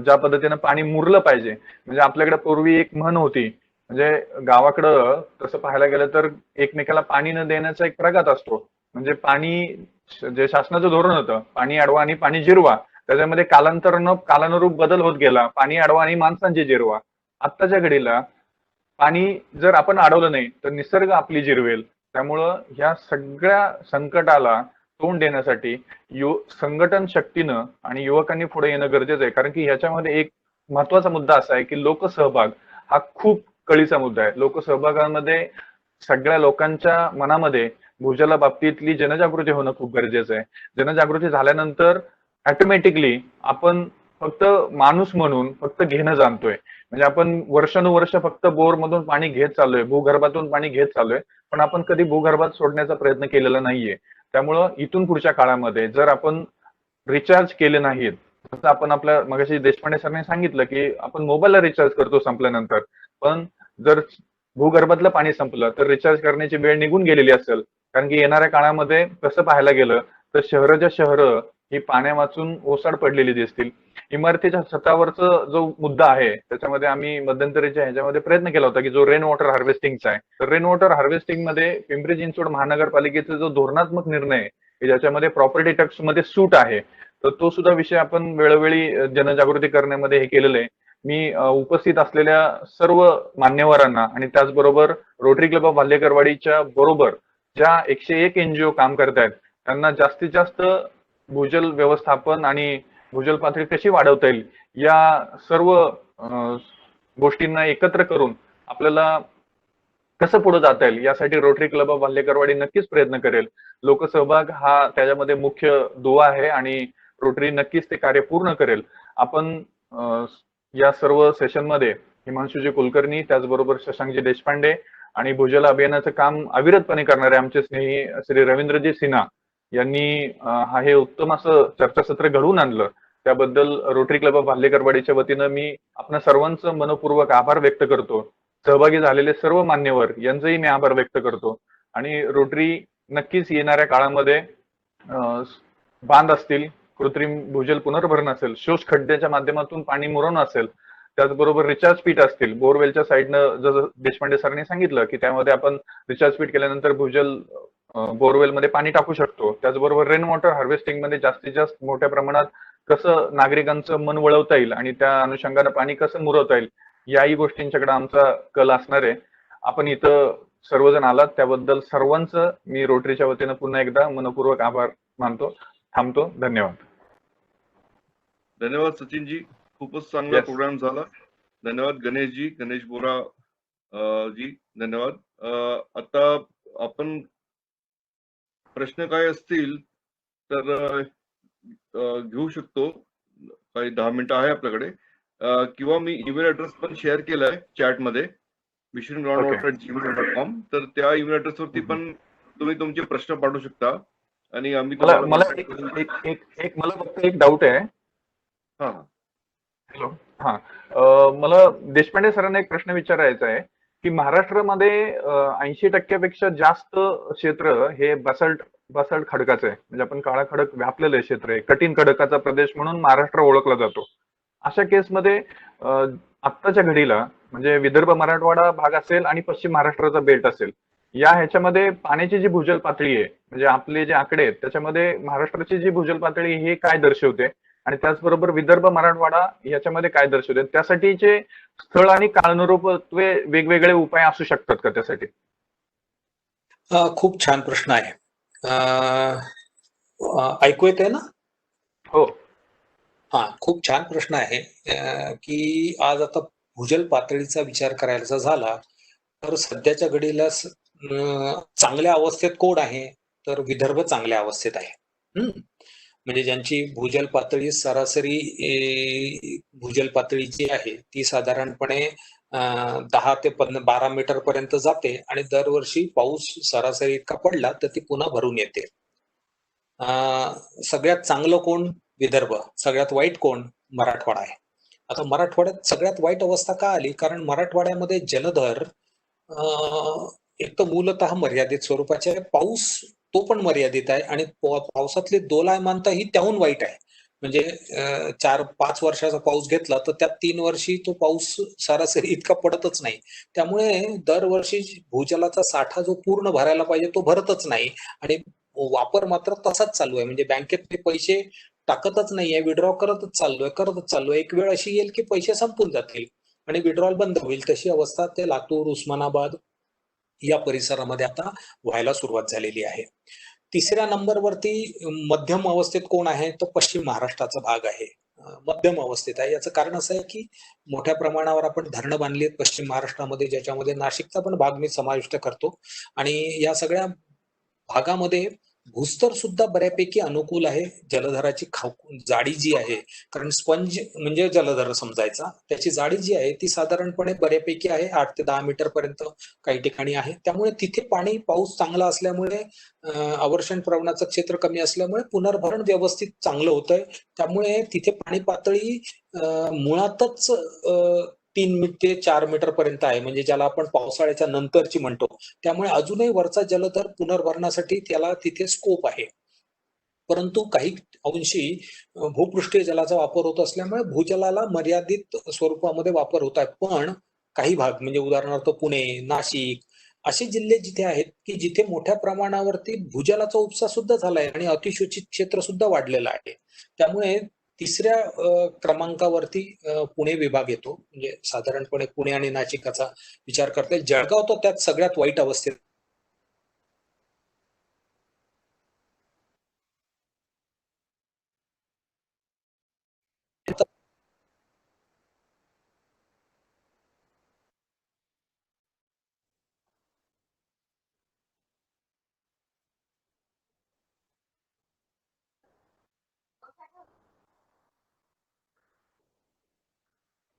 [SPEAKER 5] ज्या पद्धतीनं पाणी मुरलं पाहिजे. म्हणजे आपल्याकडे पूर्वी एक म्हण होती, म्हणजे गावाकडं तसं पाहायला गेलं तर एकमेकाला पाणी न देण्याचा एक प्रघात असतो. म्हणजे पाणी जे शासनाचं धोरण होतं, पाणी अडवा आणि पाणी जिरवा, त्याच्यामध्ये कालानुरूप बदल होत गेला, पाणी अडवा आणि माणसांची जिरवा. आत्ताच्या घडीला पाणी जर आपण अडवलं नाही तर निसर्ग आपली जिरवेल. त्यामुळं ह्या सगळ्या संकटाला तोंड देण्यासाठी संघटन शक्तीनं आणि युवकांनी पुढे येणं गरजेचं आहे. कारण की ह्याच्यामध्ये एक महत्वाचा मुद्दा असा आहे की लोकसहभाग हा खूप कळीचा मुद्दा आहे. लोकसहभागामध्ये सगळ्या लोकांच्या मनामध्ये भूजला बाबतीतली जनजागृती होणं खूप गरजेचं आहे. जनजागृती झाल्यानंतर ऑटोमॅटिकली आपण फक्त माणूस म्हणून फक्त घेणं जाणतोय. म्हणजे आपण वर्षानुवर्ष फक्त बोर मधून पाणी घेत चाललोय, भूगर्भातून पाणी घेत चाललोय, पण आपण कधी भूगर्भात सोडण्याचा प्रयत्न केलेला नाहीये. त्यामुळं इथून पुढच्या काळामध्ये जर आपण रिचार्ज केले नाहीत, जसं आपण आपल्या मगाशी देशपांडे सरने सांगितलं की आपण मोबाईलला रिचार्ज करतो संपल्यानंतर, पण जर भूगर्भातलं पाणी संपलं तर रिचार्ज करण्याची वेळ निघून गेलेली असेल. कारण की येणाऱ्या काळामध्ये तसं पाहायला गेलं तर शहरं ही पाण्या वाचून ओसाड पडलेली दिसतील. इमारतीच्या छतावरचा जो मुद्दा आहे त्याच्यामध्ये आम्ही मध्यंतरीच्या ह्याच्यामध्ये प्रयत्न केला होता की जो रेन वॉटर हार्वेस्टिंगचा आहे, तर रेन वॉटर हार्वेस्टिंग मध्ये पिंपरी चिंचवड महानगरपालिकेचा जो धोरणात्मक निर्णय आहे ज्याच्यामध्ये प्रॉपर्टी टॅक्स मध्ये सूट आहे, तर तो सुद्धा विषय आपण वेळोवेळी जनजागृती करण्यामध्ये हे केलेलं आहे. मी उपस्थित असलेल्या सर्व मान्यवरांना आणि त्याचबरोबर रोटरी क्लब ऑफ भाल्हेकरवाडीच्या बरोबर ज्या 101 NGO काम करतायत त्यांना जास्तीत जास्त भूजल व्यवस्थापन आणि भूजल पातळी कशी वाढवता येईल या सर्व गोष्टींना एकत्र करून आपल्याला कसं पुढे जाता येईल यासाठी रोटरी क्लब ऑफ भाल्हेकरवाडी नक्कीच प्रयत्न करेल. लोकसहभाग हा त्याच्यामध्ये मुख्य दुवा आहे आणि रोटरी नक्कीच ते कार्य पूर्ण करेल. आपण या सर्व सेशनमध्ये हिमांशुजी कुलकर्णी, त्याचबरोबर शशांकजी देशपांडे आणि भूजल अभियानाचं काम अविरतपणे करणारे आमचे स्नेही श्री रवींद्रजी सिन्हा यांनी हे उत्तम असं चर्चासत्र घडवून आणलं. त्याबद्दल रोटरी क्लब ऑफ भाल्हेकरवाडीच्या वतीनं मी आपल्या सर्वांचं मनपूर्वक आभार व्यक्त करतो. सहभागी झालेले सर्व मान्यवर यांचंही मी आभार व्यक्त करतो. आणि रोटरी नक्कीच येणाऱ्या काळामध्ये बांध असतील, कृत्रिम भूजल पुनर्भरण असेल, शोष खड्ड्याच्या माध्यमातून पाणी मुरवणं असेल, त्याचबरोबर रिचार्ज पीठ असतील, बोरवेलच्या साईडनं जसं देशपांडे सरांनी सांगितलं की त्यामध्ये आपण रिचार्ज पीठ केल्यानंतर भूजल बोरवेल मध्ये पाणी टाकू शकतो. त्याचबरोबर रेन वॉटर हार्वेस्टिंग मध्ये जास्तीत जास्त मोठ्या प्रमाणात कसं नागरिकांचं मन वळवता येईल आणि त्या अनुषंगानं पाणी कसं मुरवता येईल याही गोष्टींच्याकडे आमचा कल असणार आहे. आपण इथं सर्वजण आलात त्याबद्दल सर्वांचं मी रोटरीच्या वतीनं पुन्हा एकदा मनपूर्वक आभार मानतो. थांबतो. धन्यवाद.
[SPEAKER 3] धन्यवाद सचिनजी, खूपच चांगला प्रोग्राम झाला. धन्यवाद गणेश बोरा जी धन्यवाद. आता आपण प्रश्न काय असतील तर घेऊ शकतो. काही 10 मिनिटं आहे आपल्याकडे. किंवा मी ईमेल ऍड्रेस पण शेअर केलाय चॅट मध्ये missiongroundwater@gmail.com. तर त्या ईमेल ऍड्रेस वरती पण तुम्ही तुमचे प्रश्न पाठवू शकता आणि आम्ही
[SPEAKER 5] मला
[SPEAKER 3] तुम्हाला
[SPEAKER 5] मला मला फक्त एक डाऊट आहे.
[SPEAKER 3] हा
[SPEAKER 5] हॅलो. हा, मला देशपांडे सरांना एक प्रश्न विचारायचा आहे की महाराष्ट्रामध्ये 80% जास्त क्षेत्र हे बसाल्ट खडकाचं आहे. म्हणजे आपण काळा खडक व्यापलेलं क्षेत्र आहे. कठीण खडकाचा प्रदेश म्हणून महाराष्ट्र ओळखला जातो. अशा केसमध्ये आत्ताच्या घडीला म्हणजे विदर्भ मराठवाडा भाग असेल आणि पश्चिम महाराष्ट्राचा बेल्ट असेल, या ह्याच्यामध्ये पाण्याची जी भूजल पातळी आहे, म्हणजे आपले जे आकडे आहेत त्याच्यामध्ये महाराष्ट्राची जी भूजल पातळी हे काय दर्शवते आणि त्याचबरोबर विदर्भ मराठवाडा याच्यामध्ये काय दर्शवते, त्यासाठीचे स्थळ आणि काळानुरूपत्वे वेगवेगळे उपाय असू शकतात का त्यासाठी?
[SPEAKER 4] खूप छान प्रश्न आहे. ऐकू येते ना?
[SPEAKER 5] हो.
[SPEAKER 4] हा, खूप छान प्रश्न आहे. की आज आता भूजल पातळीचा विचार करायचा झाला तर सध्याच्या घडीला चांगल्या अवस्थेत कोण आहे तर विदर्भ चांगल्या अवस्थेत आहे. म्हणजे ज्यांची भूजल पातळी सरासरी भूजल पातळी जी आहे ती साधारणपणे 10 ते 12 मीटर पर्यंत जाते आणि दरवर्षी पाऊस सरासरी इतका पडला तर ती पुन्हा भरून येते. सगळ्यात चांगलं कोण? विदर्भ. सगळ्यात वाईट कोण? मराठवाडा आहे. आता मराठवाड्यात सगळ्यात वाईट अवस्था का आली? कारण मराठवाड्यामध्ये जलधर एक तर मूलतः मर्यादित स्वरूपाचे आहे. पाऊस तो पण मर्यादित आहे आणि पावसातली दोलायमानता ही त्याहून वाईट आहे. म्हणजे 4-5 वर्षाचा पाऊस घेतला तर त्यात 3 वर्षी तो पाऊस सरासरी इतका पडतच नाही. त्यामुळे दरवर्षी भूजलाचा साठा जो पूर्ण भरायला पाहिजे तो भरतच नाही आणि वापर मात्र तसाच चालू आहे. म्हणजे बँकेत पैसे टाकतच नाहीये, विड्रॉ करतच चाललोय. एक वेळ अशी येईल की पैसे संपून जातील आणि विड्रॉल बंद होईल. तशी अवस्था ते लातूर, उस्मानाबाद या परिसरामध्ये आता व्हायला सुरुवात झालेली आहे. तिसऱ्या नंबरवरती मध्यम अवस्थेत कोण आहे? तर पश्चिम महाराष्ट्राचा भाग आहे. मध्यम अवस्थेत आहे. याचं कारण असं आहे की मोठ्या प्रमाणावर आपण धरणं बांधली आहेत पश्चिम महाराष्ट्रामध्ये, ज्याच्यामध्ये नाशिकचा पण भाग मी समाविष्ट करतो आणि या सगळ्या भागामध्ये भूस्तर सुद्धा बऱ्यापैकी अनुकूल आहे. जलधराची जाडी जी आहे, कारण स्पंज म्हणजे जलधर समजायचा, त्याची जाडी जी आहे ती साधारणपणे बऱ्यापैकी आहे. 8 ते 10 मीटर पर्यंत काही ठिकाणी आहे. त्यामुळे तिथे पाऊस चांगला असल्यामुळे अवर्षण प्रवणाचं क्षेत्र कमी असल्यामुळे पुनर्भरण व्यवस्थित चांगलं होतंय. त्यामुळे तिथे पाणी पातळी मुळातच 3 ते 4 मीटर पर्यंत आहे, म्हणजे ज्याला आपण पावसाळ्याच्या नंतरची म्हणतो. त्यामुळे अजूनही वरचा जलधर पुनर्भरणासाठी त्याला तिथे स्कोप आहे. परंतु काही अंशी भूपृष्ठीय जलाचा वापर होत असल्यामुळे भूजलाला मर्यादित स्वरूपामध्ये वापर होत आहे. पण काही भाग म्हणजे उदाहरणार्थ पुणे, नाशिक असे जिल्हे जिथे आहेत की जिथे मोठ्या प्रमाणावरती भूजलाचा उपसा सुद्धा झालाय आणि अतिसूचित क्षेत्र सुद्धा वाढलेलं आहे. त्यामुळे तिसऱ्या क्रमांकावरती पुणे विभाग येतो. म्हणजे साधारणपणे पुणे आणि नाशिकचा विचार करता येईल. जळगाव तो त्यात सगळ्यात वाईट अवस्थेत.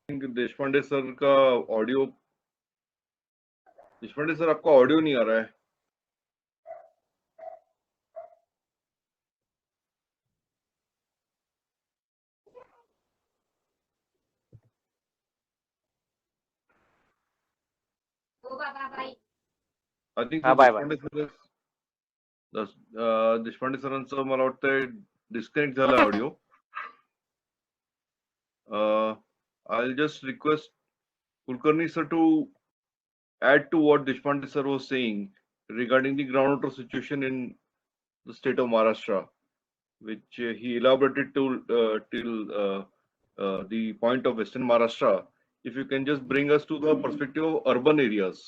[SPEAKER 3] देशपांडे सर का ऑडियो, देशपांडे सर आपका ऑडियो नहीं आ रहा है. आय थिंक देशपांडे सरांचं मला वाटतंय डिस्कनेक्ट झाला audio. I'll just request Kulkarni sir to add to what Deshpande sir was saying regarding the groundwater situation in the state of Maharashtra, which he elaborated till the point of Western Maharashtra. If you can just bring us to the perspective of urban areas.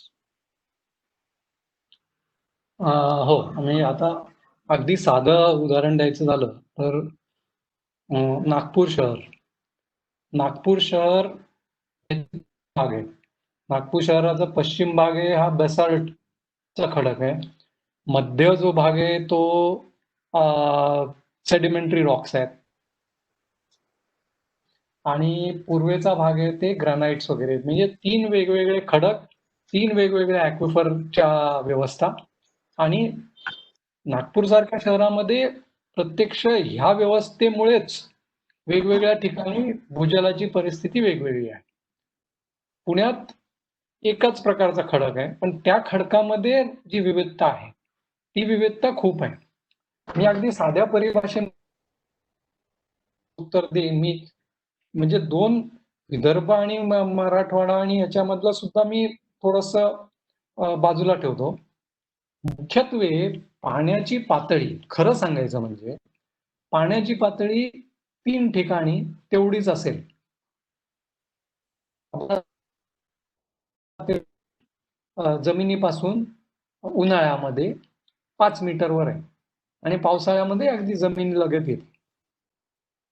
[SPEAKER 1] हो, आणि आता अगदी साधं उदाहरण द्यायचं झालं तर नागपूर शहर भाग आहे. नागपूर शहराचा पश्चिम भाग आहे हा बेसाल्टचा खडक आहे. मध्य जो भाग आहे तो सेडिमेंटरी रॉक्स आहेत आणि पूर्वेचा भाग आहे ते ग्रॅनाइट्स वगैरे. म्हणजे 3 वेगवेगळे खडक, 3 वेगवेगळ्या ॲक्विफरच्या व्यवस्था. आणि नागपूर सारख्या शहरामध्ये प्रत्यक्ष ह्या व्यवस्थेमुळेच वेगवेगळ्या ठिकाणी भूजलाची परिस्थिती वेगवेगळी आहे. पुण्यात एकच प्रकारचा खडक आहे, पण त्या खडकामध्ये जी विविधता आहे ती विविधता खूप आहे. मी अगदी साध्या परिभाषेत उत्तर देईन. मी म्हणजे 2 विदर्भ आणि मराठवाडा आणि याच्यामधलं सुद्धा मी थोडस बाजूला ठेवतो. मुख्यत्वे पाण्याची पातळी, खरं सांगायचं म्हणजे पाण्याची पातळी 3 ठिकाणी तेवढीच असेल. जमिनीपासून उन्हाळ्यामध्ये 5 मीटरवर आहे आणि पावसाळ्यामध्ये अगदी जमीन लगत येते.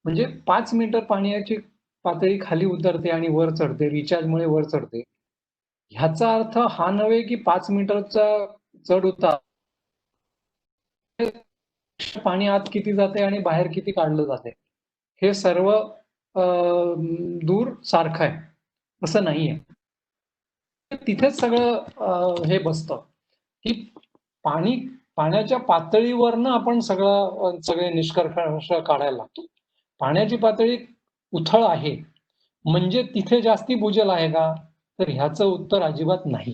[SPEAKER 1] म्हणजे 5 मीटर पाण्याची पातळी खाली उतरते आणि वर चढते, रिचार्जमुळे वर चढते. ह्याचा अर्थ हा नव्हे की 5 मीटरचा चढ उतार पाणी आत किती जाते आणि बाहेर किती काढलं जाते हे सर्व दूर सारखं आहे, असं नाहीये. तिथेच सगळं हे बसतं की पाण्याच्या पातळीवरनं आपण सगळे निष्कर्ष काढायला लागतो. पाण्याची पातळी उथळ आहे म्हणजे तिथे जास्ती भूजल आहे का, तर ह्याचं उत्तर अजिबात नाही.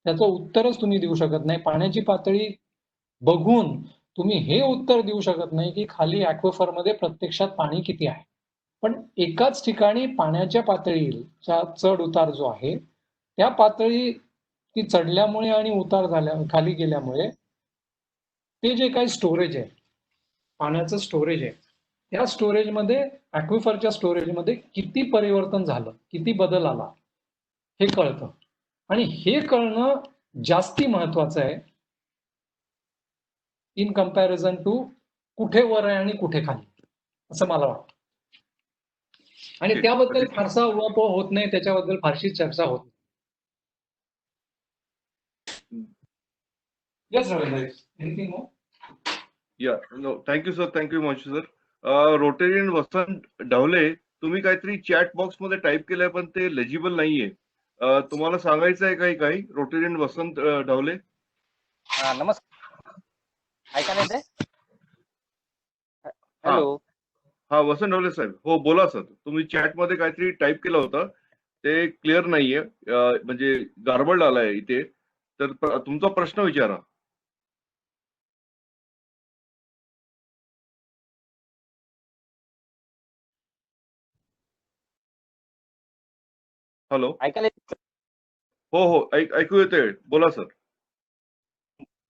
[SPEAKER 1] त्याचं उत्तरच तुम्ही देऊ शकत नाही. पाण्याची पातळी बघून तुम्ही हे उत्तर देऊ शकत नाही की खाली ॲक्विफरमध्ये प्रत्यक्षात पाणी किती आहे. पण एकाच ठिकाणी पाण्याच्या पातळीचा चढ उतार जो आहे त्या पातळी ती चढल्यामुळे आणि खाली गेल्यामुळे ते जे काही स्टोरेज आहे, पाण्याचं स्टोरेज आहे, त्या स्टोरेजमध्ये ॲक्विफरच्या स्टोरेजमध्ये किती परिवर्तन झालं, किती बदल आला हे कळतं. आणि हे कळणं जास्ती महत्वाचं आहे इन कंपॅरिझन टू कुठे वर आहे आणि कुठे खाली, असं मला वाटतं. आणि त्याबद्दल फारसा उहापोह होत नाही, त्याच्याबद्दल फारशी चर्चा होत नाही. Yes, Ravindra. Anything more?
[SPEAKER 3] Yeah, no, thank you sir, thank you much sir. Rotarian Vasant Dhawale, तुम्ही काहीतरी चॅट बॉक्स मध्ये टाईप केलंय पण ते लेजिबल नाहीये. तुम्हाला सांगायचं आहे काही रोटेरियन वसंत ढवले?
[SPEAKER 6] नमस्कार, ऐकायला येते? हॅलो.
[SPEAKER 3] हा वसंत ढवले साहेब, हो बोला सर. तुम्ही चॅट मध्ये काहीतरी टाईप केलं होतं ते क्लिअर नाहीये, म्हणजे गारबल्ड आलाय इथे, तर तुमचा प्रश्न विचारा. हॅलो.
[SPEAKER 6] ऐकायला
[SPEAKER 3] हो ऐकू येतंय, बोला सर.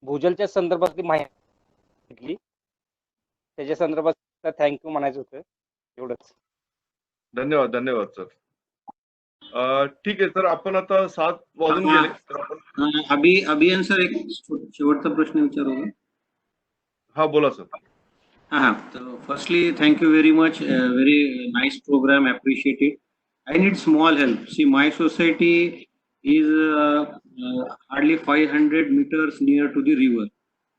[SPEAKER 6] भूजलच्या संदर्भातली माहिती घेतली, त्याच्या संदर्भात थँक्यू म्हणायचं होतं, एवढंच.
[SPEAKER 3] धन्यवाद सर. ठीक आहे सर, आपण आता 7 वाजून गेले.
[SPEAKER 7] अभियान सर, एक शेवटचा प्रश्न विचारू.
[SPEAKER 3] हा बोला सर.
[SPEAKER 7] हा, तर firstly thank you very much, very nice programme, appreciated. I need small help. See, my society is hardly 500 meters near to the river.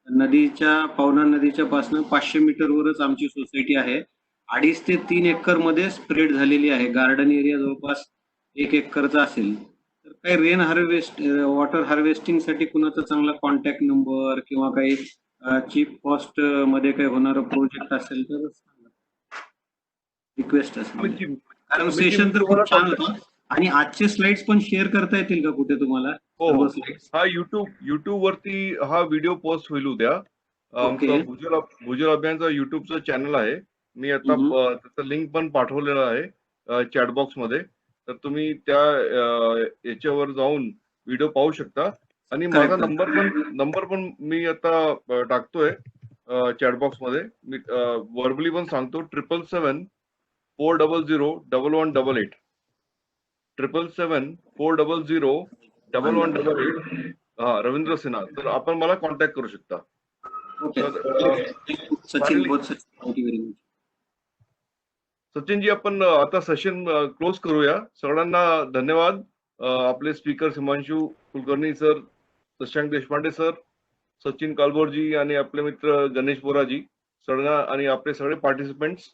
[SPEAKER 7] नदीच्या, पवना नदीच्या पासून 500 मीटरवरच आमची सोसायटी आहे. 2.5 ते 3 एकर मध्ये स्प्रेड झालेली आहे. गार्डन एरिया जवळपास 1 एकरचा असेल. तर काही रेन हार्वेस्ट, वॉटर हार्वेस्टिंग साठी कुणाचा चांगला कॉन्टॅक्ट नंबर किंवा काही चीप कॉस्ट मध्ये काही होणारा प्रोजेक्ट असेल तर रिक्वेस्ट असेल. कारण सेशन तर खूप छान होतं आणि आजचे स्लाइड्स पण शेअर करता येतील का कुठे तुम्हाला?
[SPEAKER 3] हो, हा युट्यूब वरती हा व्हिडिओ पोस्ट होईल उद्या. भूजल अभियानचा युट्यूबचा चॅनल आहे. मी आता त्याचं लिंक पण पाठवलेलं आहे चॅट बॉक्स मध्ये, तर तुम्ही त्या याच्यावर जाऊन व्हिडिओ पाहू शकता. आणि माझा नंबर पण मी आता टाकतोय चॅट बॉक्स मध्ये. मी वर्बली पण सांगतो, 777-400-1188 777-400-1188. हा, रवींद्र सिन्हा. तर आपण मला कॉन्टॅक्ट करू शकता. सचिनजी, आपण आता सेशन क्लोज करूया. सगळ्यांना धन्यवाद. आपले speaker Himanshu Kulkarni sir, Shashank Deshpande sir, Sachin Kalbhorji आणि आपले मित्र गणेश बोराजी सडगा आणि आपले सगळे पार्टिसिपेंट्स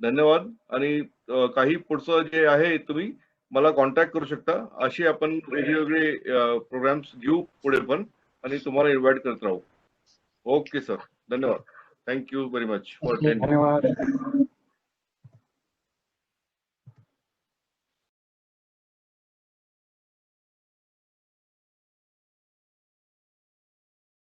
[SPEAKER 3] धन्यवाद. आणि काही पुढचं जे आहे तुम्ही मला कॉन्टॅक्ट करू शकता. अशी आपण वेगवेगळे प्रोग्राम्स घेऊ पुढे पण आणि तुम्हाला इन्व्हाइट करत राहू. ओके सर, धन्यवाद. Thank you very much for attending.
[SPEAKER 1] धन्यवाद.